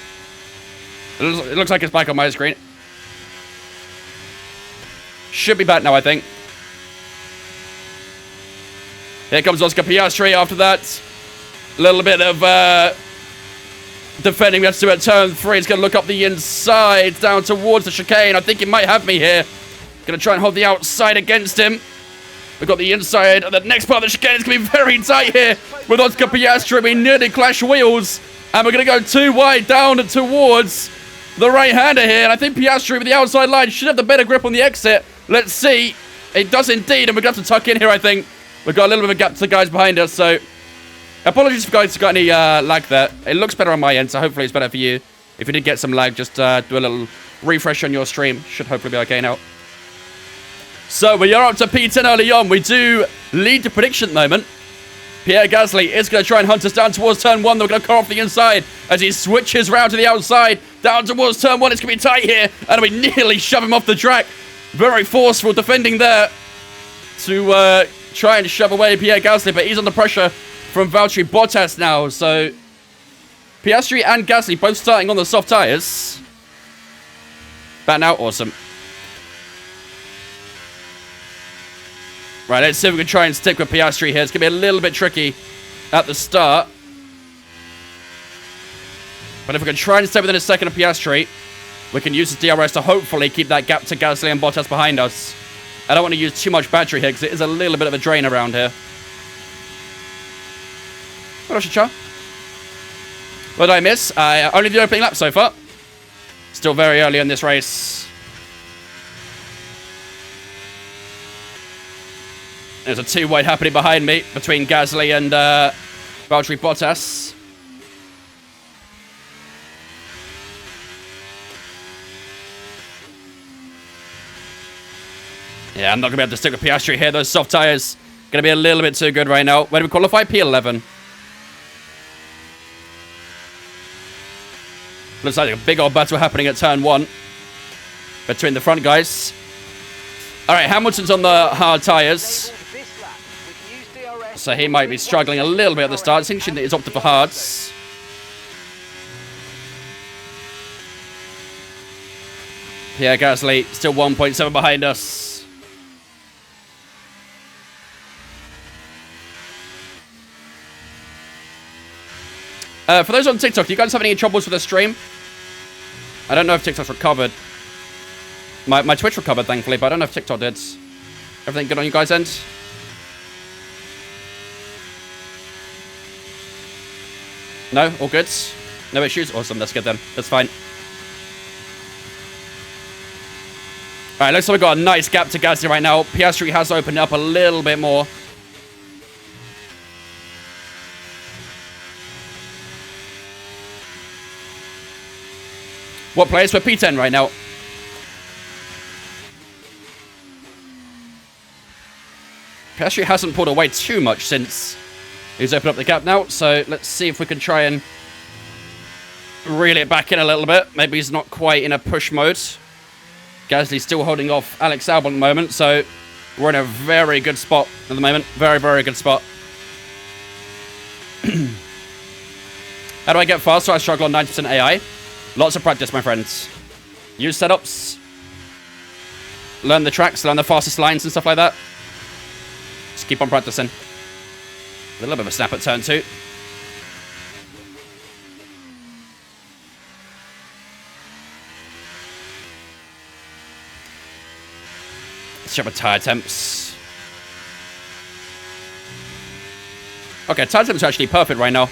It looks like it's back on my screen. Should be back now, I think. Here comes Oscar Piastri after that. A little bit of defending we have to do at turn 3. It's going to look up the inside down towards the chicane. I think he might have me here. Going to try and hold the outside against him. We've got the inside, and the next part of the chicane is going to be very tight here with Oscar Piastri. We nearly clash wheels, and we're going to go too wide down towards the right-hander here. And I think Piastri with the outside line should have the better grip on the exit. Let's see. It does indeed, and we're going to have to tuck in here, I think. We've got a little bit of a gap to the guys behind us, so apologies if guys got any lag there. It looks better on my end, so hopefully it's better for you. If you did get some lag, just do a little refresh on your stream. Should hopefully be okay now. So we are up to P10 early on. We do lead the prediction at the moment. Pierre Gasly is going to try and hunt us down towards turn 1. They're going to cut off the inside as he switches round to the outside. Down towards turn 1. It's going to be tight here. And we nearly shove him off the track. Very forceful defending there to try and shove away Pierre Gasly. But he's under pressure from Valtteri Bottas now. So Piastri and Gasly both starting on the soft tyres. Back now. Awesome. Right, let's see if we can try and stick with Piastri here. It's going to be a little bit tricky at the start. But if we can try and stay within a second of Piastri, we can use the DRS to hopefully keep that gap to Gasly and Bottas behind us. I don't want to use too much battery here because it is a little bit of a drain around here. What else, Cha? What did I miss? Only the opening lap so far. Still very early in this race. There's a two-way happening behind me between Gasly and Valtteri Bottas. Yeah, I'm not going to be able to stick with Piastri here. Those soft tyres going to be a little bit too good right now. Where do we qualify? P11. Looks like a big old battle happening at turn 1 between the front guys. All right, Hamilton's on the hard tyres. So he might be struggling a little bit at the start. It's interesting that he's opted for hards. Pierre Gasly still 1.7 behind us. For those on TikTok, do you guys have any troubles with the stream? I don't know if TikTok's recovered. My Twitch recovered, thankfully, but I don't know if TikTok did. Everything good on you guys' end? No? All good? No issues? Awesome, that's good then. That's fine. Alright, looks like we've got a nice gap to Gasly right now. Piastri has opened up a little bit more. What place? We're P10 right now. Piastri hasn't pulled away too much since he's opened up the gap now, so let's see if we can try and reel it back in a little bit. Maybe he's not quite in a push mode. Gasly's still holding off Alex Albon at the moment, so we're in a very good spot at the moment. Very, very good spot. How do I get faster? I struggle on 90% AI. Lots of practice, my friends. Use setups. Learn the tracks, learn the fastest lines and stuff like that. Just keep on practicing. A little bit of a snap at turn 2. Let's check my tyre temps. Okay, tyre temps are actually perfect right now.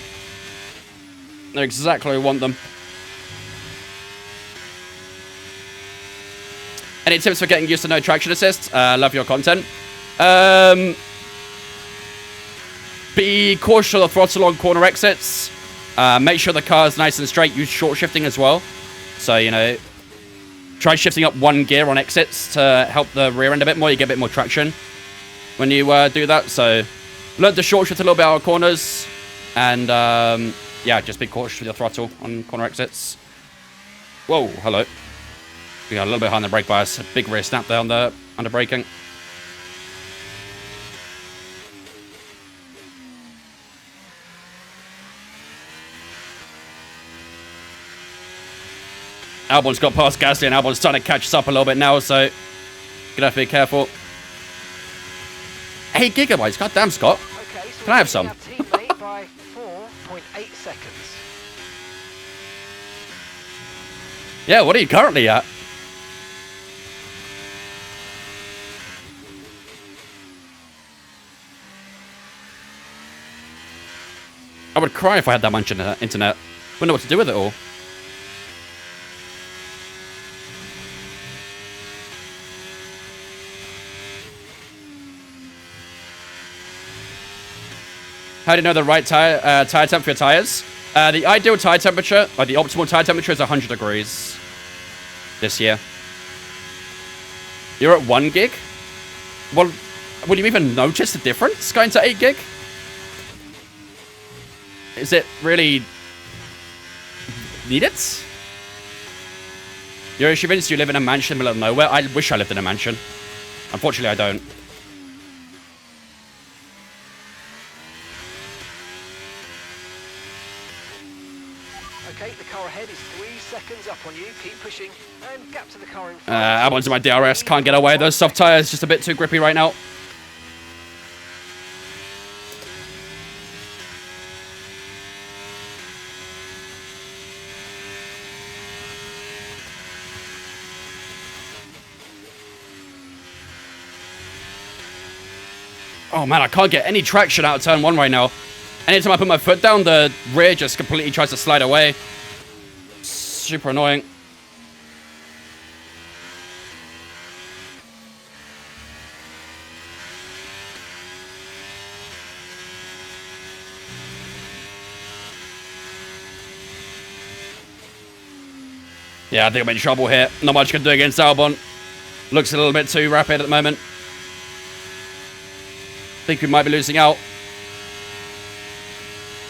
They're exactly where we want them. Any tips for getting used to no traction assist? Love your content. Be cautious of the throttle on corner exits. Make sure the car is nice and straight. Use short shifting as well. So, you know, try shifting up one gear on exits to help the rear end a bit more. You get a bit more traction when you do that. So, learn to short shift a little bit out of corners. And, yeah, just be cautious with your throttle on corner exits. Whoa, hello. We got a little bit high on the brake bias. A big rear snap there on the under braking. Albon's got past Gasly, and Albon's starting to catch us up a little bit now, so gonna have to be careful. 8 gigabytes, goddamn, Scott. Okay, so Can I have some? teammate by 4.8 seconds. Yeah, what are you currently at? I would cry if I had that much internet. Wouldn't know what to do with it all. How do you know the right tire temp for your tires? The ideal tire temperature, or the optimal tire temperature, is 100 degrees this year. You're at 1 gig? Well, would you even notice the difference going to 8 gig? Is it really needed? You're convinced you live in a mansion in the middle of nowhere? I wish I lived in a mansion. Unfortunately, I don't. Okay, the car ahead is 3 seconds up on you. Keep pushing and gap to the car in front. Albon's in my DRS. Can't get away. Those soft tires just a bit too grippy right now. Oh man, I can't get any traction out of turn 1 right now. Anytime I put my foot down, the rear just completely tries to slide away. Super annoying. Yeah, I think I'm in trouble here. Not much I can do against Albon. Looks a little bit too rapid at the moment. Think we might be losing out.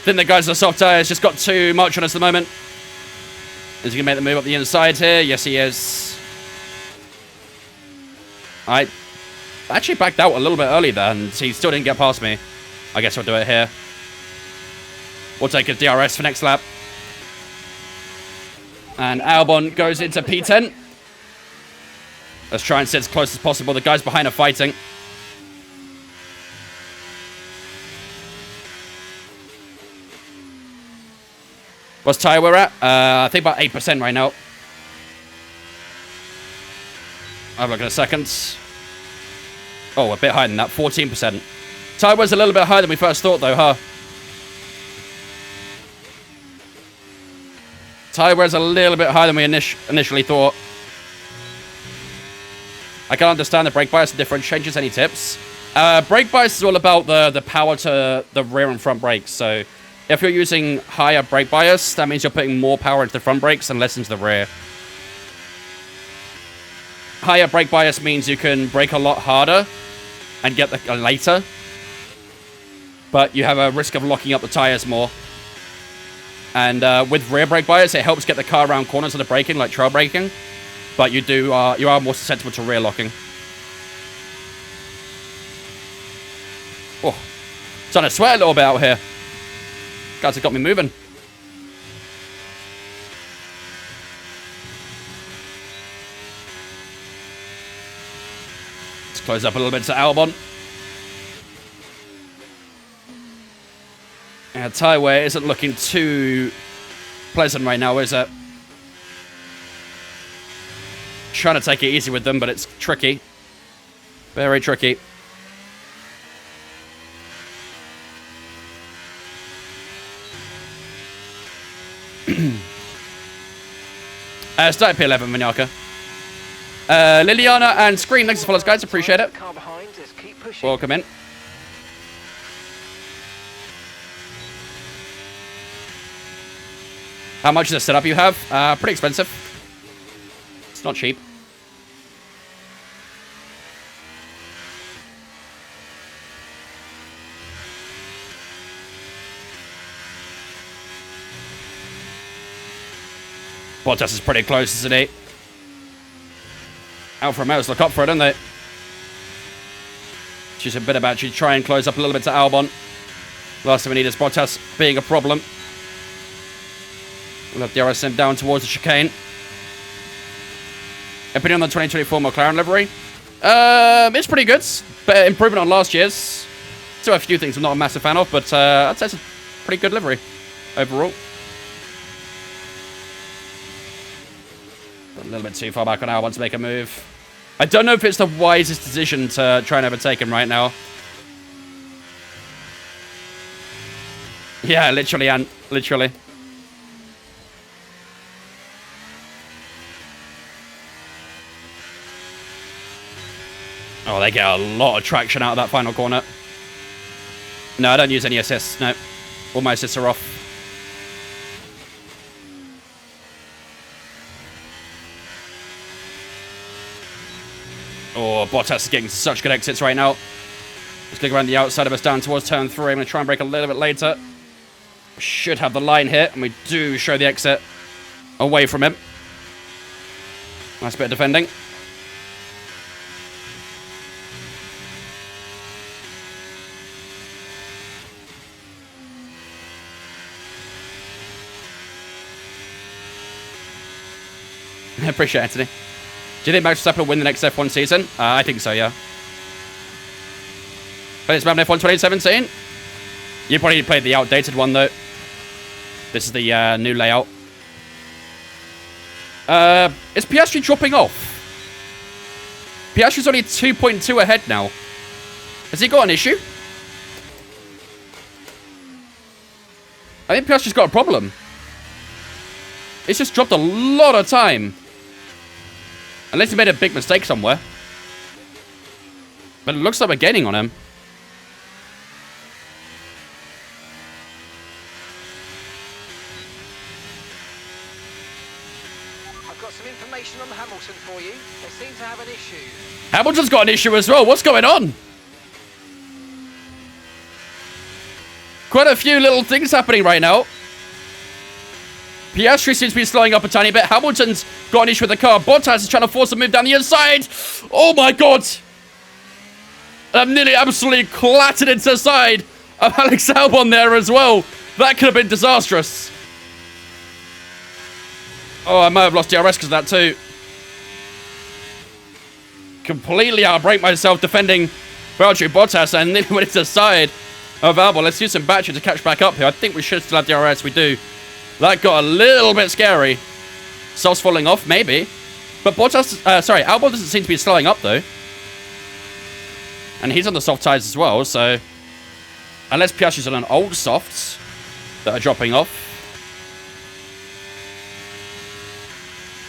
Think the guys on the soft tires just got too much on us at the moment. Is he going to make the move up the inside here? Yes, he is. I actually backed out a little bit early there, and he still didn't get past me. I guess we'll do it here. We'll take a DRS for next lap. And Albon goes into P10. Let's try and sit as close as possible. The guys behind are fighting. What's tire we're at? I think about 8% right now. I'll have a look in a second. Oh, a bit higher than that. 14%. Tire wear's a little bit higher than we first thought, though, huh? Tire wear's a little bit higher than we initially thought. I can understand the brake bias and different changes. Any tips? Brake bias is all about the power to the rear and front brakes. So if you're using higher brake bias, that means you're putting more power into the front brakes and less into the rear. Higher brake bias means you can brake a lot harder and get later, but you have a risk of locking up the tires more. And with rear brake bias, it helps get the car around corners of the braking, like trail braking, but you are more susceptible to rear locking. Oh, starting to sweat a little bit out here. Guys have got me moving. Let's close up a little bit to Albon. Yeah, tire wear isn't looking too pleasant right now, is it? Trying to take it easy with them, but it's tricky. Very tricky. Start P11, Vinyaka. Liliana and Scream, thanks for following us, guys. Appreciate it. Car behind, just keep pushing. Welcome in. How much is the setup you have? Pretty expensive. It's not cheap. Bottas is pretty close, isn't he? Alfa Romeo's look up for it, don't they? Just a bit about you try and close up a little bit to Albon. Last thing we need is Bottas being a problem. We'll have DRS sent down towards the chicane. Opinion on the 2024 McLaren livery? It's pretty good. Better improvement on last year's. Still a few things I'm not a massive fan of, but I'd say it's a pretty good livery overall. A little bit too far back on Albon to make a move. I don't know if it's the wisest decision to try and overtake him right now. Yeah, literally, and literally. Oh, they get a lot of traction out of that final corner. No, I don't use any assists. No, all my assists are off. Oh, Bottas is getting such good exits right now. Just going around the outside of us down towards turn 3. I'm going to try and brake a little bit later. Should have the line hit, and we do show the exit away from him. Nice bit of defending. I appreciate it, Anthony. Do you think Max Verstappen will win the next F1 season? I think so, yeah. But it's about F1 2017. You probably played the outdated one, though. This is the new layout. Is Piastri dropping off? Piastri's only 2.2 ahead now. Has he got an issue? I think Piastri's got a problem. It's just dropped a lot of time. Unless he made a big mistake somewhere. But it looks like we're gaining on him. I've got some information on Hamilton for you. They seem to have an issue. Hamilton's got an issue as well. What's going on? Quite a few little things happening right now. Piastri seems to be slowing up a tiny bit. Hamilton's got an issue with the car. Bottas is trying to force a move down the inside. Oh my god! I'm nearly absolutely clattered into the side of Alex Albon there as well. That could have been disastrous. Oh, I might have lost DRS because of that too. Completely outbrake myself defending Valtteri Bottas and nearly went into the side of Albon. Let's use some battery to catch back up here. I think we should still have DRS. We do. That got a little bit scary. Softs falling off, maybe. But Bottas, Albon doesn't seem to be slowing up, though. And he's on the soft tyres as well, so... Unless Piastri's on an old softs that are dropping off.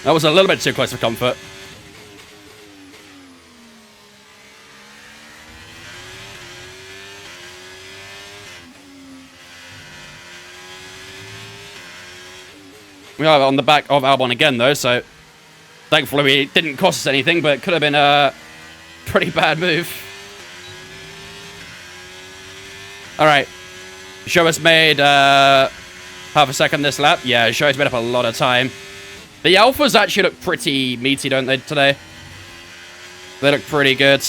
That was a little bit too close for comfort. We are on the back of Albon again, though, so thankfully it didn't cost us anything, but it could have been a pretty bad move. All right. Show has made half a second this lap. Yeah, Show has made up a lot of time. The Alphas actually look pretty meaty, don't they, today? They look pretty good.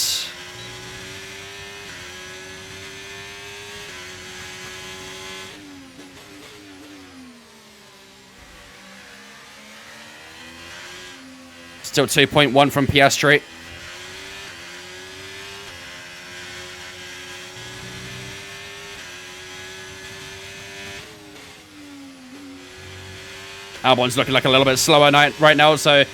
Still 2.1 from Piastri. Albon's looking like a little bit slower right now, so I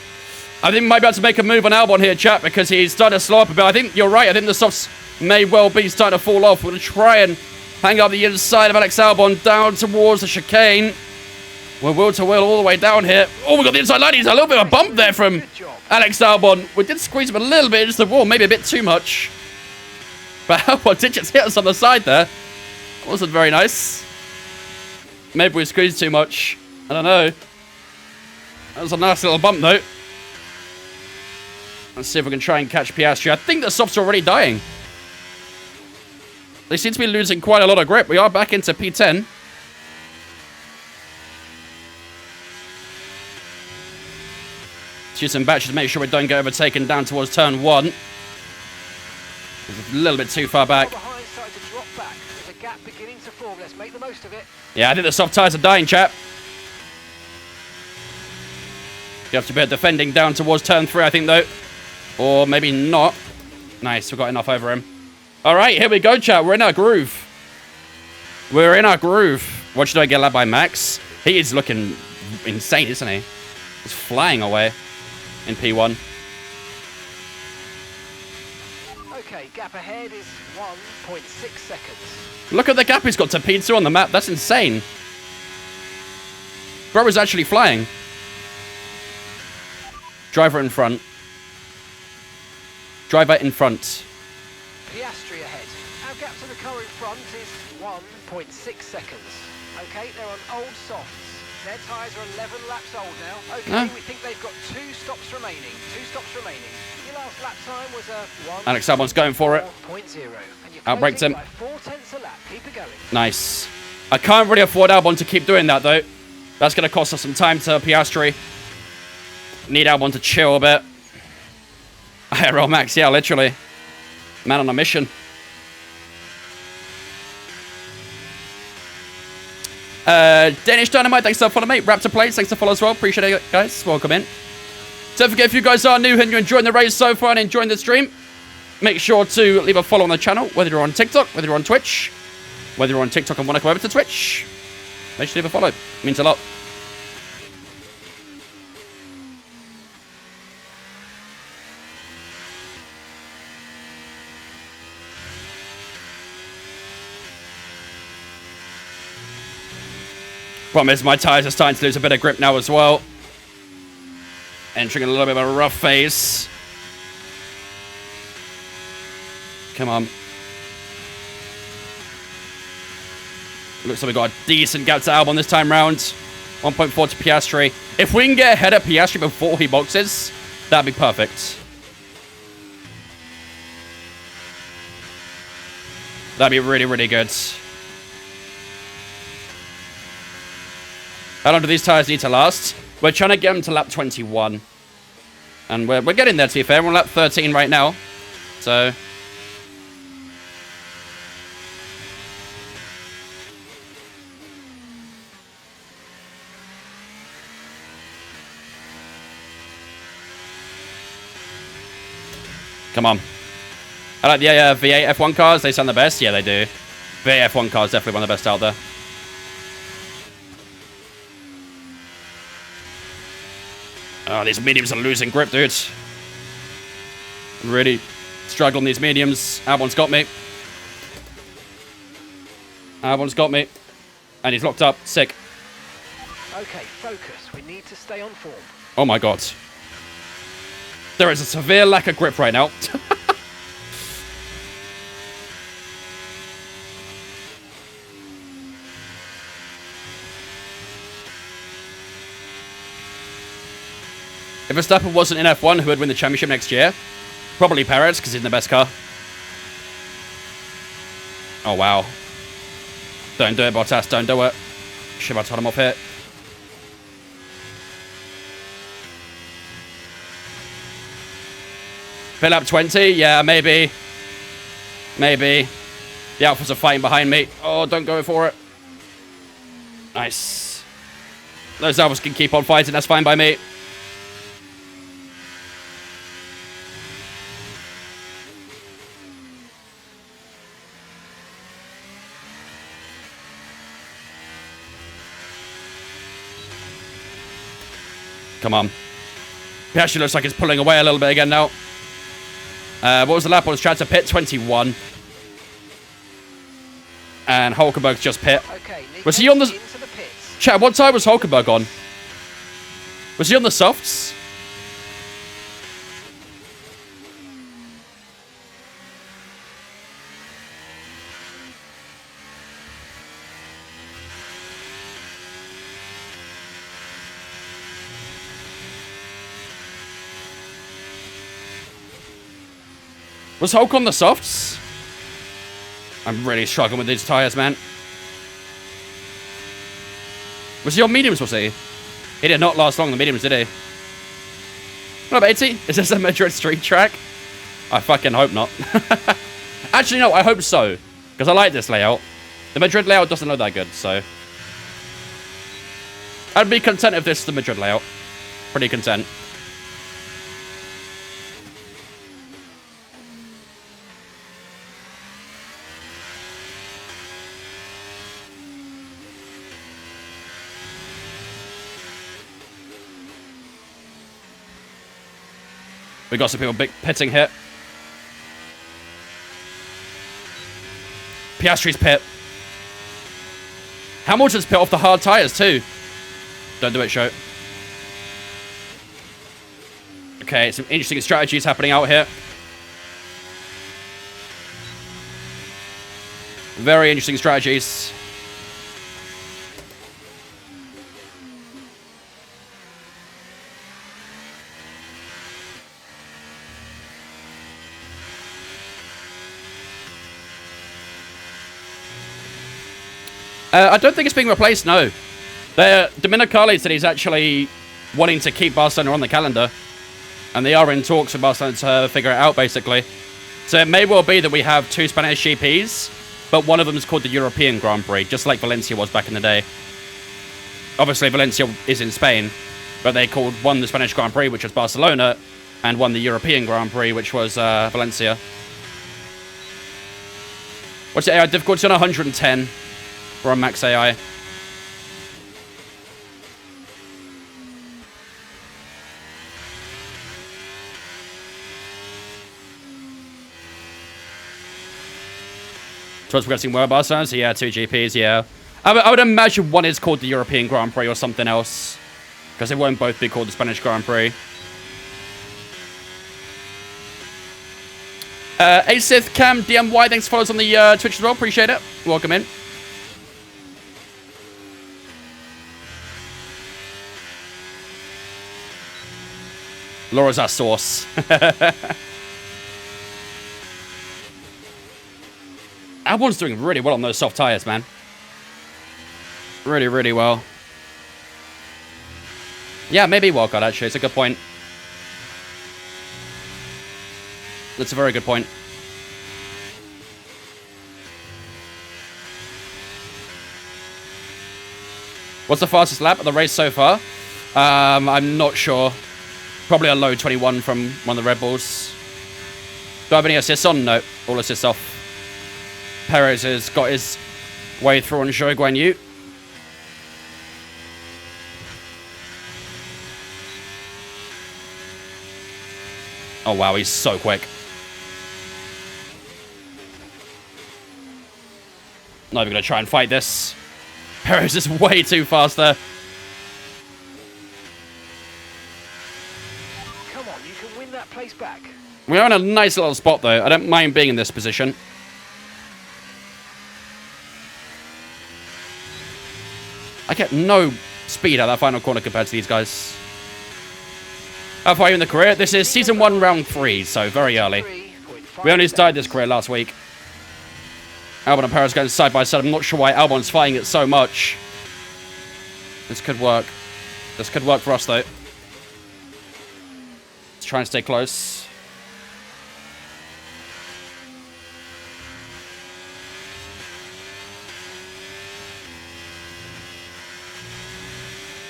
think we might be able to make a move on Albon here, chat, because he's starting to slow up a bit. I think you're right. I think the softs may well be starting to fall off. We're going to try and hang up the inside of Alex Albon down towards the chicane. We're wheel to wheel all the way down here. Oh, we got the inside line. He's a little bit of a bump there from Alex Albon. We did squeeze him a little bit into the wall, maybe a bit too much. But Albon did just hit us on the side there. Wasn't very nice. Maybe we squeezed too much. I don't know. That was a nice little bump, though. Let's see if we can try and catch Piastri. I think the softs are already dying. They seem to be losing quite a lot of grip. We are back into P10. Let's use some batches to make sure we don't get overtaken down towards turn 1. It's a little bit too far back. Behind starting to drop back. There's a gap beginning to form. Let's make the most of it. Yeah, I think the soft tyres are dying, chap. You have to be defending down towards turn 3, I think, though. Or maybe not. Nice, we got enough over him. All right, here we go, chat. We're in our groove. We're in our groove. What should I get led by Max? He is looking insane, isn't he? He's flying away in P1. Okay, gap ahead is 1.6 seconds. Look at the gap he's got to P2 on the map. That's insane. Bro is actually flying. Driver in front. Driver in front. Piastri ahead. Our gap to the car in front is 1.6 seconds. Okay, they're on old softs. Their tyres are 11 laps old now. Okay, we think they've got 2 stops remaining. 2 stops remaining. Your last lap time was a 1. Alex Albon's going for it. 4.0. Outbraked him. By 0.4 a lap. Keep it going. Nice. I can't really afford Albon to keep doing that, though. That's going to cost us some time to Piastri. Need Albon to chill a bit. IRL Max, yeah, literally. Man on a mission. Danish Dynamite, thanks for following, mate. Raptor Plates, thanks for follow as well. Appreciate it, guys. Welcome in. Don't forget, if you guys are new and you're enjoying the race so far and enjoying the stream, make sure to leave a follow on the channel, whether you're on TikTok, whether you're on Twitch, whether you're on TikTok and want to come over to Twitch. Make sure to leave a follow. It means a lot. Problem is, my tyres are starting to lose a bit of grip now as well. Entering a little bit of a rough phase. Come on. Looks like we got a decent gap to Albon this time round. 1.4 to Piastri. If we can get ahead of Piastri before he boxes, that'd be perfect. That'd be really, really good. How long do these tyres need to last? We're trying to get them to lap 21. And we're getting there, to be fair. We're on lap 13 right now. So... Come on. I like the V8 F1 cars. They sound the best. Yeah, they do. V8 F1 cars definitely one of the best out there. Oh, these mediums are losing grip, dude. Really struggling these mediums. Albon's got me. Albon's got me. And he's locked up. Sick. Okay, focus. We need to stay on form. Oh my god. There is a severe lack of grip right now. If Verstappen wasn't in F1, who would win the championship next year? Probably Perez, because he's in the best car. Oh, wow. Don't do it, Bottas. Don't do it. Should have told him off here. Fill up 20? Yeah, maybe. Maybe. The Alphas are fighting behind me. Oh, don't go for it. Nice. Those Alphas can keep on fighting. That's fine by me. Come on. He actually looks like he's pulling away a little bit again now. What was the lap? I was trying to pit 21. And Hulkenberg's just pit. Okay, was he on the... Chat, what tire was Hulkenberg on? Was he on the softs? Was Hulk on the softs? I'm really struggling with these tyres, man. Was he on mediums, was he? He did not last long on the mediums, did he? What up, 80? Is this a Madrid street track? I fucking hope not. Actually, no, I hope so. Because I like this layout. The Madrid layout doesn't look that good, so... I'd be content if this is the Madrid layout. Pretty content. We got some people big pitting here. Piastri's pit. Hamilton's pit off the hard tyres too. Don't do it, show. Okay, some interesting strategies happening out here. Very interesting strategies. I don't think it's being replaced, no. Dominicali said he's actually wanting to keep Barcelona on the calendar. And they are in talks with Barcelona to figure it out, basically. So it may well be that we have 2 Spanish GPs, but one of them is called the European Grand Prix, just like Valencia was back in the day. Obviously, Valencia is in Spain, but they called one the Spanish Grand Prix, which was Barcelona, and one the European Grand Prix, which was Valencia. What's the AI difficulty on 110? We're on max AI. Towards progressing well, Barcelona, so yeah, 2 GPs, yeah. I would imagine one is called the European Grand Prix or something else. Because they won't both be called the Spanish Grand Prix. Asith, Cam, DMY, thanks for following us on the Twitch as well. Appreciate it. Welcome in. Laura's our source. Albon's doing really well on those soft tires, man. Really, really well. Yeah, maybe wildcard, actually. It's a good point. That's a very good point. What's the fastest lap of the race so far? I'm not sure. Probably a low 21 from one of the Red Bulls. Do I have any assists on? No. All assists off. Perez has got his way through on Zhou Guan Yu. Oh, wow. He's so quick. Not even going to try and fight this. Perez is way too fast there. Come on, you can win that place back. We're in a nice little spot, though. I don't mind being in this position. I get no speed out of that final corner compared to these guys. How far are you in the career? This is Season 1, Round 3, so very early. We only started this career last week. Albon and Perez going side by side. I'm not sure why Albon's fighting it so much. This could work. This could work for us, though. Let's try and stay close.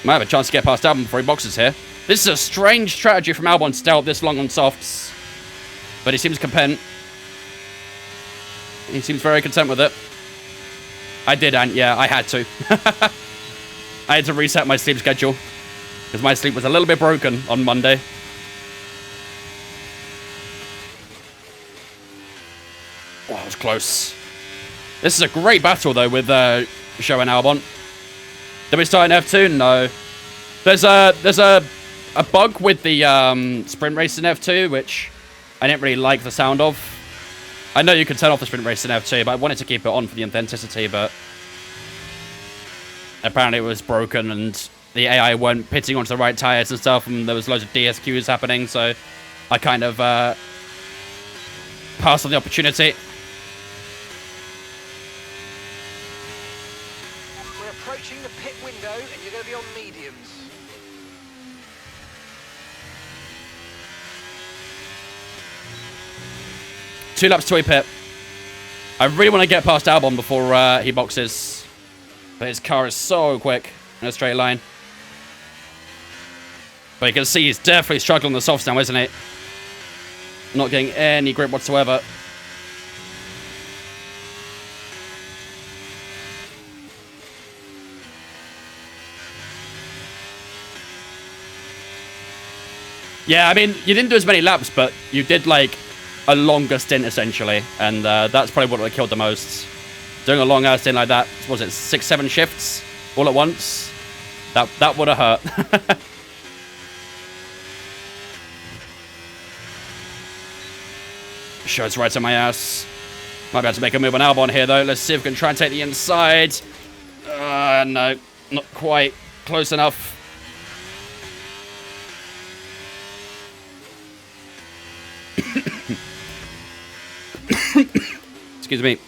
Might have a chance to get past Albon before he boxes here. This is a strange strategy from Albon to stay up this long on softs. But he seems content. He seems very content with it. I did, and yeah, I had to. I had to reset my sleep schedule. Because my sleep was a little bit broken on Monday. Oh, that was close. This is a great battle, though, with Zhou and Albon. Did we start in F2? No. There's a bug with the sprint race in F2, which I didn't really like the sound of. I know you can turn off the sprint race in F2, but I wanted to keep it on for the authenticity, but apparently it was broken and the AI weren't pitting onto the right tires and stuff, and there was loads of DSQs happening, so I kind of pass on the opportunity. We're approaching the pit window and you're going to be on mediums. Two laps to a pit. I really want to get past Albon before he boxes. But his car is so quick in a straight line. But you can see he's definitely struggling on the softs now, isn't he? Not getting any grip whatsoever. Yeah, I mean, you didn't do as many laps, but you did, like, a longer stint, essentially. And that's probably what would have killed the most. Doing a long-ass stint like that, what was it, 6-7 shifts all at once? That would have hurt. Shows right to my ass. Might be able to make a move on Albon here, though. Let's see if we can try and take the inside. No, not quite close enough. Excuse me.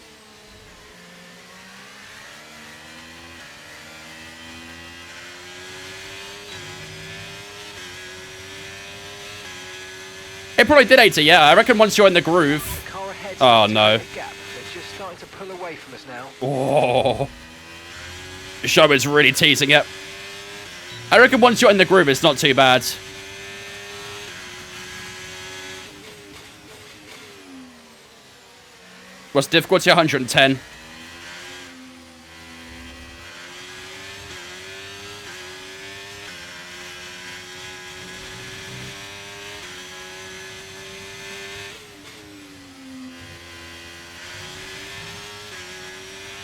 It probably did 80, yeah. I reckon once you're in the groove. Oh, no. They're just starting to pull away from us now. Oh. The show is really teasing it. I reckon once you're in the groove, it's not too bad. What's difficulty? 110.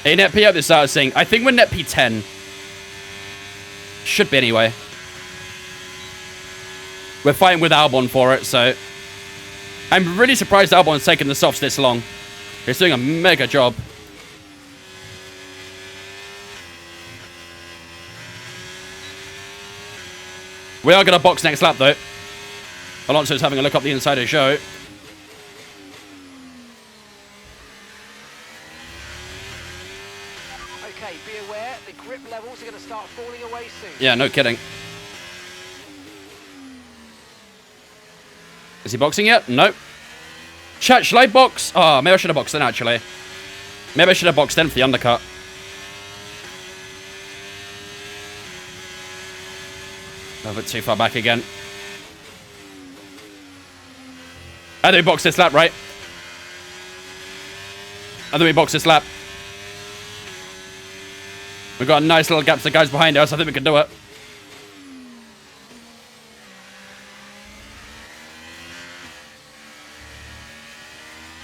Hey, net P out this started saying. I think we're net P10. Should be anyway. We're fighting with Albon for it, so I'm really surprised Albon's taken the softs this long. He's doing a mega job. We are going to box next lap, though. Alonso's having a look up the inside of the show. Okay, be aware, the grip levels are going to start falling away soon. Yeah, no kidding. Is he boxing yet? Nope. Chat, should I box? Oh, maybe I should have boxed then, actually. Maybe I should have boxed then for the undercut. A bit too far back again. I think we box this lap, right? I think we box this lap. We've got a nice little gap to the guys behind us. I think we can do it.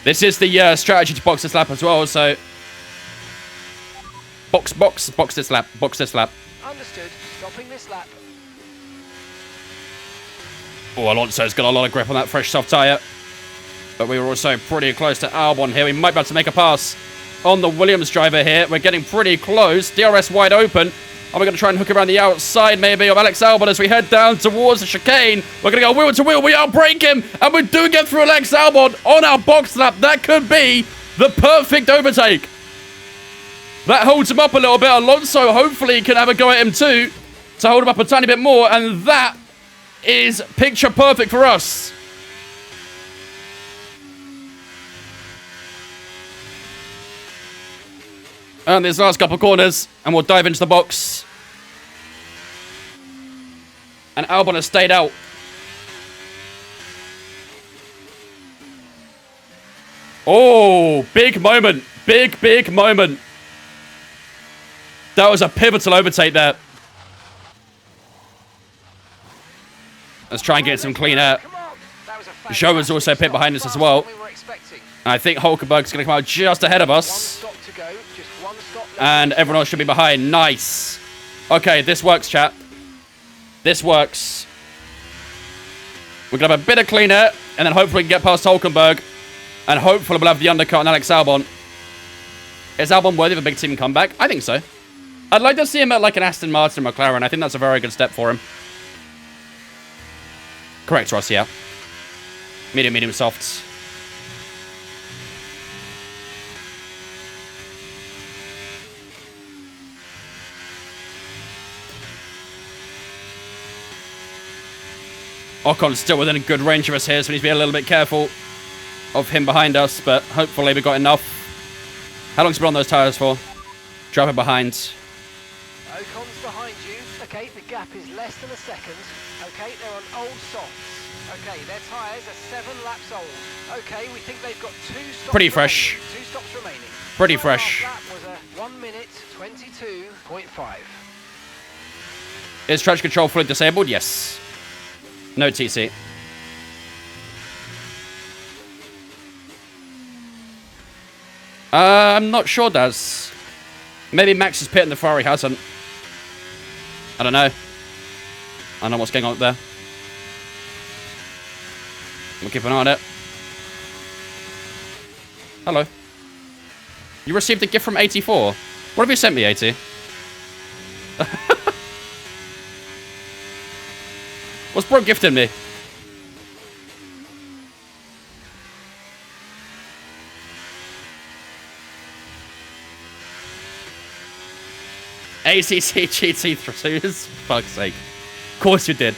This is the strategy to box this lap as well, so... Box this lap, box this lap. Understood. Stopping this lap. Oh, Alonso's got a lot of grip on that fresh soft tyre. But we were also pretty close to Albon here. We might be able to make a pass on the Williams driver here. We're getting pretty close. DRS wide open. Are we going to try and hook around the outside, maybe, of Alex Albon as we head down towards the chicane? We're going to go wheel to wheel. We outbrake him, and we do get through Alex Albon on our box lap. That could be the perfect overtake. That holds him up a little bit. Alonso hopefully can have a go at him too to hold him up a tiny bit more, and that is picture perfect for us. And these last couple of corners, and we'll dive into the box. And Albon has stayed out. Oh, big moment. Big moment. That was a pivotal overtake there. Let's try and get some clean air. Zhou was also pit behind us as well. And I think Hulkenberg's going to come out just ahead of us. And everyone else should be behind. Nice. Okay, this works, chat. This works. We're going to have a bit of clean air, and then hopefully we can get past Hulkenberg. And hopefully we'll have the undercut on Alex Albon. Is Albon worthy of a big team comeback? I think so. I'd like to see him at like an Aston Martin or McLaren. I think that's a very good step for him. Correct, Ross, yeah. Medium, softs. Ocon's still within a good range of us here, so we need to be a little bit careful of him behind us, but hopefully we got enough. How long's he been on those tyres for? Driving behind. Ocon's behind you. Okay, the gap is less than a second. Okay, they're on old softs. Okay, their tyres are 7 laps old. Okay, we think they've got 2 stops Pretty fresh. remaining. 2 stops remaining. Pretty Their fresh. last lap was a 1 minute 22.5. Is traction control fully disabled? Yes. No TC. I'm not sure, Daz. Maybe Max is pitting the Ferrari hasn't. I don't know. I don't know what's going on up there. We'll keep an eye on it. Hello. You received a gift from 84. What have you sent me, 80? What's bro gifting me? ACC GT3s? Fuck's sake. Of course you did.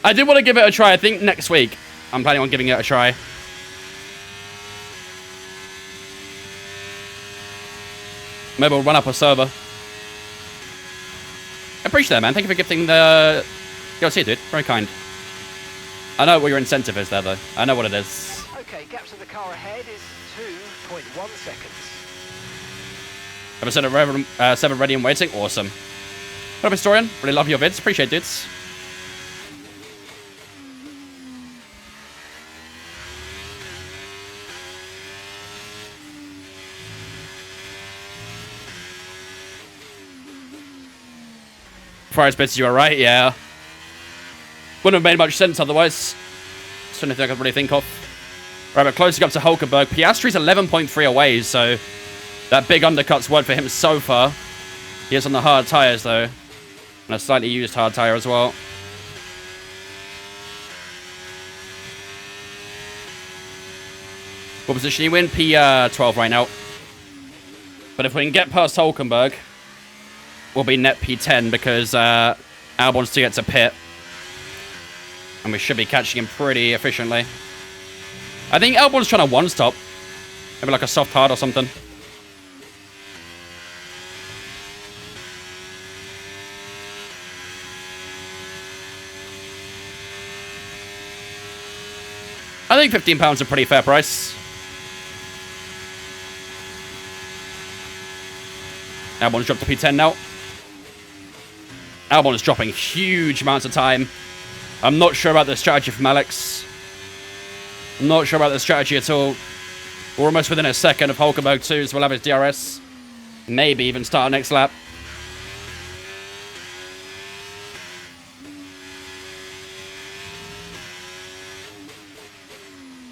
I did want to give it a try. I think next week I'm planning on giving it a try. Maybe we'll run up a server. I appreciate that, man. Thank you for gifting the... Yo, see, dude. Very kind. I know what your incentive is there, though. I know what it is. Okay, gap to the car ahead is 2.1 seconds. Episode of 7 ready and waiting. Awesome. What up, Historian? Really love your vids. Appreciate it, dudes. Fires bits, you are right, yeah. Wouldn't have made much sense otherwise. It's the only thing I could really think of. Right, but closing up to Hulkenberg. Piastri's 11.3 away, so that big undercut's worked for him so far. He is on the hard tyres, though. And a slightly used hard tyre as well. What position are you in? P12 right now. But if we can get past Hulkenberg, we'll be net P10 because Albon's to get to pit. And we should be catching him pretty efficiently. I think Albon's trying to one-stop. Maybe like a soft hard or something. I think £15 a pretty fair price. Albon's dropped to P10 now. Albon is dropping huge amounts of time. I'm not sure about the strategy from Alex. I'm not sure about the strategy at all. We're almost within a second of Hulkenberg 2, so we'll have his DRS. Maybe even start our next lap.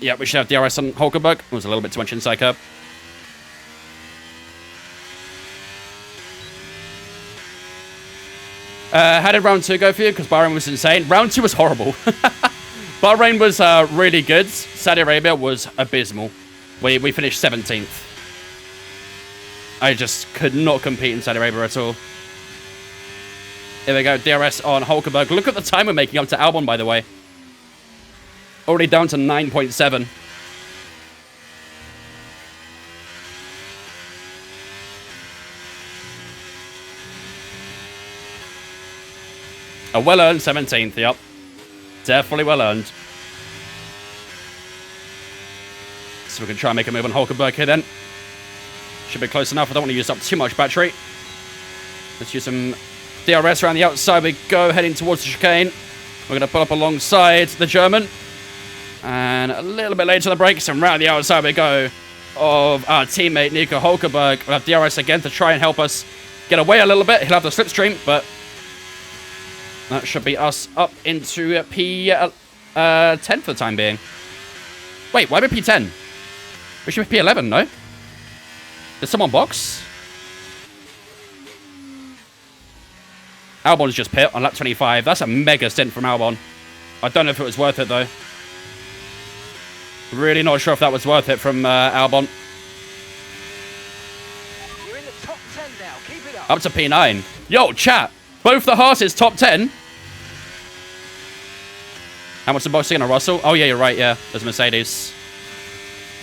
Yeah, we should have DRS on Hulkenberg. It was a little bit too much inside curb. How did round 2 go for you? Because Bahrain was insane. Round 2 was horrible. Bahrain was really good. Saudi Arabia was abysmal. We finished 17th. I just could not compete in Saudi Arabia at all. Here we go. DRS on Hulkenberg. Look at the time we're making up to Albon, by the way. Already down to 9.7. A well-earned 17th, yep. Definitely well-earned. So we can try and make a move on Hulkenberg here then. Should be close enough. I don't want to use up too much battery. Let's use some DRS around the outside. We go heading towards the chicane. We're going to pull up alongside the German. And a little bit later on the brakes, and round the outside we go of our teammate Nico Hulkenberg. We'll have DRS again to try and help us get away a little bit. He'll have the slipstream, but that should be us up into P10 for the time being. Wait, why are we P10? We should be P11, no? Did someone box? Albon's just pit on lap 25. That's a mega stint from Albon. I don't know if it was worth it, though. Really not sure if that was worth it from Albon. You're in the top 10 now. Keep it up. Up to P9. Yo, chat. Both the Haas's top 10. How much the boxing and a Russell? Oh, yeah, you're right. Yeah, there's a Mercedes.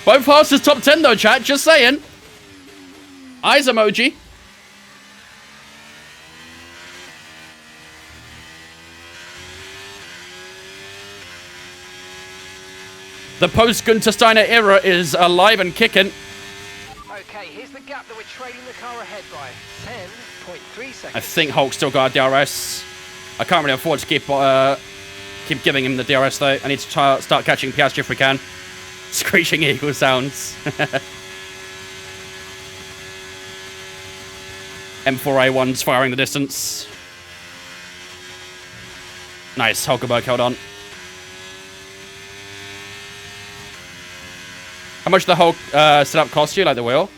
Both fastest top 10, though, chat. Just saying. Eyes emoji. The post-Gunter Steiner era is alive and kicking. Okay, here's the gap that we're trailing the car ahead by. 10.3 seconds. I think Hulk still got a DRS. I can't really afford to keep giving him the DRS, though. I need to start catching Piastri if we can. Screeching eagle sounds. M4A1's firing the distance. Nice, Hulkenberg held on. How much did the Hulk setup cost you, like the wheel?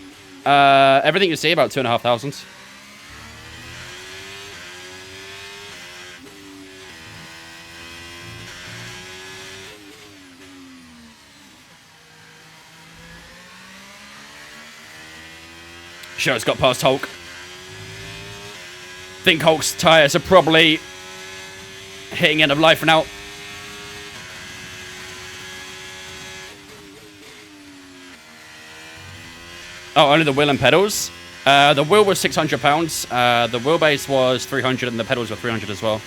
Everything you see, about 2,500. Sure, it's got past Hulk. Think Hulk's tyres are probably hitting end of life now. Oh, only the wheel and pedals. The wheel was £600. The wheelbase was 300, and the pedals were 300 as well.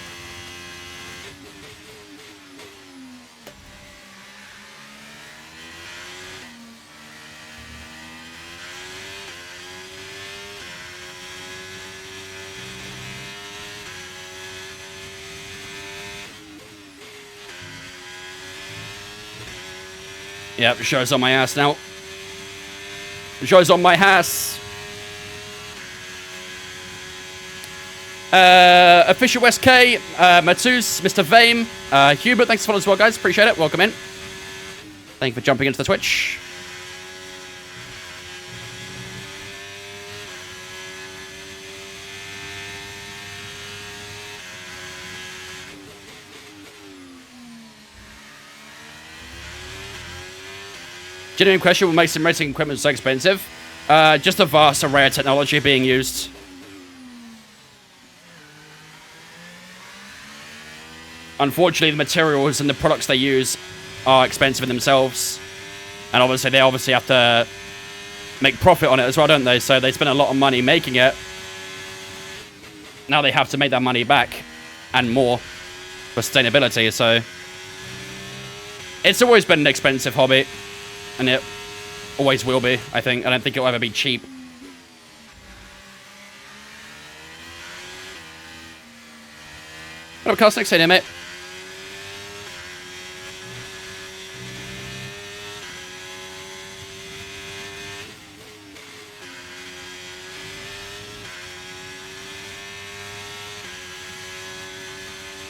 Yep, the show's on my ass now. The show's on my ass. Official SK, Matus, Mr. Vame, Hubert, thanks for following as well, guys. Appreciate it. Welcome in. Thank you for jumping into the Twitch. Genuine question, what makes sim racing equipment so expensive? Just a vast array of technology being used. Unfortunately, the materials and the products they use are expensive in themselves. And obviously, they have to make profit on it as well, don't they? So they spend a lot of money making it. Now they have to make that money back and more for sustainability. So it's always been an expensive hobby. And it always will be, I think. I don't think it'll ever be cheap. What up, Carl? Next day, mate.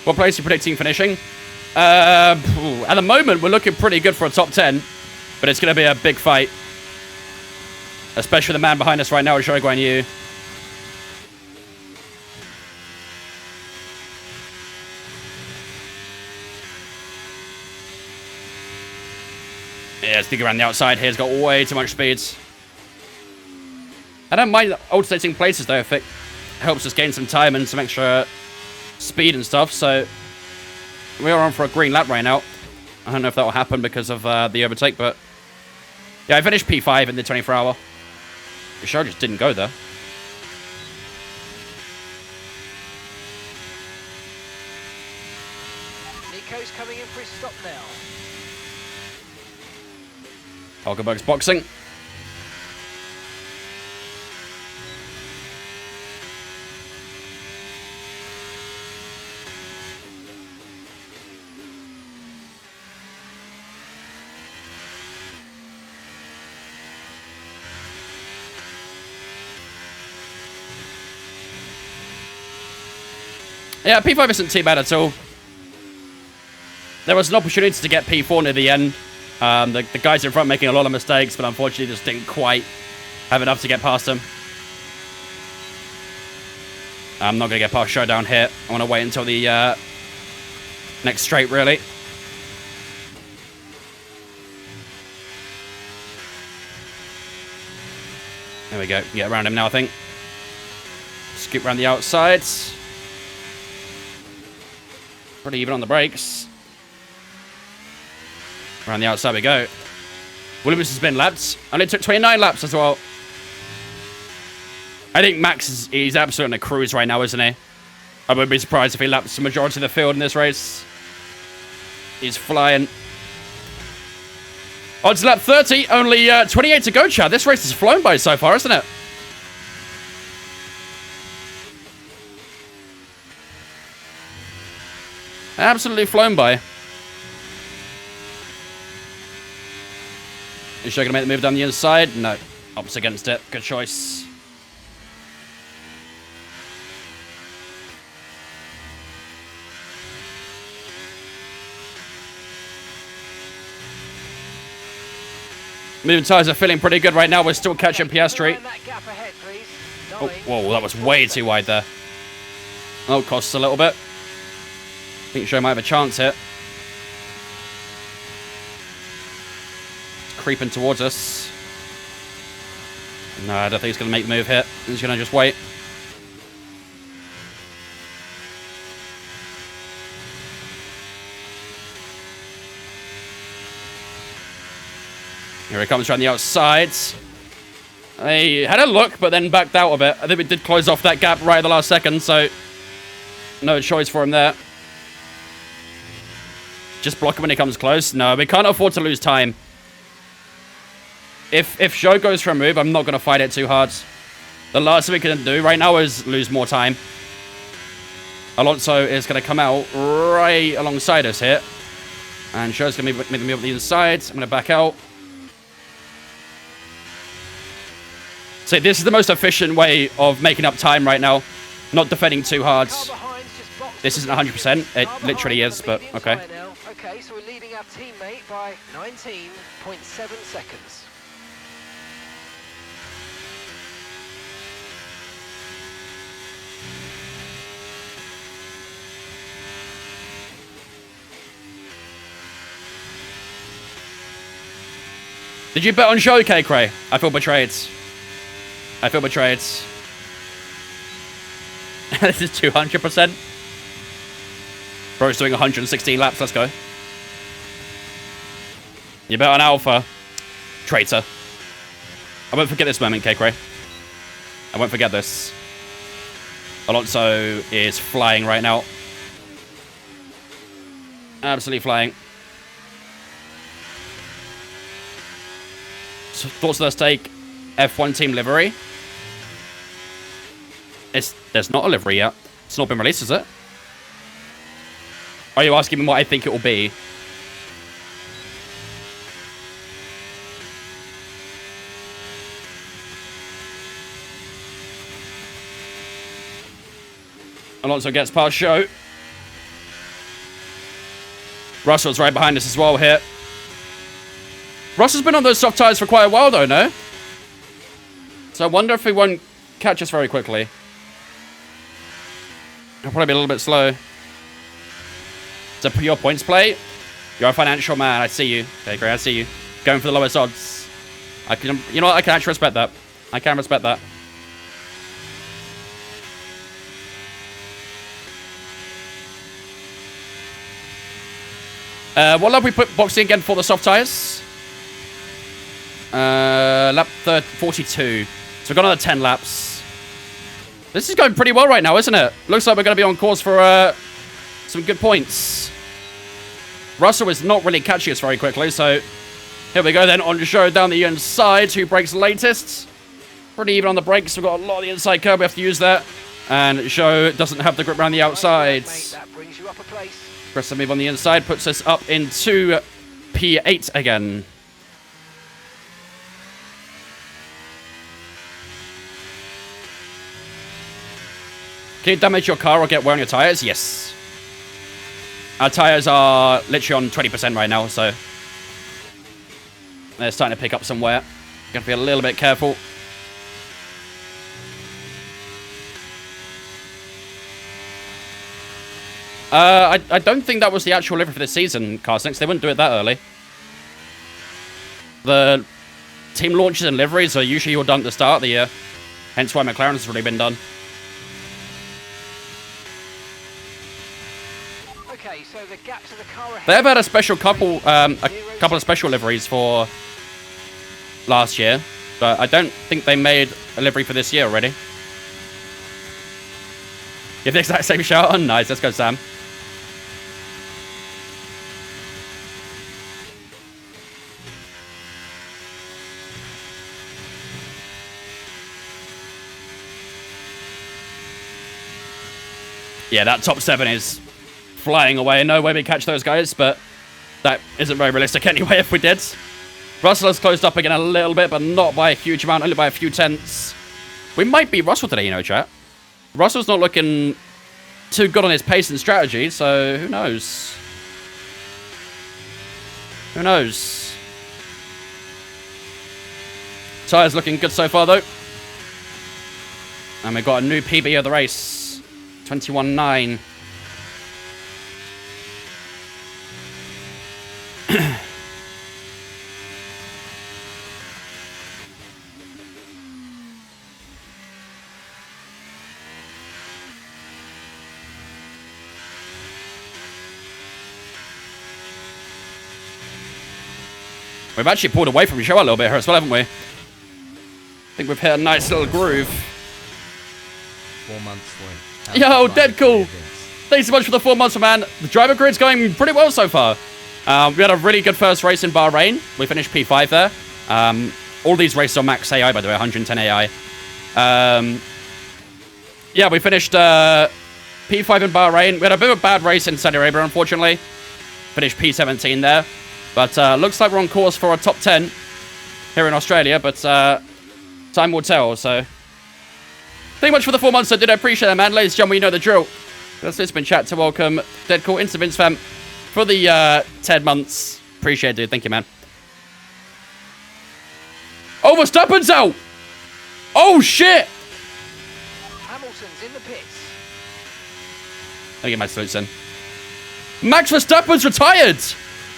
What place are you predicting finishing? At the moment, we're looking pretty good for a top 10. But it's going to be a big fight. Especially the man behind us right now, Zhou Guan Yu. Yeah, sneaking around the outside here. He's got way too much speed. I don't mind alternating places, though, if it helps us gain some time and some extra speed and stuff. So we are on for a green lap right now. I don't know if that will happen because of the overtake, but... yeah, I finished P5 in the 24-hour. The show just didn't go there. Nico's coming in for his stop now. Hulkenberg's boxing. Yeah, P5 isn't too bad at all. There was an opportunity to get P4 near the end. The guys in front making a lot of mistakes, but unfortunately just didn't quite have enough to get past them. I'm not going to get past Showdown here. I want to wait until the next straight, really. There we go. Get around him now, I think. Scoop around the outside. Pretty even on the brakes. Around the outside we go. Williams has been lapped. Only took 29 laps as well. I think Max he's absolutely on a cruise right now, isn't he? I wouldn't be surprised if he laps the majority of the field in this race. He's flying. On to lap 30. Only 28 to go, Chad. This race has flown by so far, isn't it? Absolutely flown by. Is she going to make the move down the inside? No. Opts against it. Good choice. Moving tyres are feeling pretty good right now. We're still catching Piastri. Oh, whoa, that was way too wide there. Oh, costs a little bit. I think Joe might have a chance here. It's creeping towards us. No, I don't think he's going to make the move here. He's going to just wait. Here he comes around the outside. He had a look, but then backed out a bit. I think we did close off that gap right at the last second, so no choice for him there. Just block him when he comes close. No, we can't afford to lose time. If Joe goes for a move, I'm not going to fight it too hard. The last thing we can do right now is lose more time. Alonso is going to come out right alongside us here. And Joe's going to make the move up the inside. I'm going to back out. So this is the most efficient way of making up time right now. Not defending too hard. This isn't 100%. It literally is, but okay. Okay, so we're leading our teammate by 19.7 seconds. Did you bet on Joe, K-Cray? I feel betrayed. I feel betrayed. This is 200%. Bro's doing 116 laps. Let's go. You bet on Alpha. Traitor. I won't forget this moment, K-Cray. I won't forget this. Alonso is flying right now. Absolutely flying. So, thoughts on the stake? F1 team livery. There's not a livery yet. It's not been released, is it? Are you asking me what I think it will be? Alonso gets past Show. Russell's right behind us as well here. Russell's been on those soft tyres for quite a while though, no? So I wonder if he won't catch us very quickly. He'll probably be a little bit slow. It's a pure points play. You're a financial man. I see you. Okay, great. I see you. Going for the lowest odds. I can, you know what? I can actually respect that. I can respect that. What lap we put boxing again for the soft tyres? Lap 42. So we've got another 10 laps. This is going pretty well right now, isn't it? Looks like we're going to be on course for some good points. Russell is not really catching us very quickly, so here we go then on Joe down the inside. Who brakes latest? Pretty even on the brakes. We've got a lot of the inside curb we have to use there. And Joe doesn't have the grip around the outsides. That brings you up a place. Press the move on the inside, puts us up into P8 again. Can you damage your car or get wear on your tyres? Yes. Our tyres are literally on 20% right now, so they're starting to pick up some wear. Gotta be a little bit careful. I don't think that was the actual livery for this season, Carsnix. They wouldn't do it that early. The team launches and liveries are usually all done at the start of the year. Hence why McLaren's already been done. Okay, so the gap to the car ahead. They have had a special couple of special liveries for last year, but I don't think they made a livery for this year already. You have the exact same shout on? Nice, let's go, Sam. Yeah, that top 7 is flying away. No way we catch those guys, but that isn't very realistic anyway if we did. Russell has closed up again a little bit, but not by a huge amount, only by a few tenths. We might beat Russell today, you know, chat. Russell's not looking too good on his pace and strategy, so who knows? Who knows? Tyres looking good so far, though. And we've got a new PB of the race. 21.9. We've actually pulled away from each other a little bit here as well, haven't we? I think we've hit a nice little groove. 4 months win. Yo, dead cool. Thanks so much for the 4 months, man. The driver grid's going pretty well so far. We had a really good first race in Bahrain. We finished P5 there. All these races are max AI, by the way, 110 AI. Yeah, we finished P5 in Bahrain. We had a bit of a bad race in Saudi Arabia, unfortunately. Finished P17 there. But looks like we're on course for a top 10 here in Australia. But time will tell, so... Thank you much for the 4 months, I did appreciate that, man. Ladies and gentlemen, you know the drill. Let's just been chat to welcome Deadcool into Vince fam for the 10 months. Appreciate it, dude. Thank you, man. Oh, Verstappen's out! Oh, shit! Hamilton's in the pits. Let me get my salutes in. Max Verstappen's retired!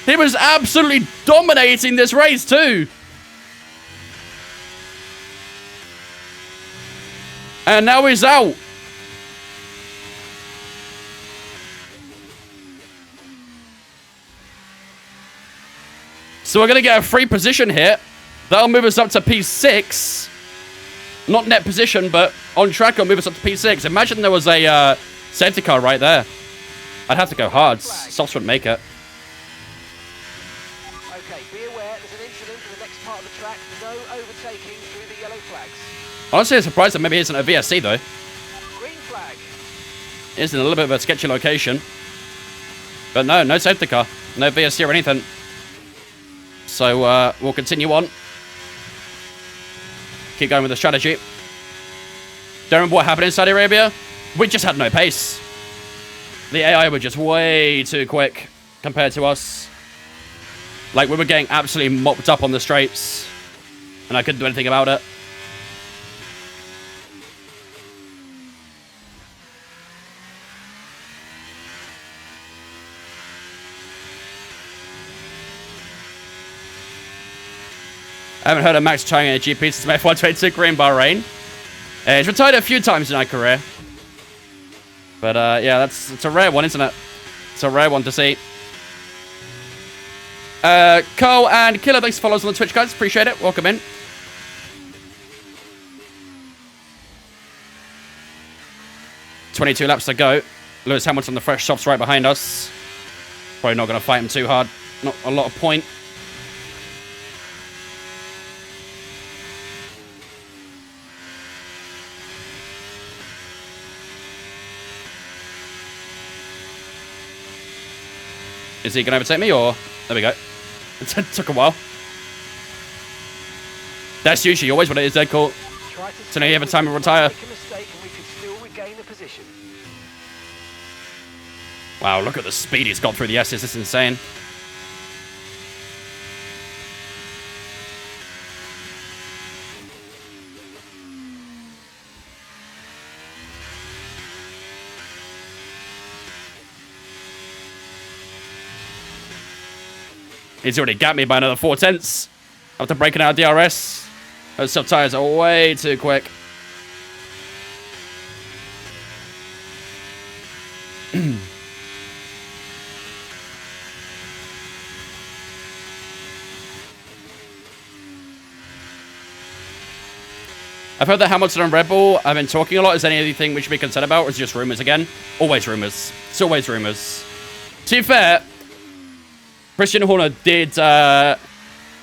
He was absolutely dominating this race, too. And now he's out. So we're going to get a free position here. That'll move us up to P6. Not net position, but on track it'll move us up to P6. Imagine there was a safety car right there. I'd have to go hard. Softs wouldn't make it. Okay, be aware there's an incident in the next part of the track. No overtaking through the yellow flags. Honestly, I'm surprised that maybe it isn't a VSC, though. Green flag. It is in a little bit of a sketchy location. But no, no safety car. No VSC or anything. So, we'll continue on. Keep going with the strategy. Don't remember what happened in Saudi Arabia? We just had no pace. The AI were just way too quick compared to us. Like, we were getting absolutely mopped up on the straights. And I couldn't do anything about it. I haven't heard of Max trying a GP since my F122 career in Bahrain. He's retired a few times in our career. But yeah, it's a rare one, isn't it? It's a rare one to see. Cole and Killer, thanks for following us on the Twitch, guys. Appreciate it. Welcome in. .22 laps to go. Lewis Hamilton, the fresh softs right behind us. Probably not going to fight him too hard. Not a lot of point. Is he going to overtake me, or... There we go. It took a while. That's usually always what it is, dead cool. So now you have a time to retire. Wow, look at the speed he's got through the S's. This is insane. He's already got me by another 4 tenths after breaking out DRS. Those sub tires are way too quick. I've heard that Hamilton and Red Bull have been talking a lot. Is there anything we should be concerned about, or is it just rumors again? Always rumors. It's always rumors. To be fair, Christian Horner did start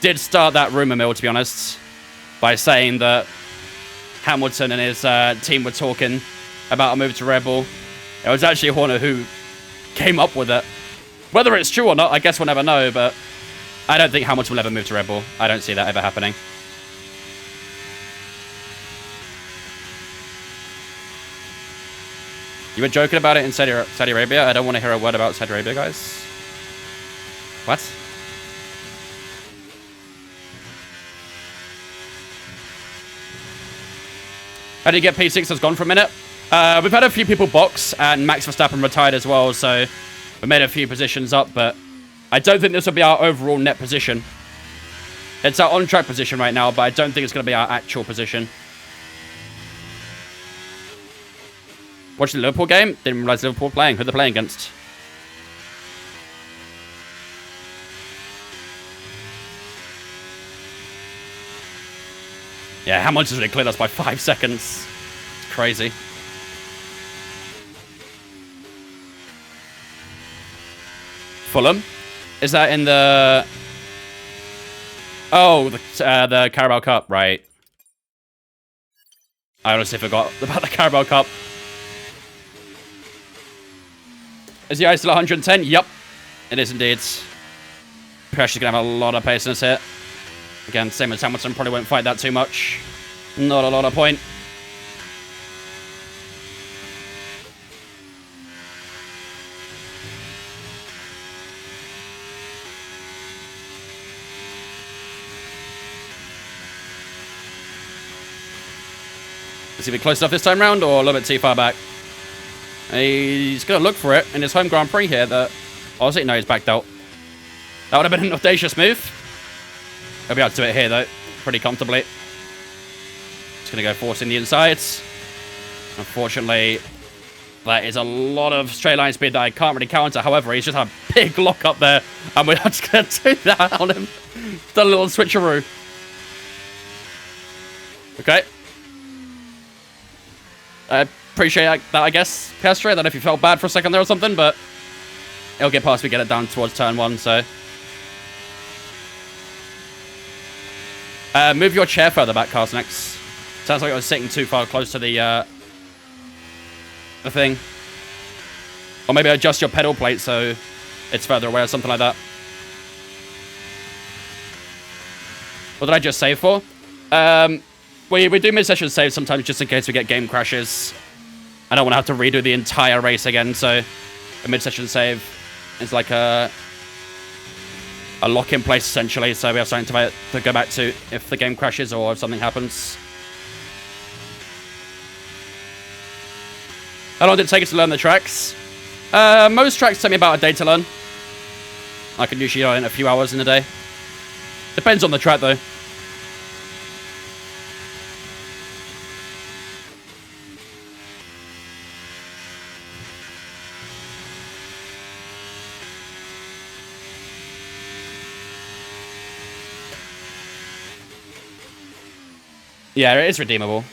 that rumor mill, to be honest, by saying that Hamilton and his team were talking about a move to Red Bull. It was actually Horner who came up with it. Whether it's true or not, I guess we'll never know, but I don't think Hamilton will ever move to Red Bull. I don't see that ever happening. You were joking about it in Saudi Arabia? I don't want to hear a word about Saudi Arabia, guys. What? How did you get P6 has gone for a minute? We've had a few people box, and Max Verstappen retired as well, so we made a few positions up, but I don't think this will be our overall net position. It's our on-track position right now, but I don't think it's going to be our actual position. Watching the Liverpool game? Didn't realize Liverpool were playing. Who they're playing against? Yeah, Hamilton's really cleared us by 5 seconds. It's crazy. Fulham? Is that in the... Oh, the Carabao Cup, right. I honestly forgot about the Carabao Cup. Is the ice still 110? Yup. It is indeed. Pressure's going to have a lot of pace in this hit. Again, same as Hamilton, probably won't fight that too much. Not a lot of point. Is he be close enough this time round, or a little bit too far back? He's going to look for it in his home Grand Prix here. That honestly, no, he's backed out. That would have been an audacious move. He'll be able to do it here, though, pretty comfortably. Just going to go forcing the insides. Unfortunately, that is a lot of straight line speed that I can't really counter. However, he's just had a big lock up there, and we're just going to do that on him. Done a little switcheroo. Okay. I appreciate that, I guess, Piastri. I don't know if you felt bad for a second there or something, but it'll get past. We get it down towards turn 1, so... move your chair further back, Carsonex. Sounds like I was sitting too far close to the thing. Or maybe adjust your pedal plate so it's further away or something like that. What did I just save for? We do mid-session saves sometimes just in case we get game crashes. I don't want to have to redo the entire race again, so a mid-session save is like a lock in place, essentially, so we have something to go back to if the game crashes or if something happens. How long did it take us to learn the tracks? Most tracks take me about a day to learn. I can usually learn in a few hours in a day. Depends on the track, though. Yeah, it is redeemable.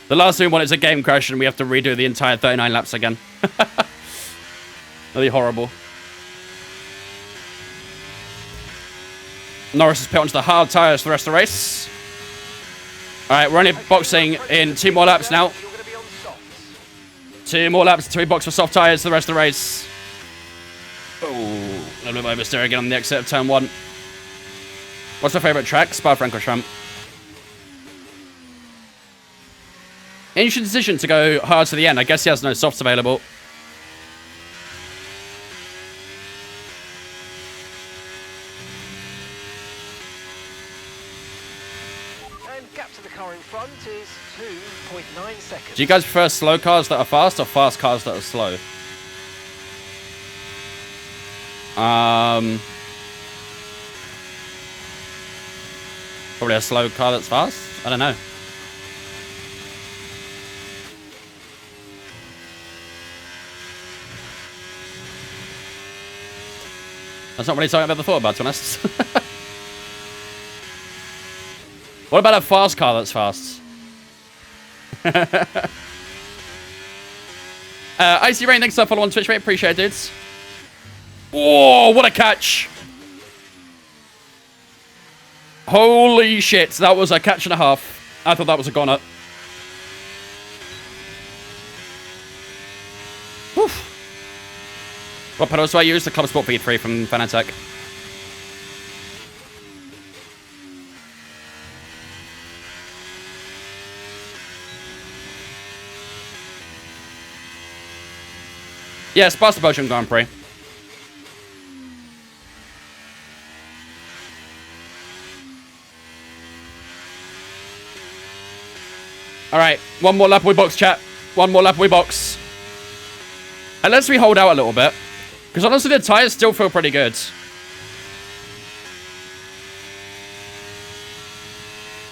The last thing we want is a game crash and we have to redo the entire 39 laps again. Really horrible. Norris has put onto the hard tyres for the rest of the race. Alright, we're only boxing in 2 more laps now. 2 more laps until we box for soft tyres for the rest of the race. Oh, a little bit of oversteer again on the exit of turn 1. What's your favourite track? Spa-Francorchamps. Interesting decision to go hard to the end. I guess he has no softs available. And gap to the car in front is 2.9 seconds. Do you guys prefer slow cars that are fast or fast cars that are slow? Probably a slow car that's fast? I don't know. That's not really something I've ever thought about, to be honest. What about a fast car that's fast? Icy Rain, thanks for follow on Twitch, mate. Appreciate it, dudes. Whoa, what a catch. Holy shit, that was a catch and a half. I thought that was a goner. What pedals do I use? The Club Sport V3 from Fanatec. Yes, past the Belgian Grand Prix. Alright, one more lap we box, chat. One more lap we box. Unless we hold out a little bit. Because honestly, the tyres still feel pretty good.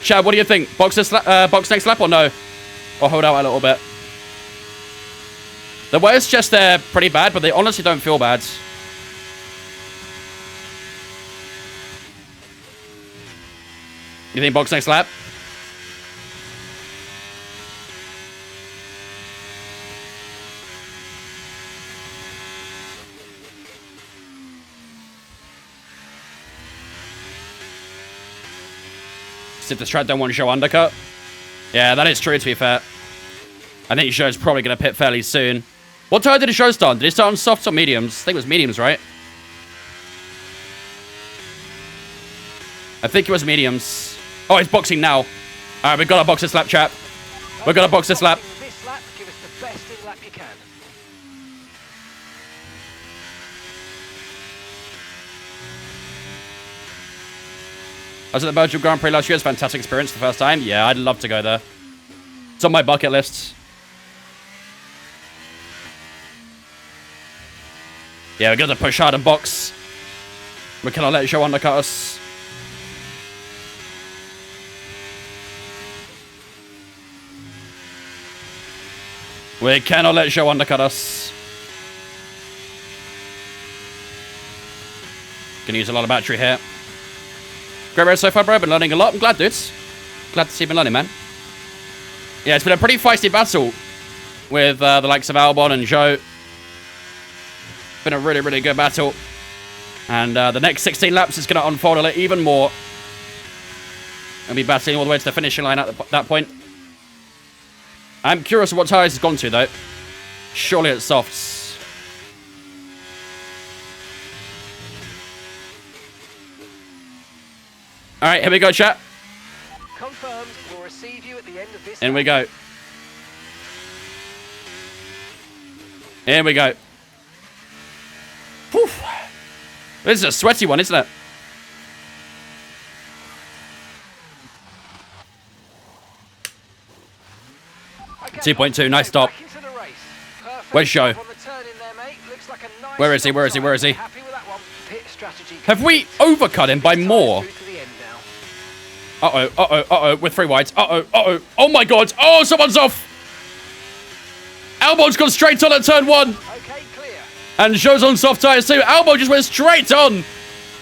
Chad, what do you think? Box next lap or no? Or hold out a little bit? The wires just they're pretty bad, but they honestly don't feel bad. You think box next lap? If the strat don't want to show undercut. Yeah, that is true, to be fair. I think Joe's probably going to pit fairly soon. What tire did the show start on? Did he start on softs or mediums? I think it was mediums, right? I think it was mediums. Oh, he's boxing now. All right, we've got to box this lap, chap. We've got to box this lap. This lap, give us the best in lap you can. I was at the Belgian Grand Prix last year. It's a fantastic experience the first time. Yeah, I'd love to go there. It's on my bucket list. Yeah, we're going to push hard and box. We cannot let Joe undercut us. We cannot let Joe undercut us. Gonna use a lot of battery here. Great race so far, bro. Been learning a lot. I'm glad, dudes. Glad to see you been learning, man. Yeah, it's been a pretty feisty battle with the likes of Albon and Joe. Been a really, really good battle. And the next 16 laps is going to unfold a little even more. I'll be battling all the way to the finishing line at that point. I'm curious what tyres it's gone to, though. Surely it's softs. All right, here we go, chat. Confirmed. We'll receive you at the end of this. In we go. Here we go. Whew. This is a sweaty one, isn't it? Okay, 2.2, nice stop. back into the race. Perfect Where's Joe? stop on the turn in there, mate. Looks like a nice Where is he? stop Where is he? time. Where is he? Happy with that one. Pit strategy Have we complete. overcut him by more? Through to the end now. Uh-oh, uh-oh, uh-oh, with 3 wides. Uh-oh, uh-oh. Oh my god. Oh, someone's off. Albon's gone straight on at turn 1. Okay, clear. And Joe's on soft tyres too. Albon just went straight on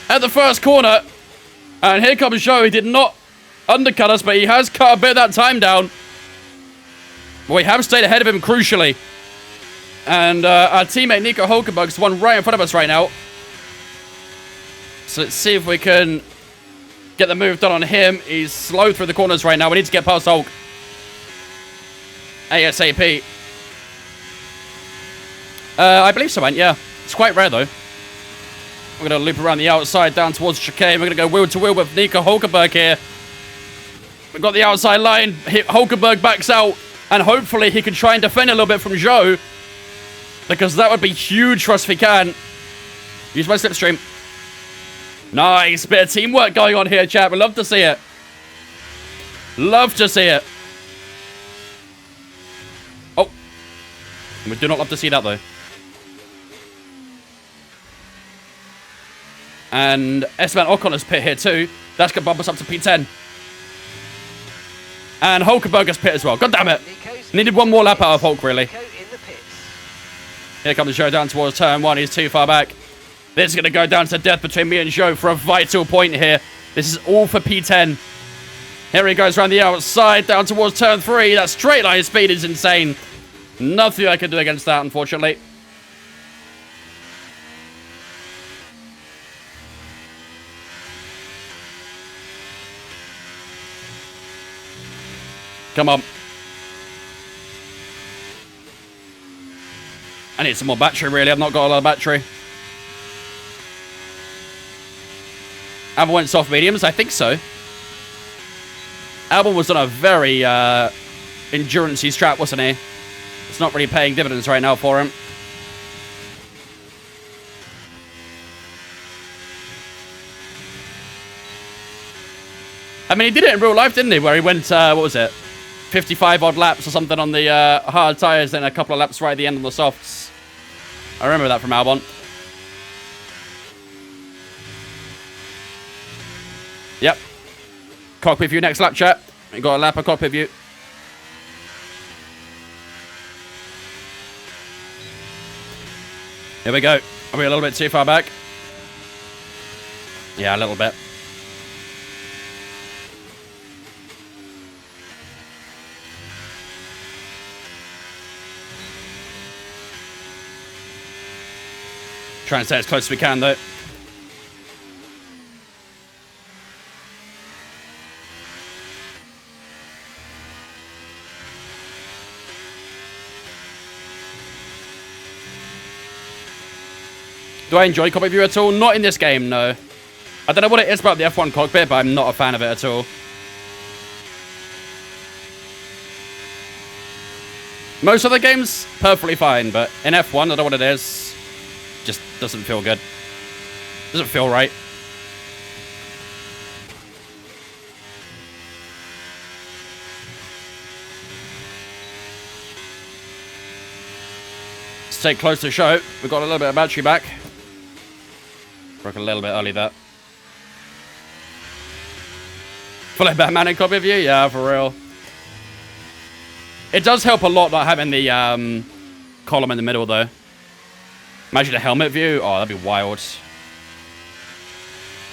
at the first corner. And here comes Joe. He did not undercut us, but he has cut a bit of that time down. But we have stayed ahead of him crucially. And our teammate Nico Hulkenberg's the one right in front of us right now. So let's see if we can get the move done on him. He's slow through the corners right now. We need to get past Hulk. ASAP. I believe so, man. Yeah. It's quite rare, though. We're going to loop around the outside down towards chicane. We're going to go wheel to wheel with Nico Hulkenberg here. We've got the outside line. Hulkenberg backs out. And hopefully he can try and defend a little bit from Joe. Because that would be huge for us if he can. Use my slipstream. Nice. Bit of teamwork going on here, chat. We love to see it. Love to see it. Oh. We do not love to see that, though. And Esteban Ocon's pit here, too. That's going to bump us up to P10. And Hulkenberg's pit as well. God damn it. Needed one more lap out of Hulk, really. Nico in the pits. Here comes Joe down towards turn 1. He's too far back. This is going to go down to death between me and Joe for a vital point here. This is all for P10. Here he goes around the outside, down towards turn 3. That straight line speed is insane. Nothing I can do against that, unfortunately. Come on. I need some more battery, really. I've not got a lot of battery. Albon went soft mediums? I think so. Albon was on a very endurance-y strap, wasn't he? It's not really paying dividends right now for him. I mean, he did it in real life, didn't he? Where he went, what was it? 55-odd laps or something on the hard tyres, then a couple of laps right at the end on the softs. I remember that from Albon. Yep. Cockpit view next lap, chat. We got a lap of cockpit view. Here we go. Are we a little bit too far back? Yeah, a little bit. Try and stay as close as we can, though. Do I enjoy cockpit view at all? Not in this game, no. I don't know what it is about the F1 cockpit, but I'm not a fan of it at all. Most other games, perfectly fine, but in F1, I don't know what it is. Just doesn't feel good. Doesn't feel right. Stay close to show. We've got a little bit of battery back. Broke a little bit early there. Fully Batman in copy of you? Yeah, for real. It does help a lot not having the column in the middle, though. Imagine a helmet view. Oh, that'd be wild.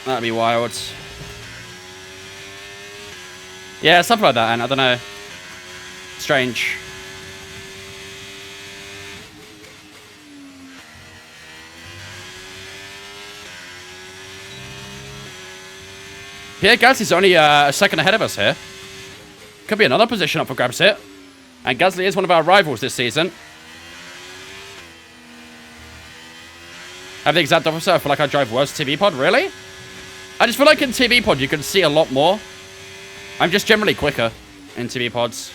That'd be wild. Yeah, something like that, and I don't know. Strange. Pierre Gasly's only a second ahead of us here. Could be another position up for grabs here. And Gasly is one of our rivals this season. I have the exact opposite. I feel like I drive worse TV pod. Really? I just feel like in TV pod you can see a lot more. I'm just generally quicker in TV pods.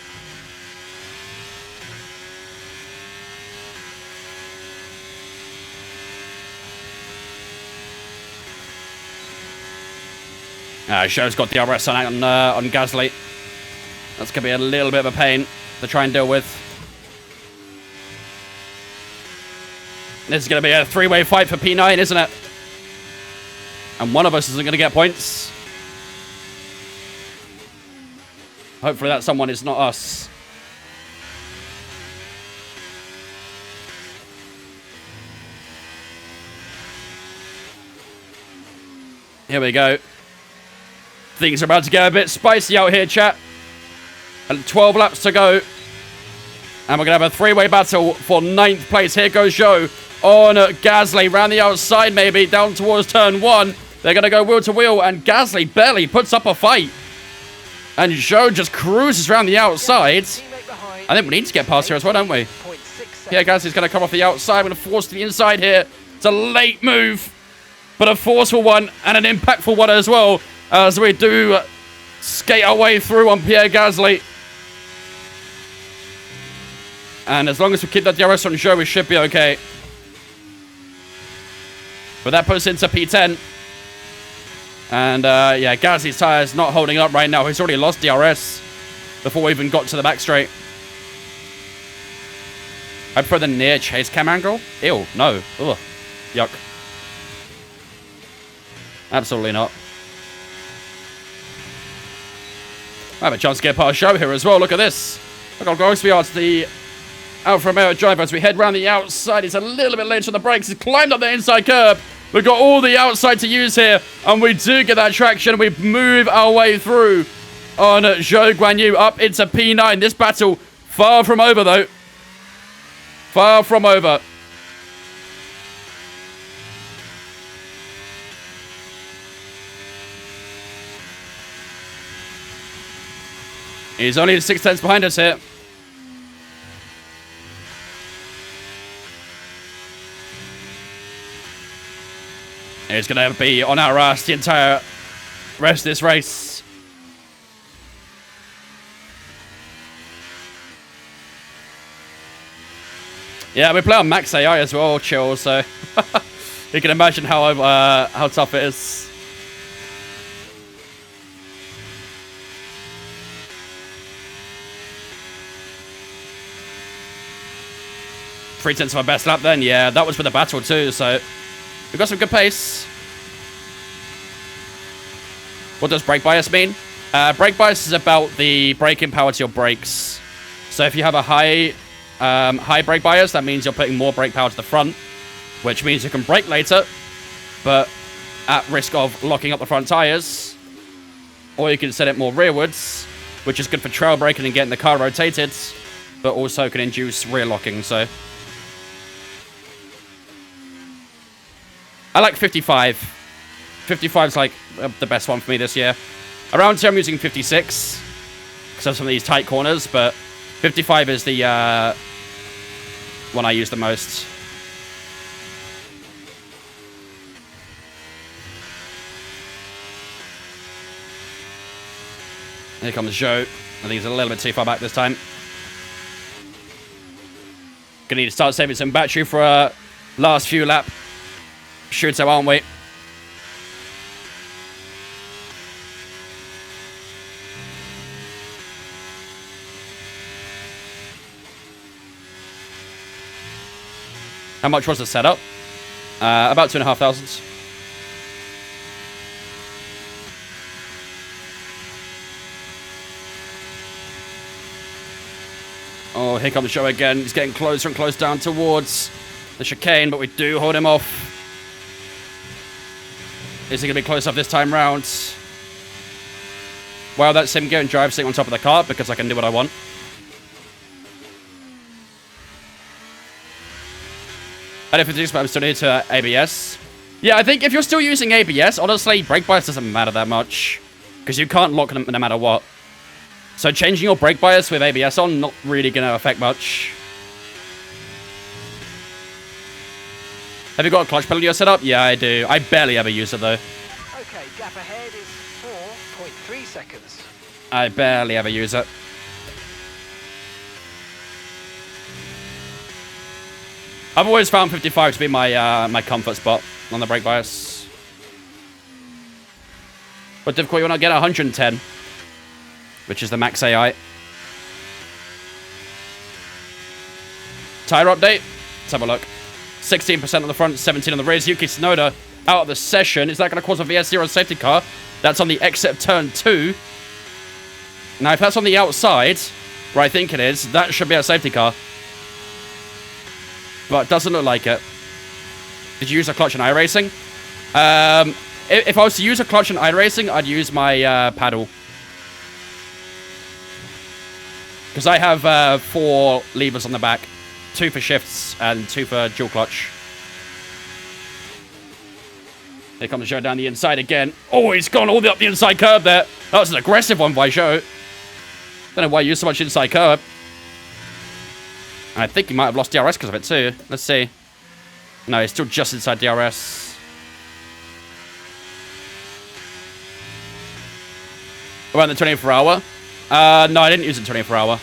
Show's got the RS on Gasly. That's going to be a little bit of a pain to try and deal with. This is going to be a three-way fight for P9, isn't it? And one of us isn't going to get points. Hopefully that someone is not us. Here we go. Things are about to get a bit spicy out here, chat. And 12 laps to go. And we're going to have a three-way battle for 9th place. Here goes Joe on Gasly. Round the outside, maybe. Down towards turn 1. They're going to go wheel to wheel. And Gasly barely puts up a fight. And Joe just cruises around the outside. I think we need to get past here as well, don't we? Yeah, Gasly's going to come off the outside. We're going to force to the inside here. It's a late move. But a forceful one. And an impactful one as well. As we do skate our way through on Pierre Gasly. And as long as we keep that DRS on show, we should be okay. But that puts into P10. And yeah, Gasly's tyres not holding up right now. He's already lost DRS before we even got to the back straight. I prefer the near chase cam angle. Ew, no. Ugh. Yuck. Absolutely not. I have a chance to get past show here as well. Look at this. Look how close we are to the Alfa Romeo driver as we head round the outside. He's a little bit late on the brakes. He's climbed up the inside curb. We've got all the outside to use here, and we do get that traction. We move our way through on Zhou Guanyu up into P9. This battle far from over, though. Far from over. He's only 6 tenths behind us here. He's going to be on our ass the entire rest of this race. Yeah, we play on max AI as well, chill, so you can imagine how tough it is. Three tenths of our best lap then, yeah, that was for the battle too, so we've got some good pace. What does brake bias mean? Brake bias is about the braking power to your brakes. So if you have a high brake bias, that means you're putting more brake power to the front, which means you can brake later, but at risk of locking up the front tires. Or you can set it more rearwards, which is good for trail braking and getting the car rotated, but also can induce rear locking, so. I like 55. 55 is like the best one for me this year. Around here I'm using 56 because of some of these tight corners, but 55 is the one I use the most. Here comes Zhou. I think he's a little bit too far back this time. Gonna need to start saving some battery for a last few lap shootout, aren't we? How much was the setup? About 2,500. Oh, here comes Zhou again. He's getting closer and closer down towards the chicane, but we do hold him off. Is he going to be close up this time round? Wow, that's him getting drive sitting on top of the car because I can do what I want. I don't think I'm still new to ABS. Yeah, I think if you're still using ABS, honestly, brake bias doesn't matter that much because you can't lock them no matter what. So changing your brake bias with ABS on, not really going to affect much. Have you got a clutch pedal in your setup? Yeah, I do. I barely ever use it, though. Okay, gap ahead is 4.3 seconds. I barely ever use it. I've always found 55 to be my my comfort spot on the brake bias. What difficulty you want to get? 110, which is the max AI. Tire update. Let's have a look. 16% on the front, 17 on the rear. Yuki Tsunoda out of the session. Is that going to cause a VS0 safety car? That's on the exit of turn 2. Now, if that's on the outside, where I think it is, that should be a safety car. But it doesn't look like it. Did you use a clutch in iRacing? If I was to use a clutch in iRacing, I'd use my paddle. Because I have 4 levers on the back. 2 for shifts and 2 for dual clutch. Here comes Zhou down the inside again. Oh, he's gone all the way up the inside curb there. That was an aggressive one by Zhou. Don't know why he used so much inside curb. I think he might have lost DRS because of it too. Let's see. No, he's still just inside DRS. Around the 24 hour. No, I didn't use it 24 hour.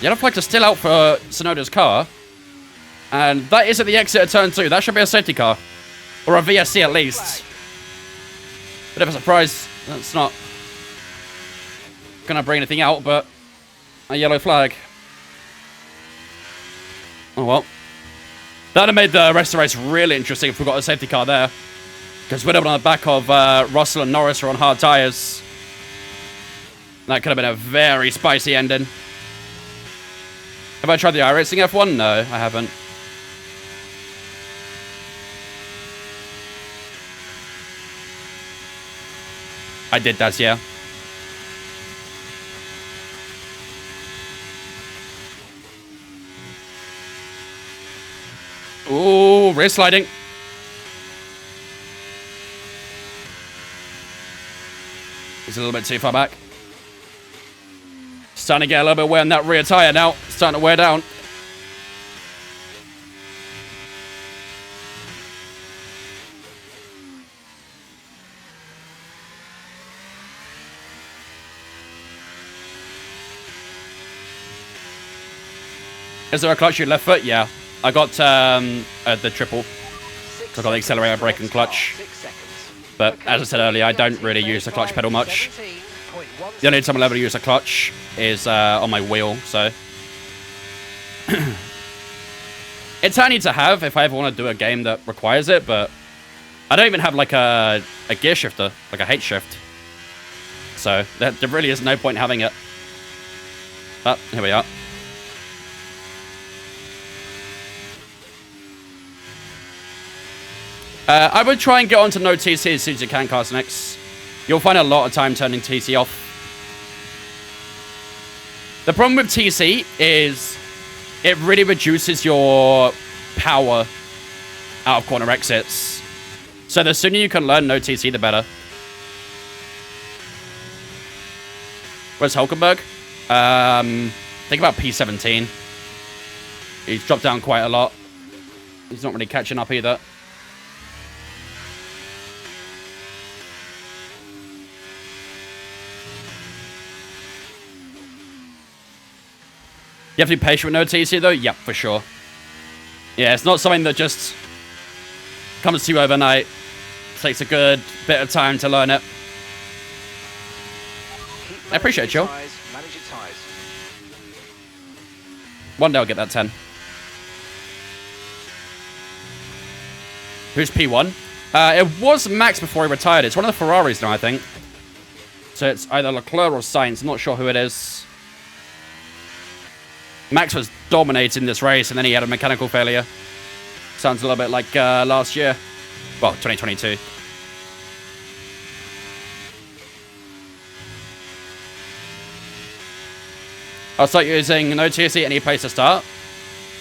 Yellow flags are still out for Tsunoda's car. And that is at the exit of turn 2. That should be a safety car. Or a VSC at least. Bit of a surprise. That's not going to bring anything out, but a yellow flag. Oh well. That would have made the rest of the race really interesting if we got a safety car there. Because we'd have been on the back of Russell and Norris are on hard tyres. That could have been a very spicy ending. Have I tried the iRacing F1? No, I haven't. I did that, yeah. Ooh, rear sliding. He's a little bit too far back. Starting to get a little bit wear on that rear tire now. Starting to wear down. Is there a clutch your left foot? Yeah. I got the triple. I got the accelerator, brake, and clutch. But as I said earlier, I don't really use the clutch pedal much. The only time I'll ever use a clutch is on my wheel, so. It's handy to have if I ever want to do a game that requires it, but I don't even have like a gear shifter, like a H shift. So there really is no point in having it. But here we are. I would try and get onto no TC as soon as you can, Carsonex. You'll find a lot of time turning TC off. The problem with TC is it really reduces your power out of corner exits. So the sooner you can learn no TC, the better. Where's Hulkenberg? Think about P17. He's dropped down quite a lot. He's not really catching up either. You have to be patient with no TC though? Yep, for sure. Yeah, it's not something that just comes to you overnight. It takes a good bit of time to learn it. I appreciate it, Joe. One day I'll get that 10. Who's P1? It was Max before he retired. It's one of the Ferraris now, I think. So it's either Leclerc or Sainz. I'm not sure who it is. Max was dominating this race, and then he had a mechanical failure. Sounds a little bit like last year. Well, 2022. I'll start using no TC any place to start.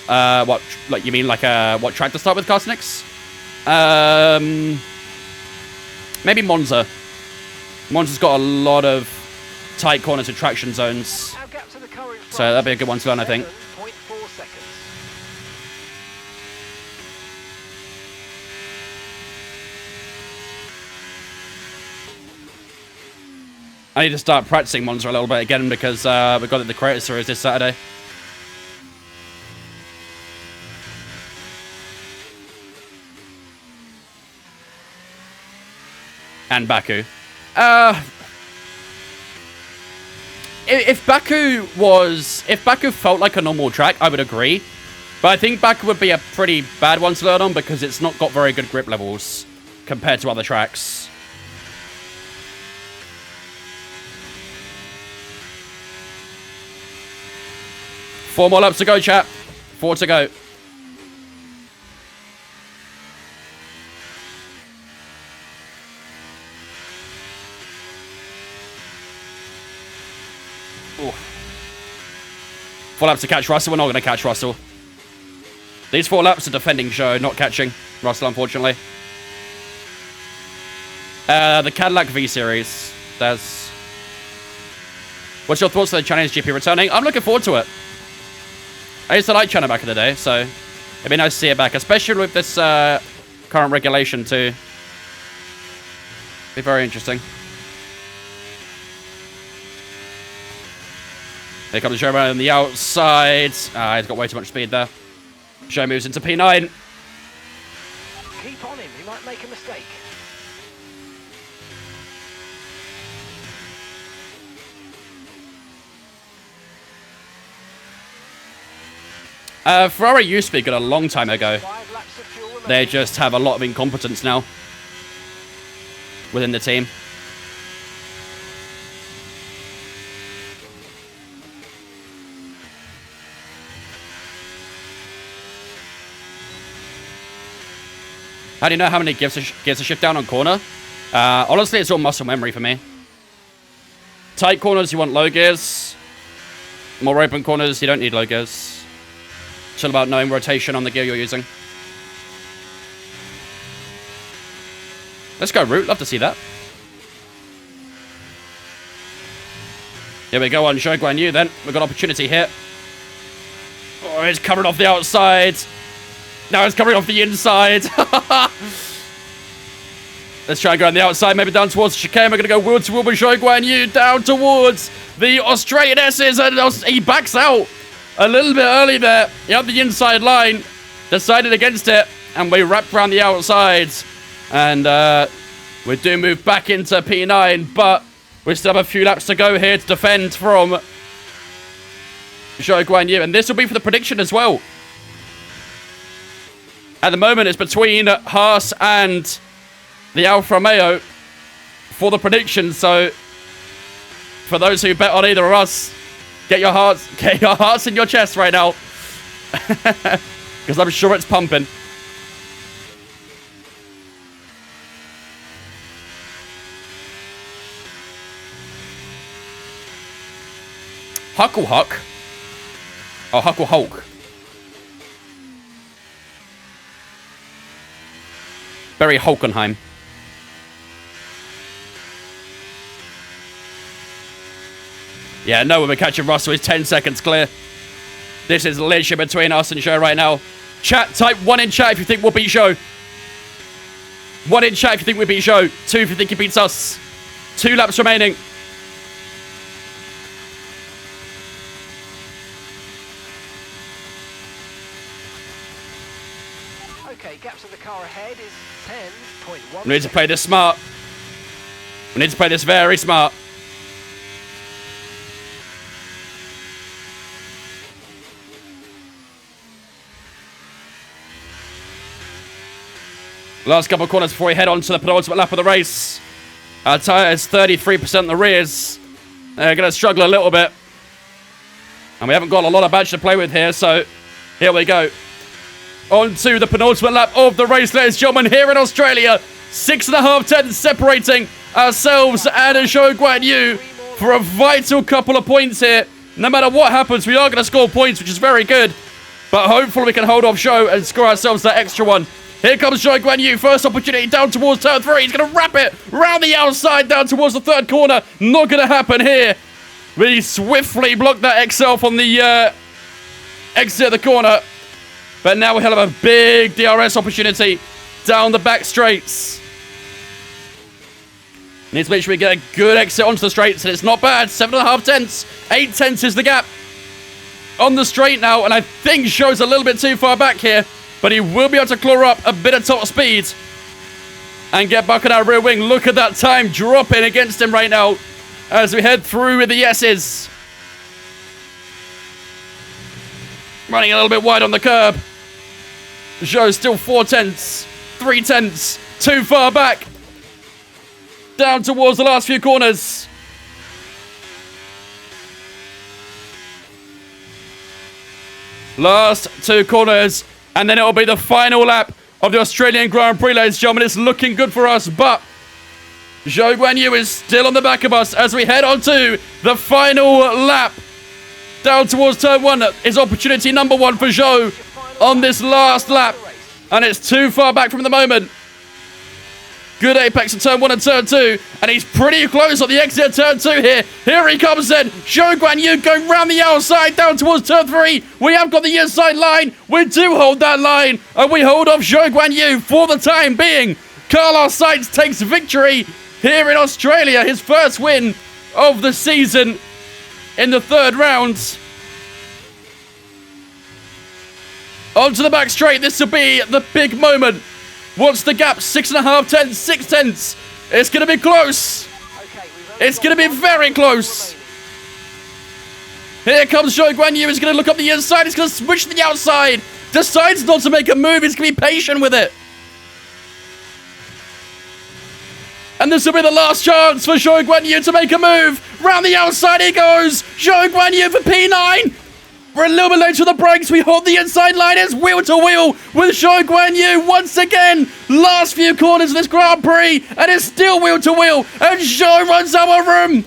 What? Like you mean like what track to start with, Carsonex? Maybe Monza. Monza's got a lot of tight corners and traction zones. So that'd be a good one to learn, I think. I need to start practicing Monza a little bit again because we've got the Creator Series this Saturday. And Baku. If Baku felt like a normal track, I would agree. But I think Baku would be a pretty bad one to learn on because it's not got very good grip levels compared to other tracks. Four more laps to go, chat. 4 to go. Ooh. 4 laps to catch Russell. We're not going to catch Russell. These 4 laps are defending show, not catching Russell, unfortunately. The Cadillac V-Series. What's your thoughts on the Chinese GP returning? I'm looking forward to it. I used to like China back in the day, so it'd be nice to see it back, especially with this current regulation too. Be very interesting. Here comes Joe around on the outside. He's got way too much speed there. Joe moves into P9. Keep on him, he might make a mistake. Ferrari used to be good a long time ago. They just have a lot of incompetence now within the team. How do you know how many gives a shift down on corner? Honestly, it's all muscle memory for me. Tight corners, you want low gears. More open corners, you don't need low gears. It's all about knowing rotation on the gear you're using. Let's go, Root. Love to see that. Here we go on Zhou Guanyu then. We've got opportunity here. Oh, it's covering off the outside. Now it's covering off the inside. Let's try and go on the outside, maybe down towards the chicane. We're going to go wheel to wheel with Zhou Guanyu down towards the Australian S's. And he backs out a little bit early there. He had the inside line, decided against it, and we wrapped around the outside. And we do move back into P9, but we still have a few laps to go here to defend from Zhou Guanyu. And this will be for the prediction as well. At the moment, it's between Haas and the Alfa Romeo for the prediction. So for those who bet on either of us, get your hearts in your chest right now. Because I'm sure it's pumping. Hucklehuck. Oh, Huckle-Hulk. Very Huckleheim. Yeah, no, we're catching Russell. He's 10 seconds clear. This is literally between us and Zhou right now. Chat, type 1 in chat if you think we'll beat Zhou. 1 in chat if you think we beat Zhou. 2 if you think he beats us. 2 laps remaining. Okay, gap to the car ahead is 10.1. We need to play this smart. We need to play this very smart. Last couple of corners before we head on to the penultimate lap of the race. Our tyre is 33% in the rears. They're going to struggle a little bit. And we haven't got a lot of badge to play with here, so here we go. On to the penultimate lap of the race, ladies and gentlemen, here in Australia. 6.5 tenths separating ourselves and Zhou Guanyu for a vital couple of points here. No matter what happens, we are going to score points, which is very good. But hopefully we can hold off Zhou and score ourselves that extra one. Here comes Zhou Guanyu, first opportunity down towards turn 3. He's going to wrap it round the outside down towards the third corner. Not going to happen here. We swiftly blocked that XL from the exit of the corner. But now we have a big DRS opportunity down the back straights. Need to make sure we get a good exit onto the straights, and it's not bad. 7.5 tenths, 8 tenths is the gap on the straight now, and I think Zhou's a little bit too far back here, but he will be able to claw up a bit of top speed and get back on our rear wing. Look at that time dropping against him right now as we head through with the S's. Running a little bit wide on the curb. Zhou's still 4 tenths, 3 tenths, too far back. Down towards the last few corners. Last 2 corners, and then it'll be the final lap of the Australian Grand Prix, ladies and gentlemen. It's looking good for us, but Zhou Guanyu is still on the back of us as we head on to the final lap. Down towards turn 1 is opportunity number 1 for Zhou on this last lap, and it's too far back from the moment. Good apex in turn 1 and turn 2, and he's pretty close on the exit of turn 2 here. Here he comes then. Zhou Guanyu going round the outside down towards turn 3. We have got the inside line. We do hold that line, and we hold off Zhou Guanyu for the time being. Carlos Sainz takes victory here in Australia. His first win of the season in the 3rd round. Onto the back straight. This will be the big moment. What's the gap? 6.5 tenths, 6 tenths. It's going to be close. It's going to be very close. Here comes Zhou Guanyu. He's going to look up the inside. He's going to switch to the outside. Decides not to make a move. He's going to be patient with it. And this will be the last chance for Zhou Guanyu to make a move. Round the outside he goes. Zhou Guanyu for P9. We're a little bit late to the brakes. We hold the inside line. It's wheel to wheel with Zhou Guanyu once again. Last few corners of this Grand Prix, and it's still wheel to wheel. And Zhou runs out of room.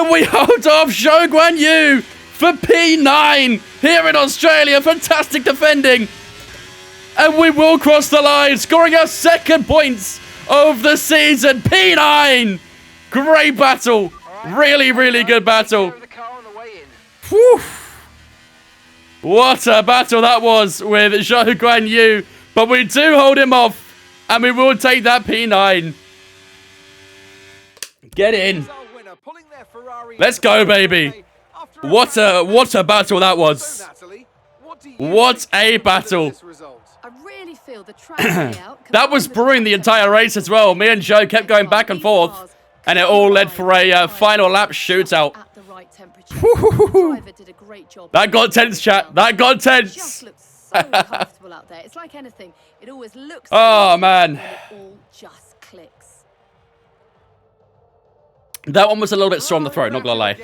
And we hold off Zhou Guan Yu for P9 here in Australia. Fantastic defending. And we will cross the line, scoring our second points of the season. P9. Great battle. Really, really good battle. Whew. What a battle that was with Zhou Guan Yu. But we do hold him off. And we will take that P9. Get in. Let's go, baby. What a battle that was. What a battle. I really feel the track layout That was brewing the entire race as well. Me and Joe kept going back and forth. And it all led for a final lap shootout. at the right temperature. The driver did a great job. That got tense, chat. That got tense. Just looks so comfortable out there. It's like anything. It always looks Oh, man. when it all just clicks. That one was a little bit sore on the throat, not gonna lie.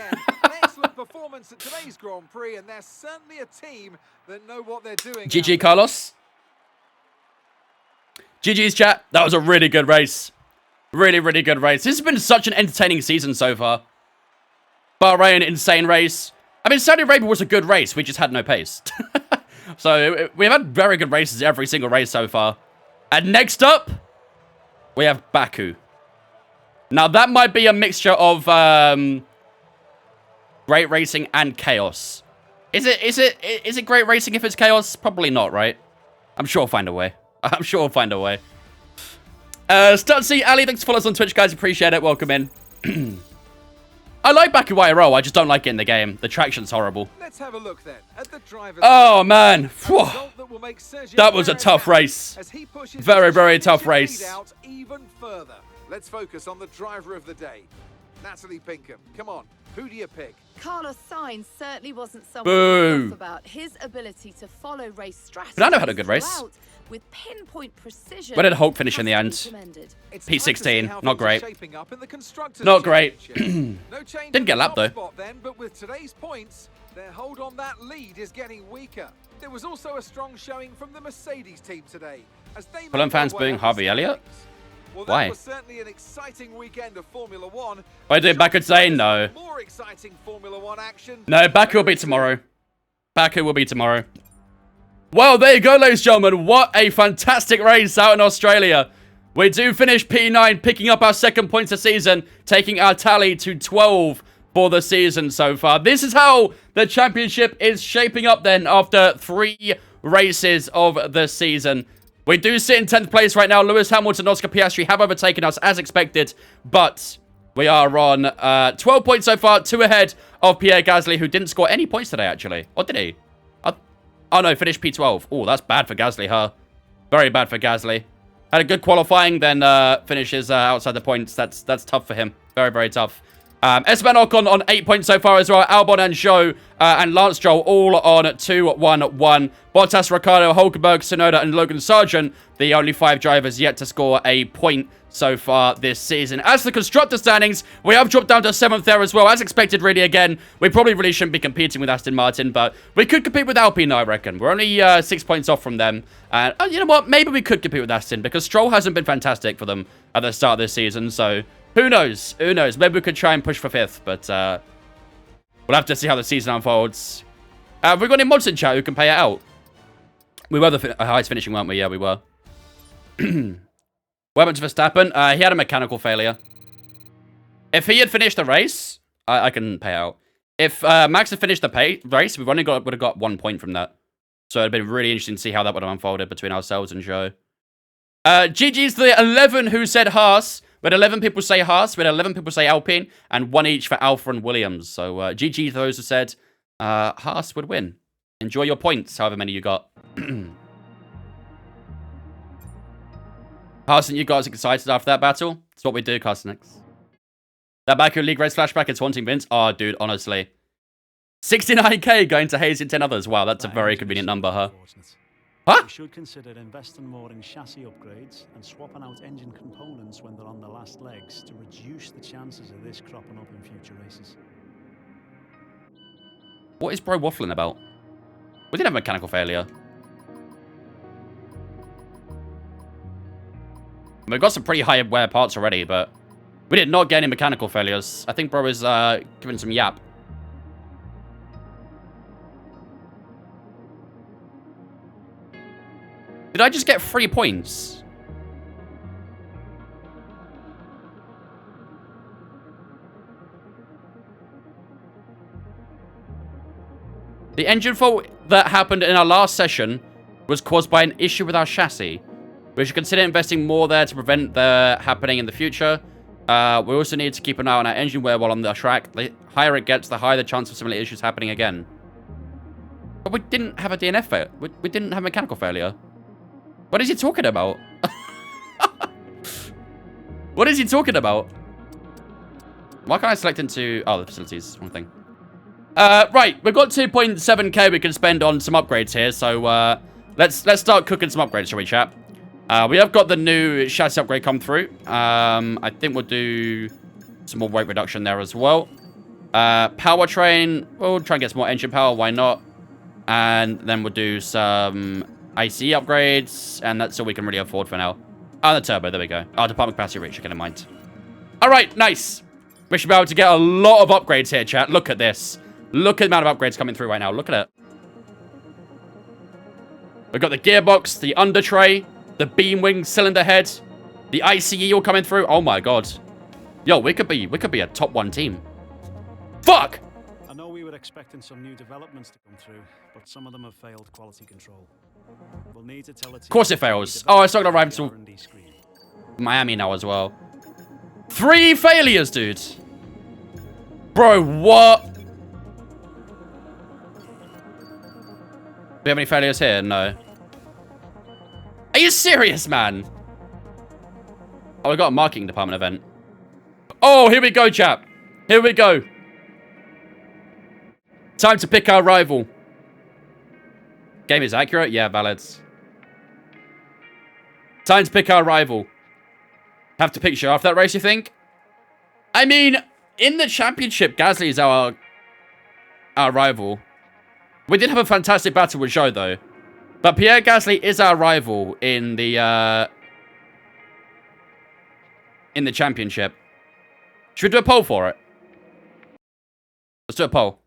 Excellent performance at today's Grand Prix, and they're certainly a team that know what they're doing. GG, Carlos. GG's, chat. That was a really good race. Really, really good race. This has been such an entertaining season so far. Bahrain, insane race. I mean, Saudi Arabia was a good race. We just had no pace. So, we've had very good races every single race so far. And next up, we have Baku. Now, that might be a mixture of great racing and chaos. Is it great racing if it's chaos? Probably not, right? I'm sure I'll find a way. I'm sure I'll find a way. Stutsy, Ali, thanks for following us on Twitch, guys. Appreciate it. Welcome in. I like Baku IRL. I just don't like it in the game. The traction's horrible. Let's have a look then at the driver's Oh, man. Whew. That That was a tough race. Very, very tough race. Even further. Let's focus on the driver of the day. Natalie Pinkham, come on. Who do you pick? Carlos Sainz certainly wasn't someone Boo. to laugh about. His ability to follow race strategy. But I know had a good race. With pinpoint precision. Where did Hulk finish in the end? It's P16, time to see how not things are great. shaping up in the Constructors' Not great. Championship. No change Didn't in get the lapped, top though. spot then, but with today's points, their hold on that lead is getting weaker. There was also a strong showing from the Mercedes team today. As they Fulham made fans their way booing up Harvey the Elliott? standings. Well, Why? that was certainly an exciting weekend of Formula One. I do Baku today? No. More exciting Formula One action. No, Baku will be tomorrow. Baku will be tomorrow. Well, there you go, ladies and gentlemen. What a fantastic race out in Australia. We do finish P9, picking up our second points of season, taking our tally to 12 for the season so far. This is how the championship is shaping up then after 3 races of the season. We do sit in 10th place right now. Lewis Hamilton and Oscar Piastri have overtaken us as expected, but we are on 12 points so far, 2 ahead of Pierre Gasly, who didn't score any points today, actually. Or did he? Oh, no, finished P12. Oh, that's bad for Gasly, huh? Very bad for Gasly. Had a good qualifying, then finishes outside the points. That's tough for him. Very, very tough. Esteban Ocon on 8 points so far as well. Albon and Zhou and Lance Stroll all on 2-1-1. Bottas, Ricciardo, Hulkenberg, Tsunoda, and Logan Sargent, the only 5 drivers yet to score a point so far this season. As for the constructor standings, we have dropped down to 7th there as well. As expected, really, again, we probably really shouldn't be competing with Aston Martin, but we could compete with Alpine, I reckon. We're only 6 points off from them. And you know what? Maybe we could compete with Aston, because Stroll hasn't been fantastic for them at the start of this season, so who knows? Who knows? Maybe we could try and push for 5th, but we'll have to see how the season unfolds. Have we got any mods in chat who can pay it out? We were the highest finishing, weren't we? Yeah, we were. What happened to Verstappen? He had a mechanical failure. If he had finished the race, I can pay out. If Max had finished the race, we've only would have got 1 point from that. So it'd been really interesting to see how that would have unfolded between ourselves and Joe. GG's the 11 who said Haas. We had 11 people say Haas, we had 11 people say Alpine, and 1 each for Alpha and Williams. So GG those who said Haas would win. Enjoy your points, however many you got. Carson, you guys excited after that battle? It's what we do, Carson. That Baku League race flashback is haunting Vince. Oh, dude, honestly. 69k going to Hayes in 10 others. Wow, that's a very convenient number, huh? Huh? We should consider investing more in chassis upgrades and swapping out engine components when they're on the last legs to reduce the chances of this cropping up in future races. What is bro waffling about? We didn't have mechanical failure. We've got some pretty high wear parts already, but We did not get any mechanical failures. I think bro is giving some yap. Did I just get 3 points? The engine fault that happened in our last session was caused by an issue with our chassis. We should consider investing more there to prevent that happening in the future. We also need to keep an eye on our engine wear while on the track. The higher it gets, the higher the chance of similar issues happening again. But we didn't have a DNF failure. We didn't have a mechanical failure. What is he talking about? What is he talking about? Why can't I select into... Oh, the facilities. Wrong thing. Right. We've got 2.7k we can spend on some upgrades here. So, let's start cooking some upgrades, shall we, chat? We have got the new chassis upgrade come through. I think we'll do some more weight reduction there as well. Powertrain. We'll try and get some more engine power. Why not? And then we'll do some ICE upgrades. And that's all we can really afford for now. Oh, the turbo. There we go. Oh, department capacity reach. Keep in mind. All right. Nice. We should be able to get a lot of upgrades here, chat. Look at this. Look at the amount of upgrades coming through right now. Look at it. We've got the gearbox, the under tray, the beam wing cylinder head, the ICE all coming through. Oh my god. Yo, we could be a top 1 team. Fuck! I know we were expecting some new developments to come through, but some of them have failed quality control. We'll need to tell it. Of course it fails. Oh, it's not gonna arrive to Miami now as well. 3 failures, dude. Bro, what? Do we have any failures here? No. Are you serious, man? Oh, we got a marketing department event. Oh, here we go, chap. Here we go. Time to pick our rival. Game is accurate? Yeah, valid. Time to pick our rival. Have to picture after that race, you think? I mean, in the championship, Gasly is our rival. We did have a fantastic battle with Zhou, though. But Pierre Gasly is our rival in the championship. Should we do a poll for it? Let's do a poll.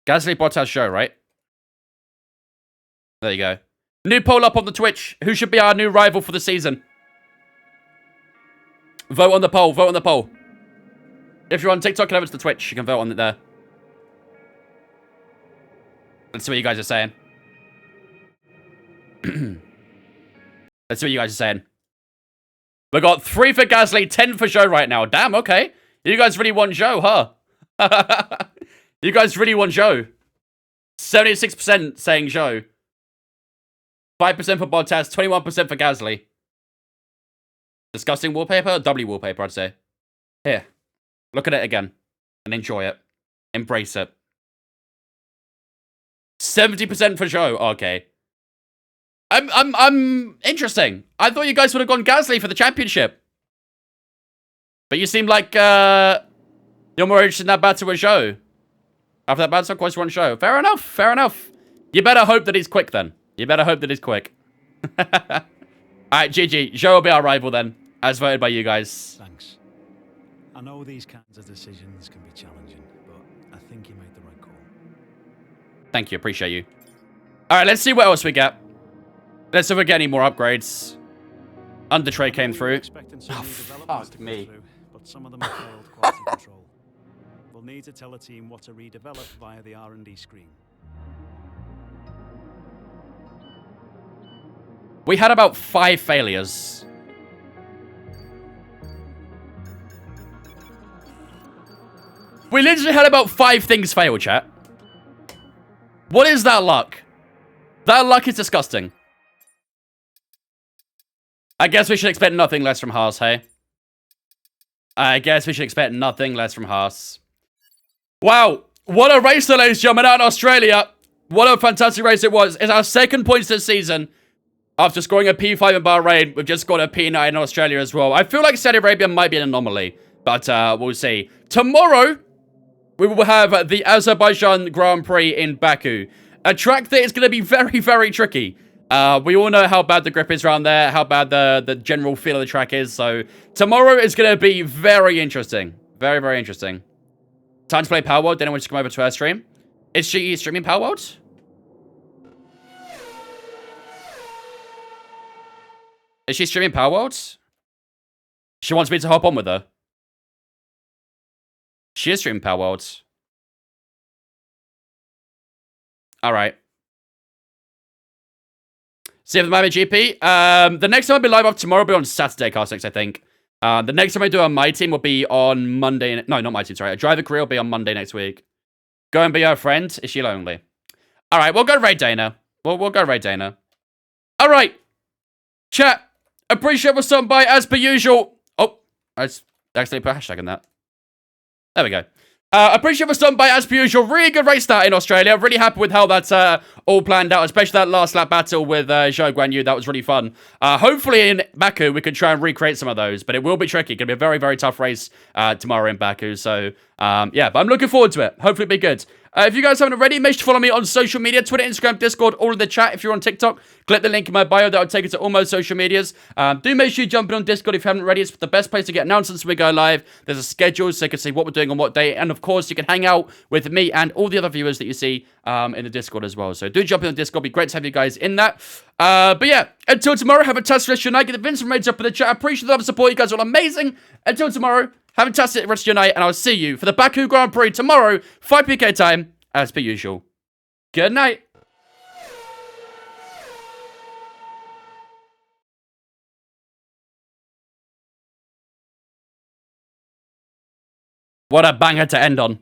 Gasly, Bottas, Zhou, right? There you go. New poll up on the Twitch. Who should be our new rival for the season? Vote on the poll. Vote on the poll. If you're on TikTok, come over to the Twitch. You can vote on it there. Let's see what you guys are saying. Let's see what you guys are saying. We got 3 for Gasly, 10 for Zhou right now. Damn, okay. You guys really want Zhou, huh? You guys really want Zhou. 76% saying Zhou. 5% for Bottas, 21% for Gasly. Disgusting wallpaper? W wallpaper, I'd say. Here. Look at it again. And enjoy it. Embrace it. 70% for Zhou. Okay. I'm interesting. I thought you guys would have gone Gasly for the championship. But you seem like you're more interested in that battle with Zhou. After that battle, of course you want Zhou. Fair enough. Fair enough. You better hope that he's quick then. You better hope that he's quick. Alright, GG. Zhou will be our rival then. As voted by you guys. Thanks. I know these kinds of decisions can be challenging, but I think you made the right call. Thank you. Appreciate you. Alright, let's see what else we get. Let's see if we get any more upgrades. Under tray came through. Oh, fuck me. But some of them have failed quality control. We'll need to tell a team what to redevelop via the R&D screen. We had about 5 failures. We literally had about 5 things fail, chat. What is that luck? That luck is disgusting. I guess we should expect nothing less from Haas, hey? I guess we should expect nothing less from Haas. Wow. What a race, ladies and gentlemen, out in Australia. What a fantastic race it was. It's our 2nd points this season. After scoring a P5 in Bahrain, we've just got a P9 in Australia as well. I feel like Saudi Arabia might be an anomaly, but we'll see. Tomorrow, we will have the Azerbaijan Grand Prix in Baku. A track that is going to be very, very tricky. We all know how bad the grip is around there, how bad the general feel of the track is. So tomorrow is going to be very interesting. Very, very interesting. Time to play Power World. Then I want to come over to her stream. Is she streaming Power World? Is she streaming Power World? She wants me to hop on with her. She is streaming Power World. Alright. See you for the Miami GP. The next time I'll be live off tomorrow will be on Saturday, Castix, I think. The next time I do on my team will be on Monday. No, not my team, sorry. A driver career will be on Monday next week. Go and be her friend. Is she lonely? Alright, we'll go raid Dana. We'll go raid Dana. Alright. Chat. Appreciate what's on by as per usual. Oh, I accidentally put a hashtag in that. There we go. Appreciate what's done by as per usual. Really good race start in Australia. Really happy with how that's all planned out, especially that last lap battle with Zhou Guanyu. That was really fun. Hopefully in Baku we can try and recreate some of those, but it will be tricky. It's going to be a very, very tough race tomorrow in Baku. So yeah, but I'm looking forward to it. Hopefully it'll be good. If you guys haven't already, make sure to follow me on social media, Twitter, Instagram, Discord, all in the chat. If you're on TikTok, click the link in my bio. That'll take you to all my social medias. Do make sure you jump in on Discord if you haven't already. It's the best place to get announcements when we go live. There's a schedule so you can see what we're doing on what day. And of course, you can hang out with me and all the other viewers that you see in the Discord as well. So do jump in on Discord. It'll be great to have you guys in that. But yeah, until tomorrow, have a fantastic rest of your night. Get the Vincent raids up in the chat. I appreciate the love and support. You guys are all amazing. Until tomorrow, have a fantastic rest of your night. And I'll see you for the Baku Grand Prix tomorrow, 5 PK time. As per usual. Good night. What a banger to end on.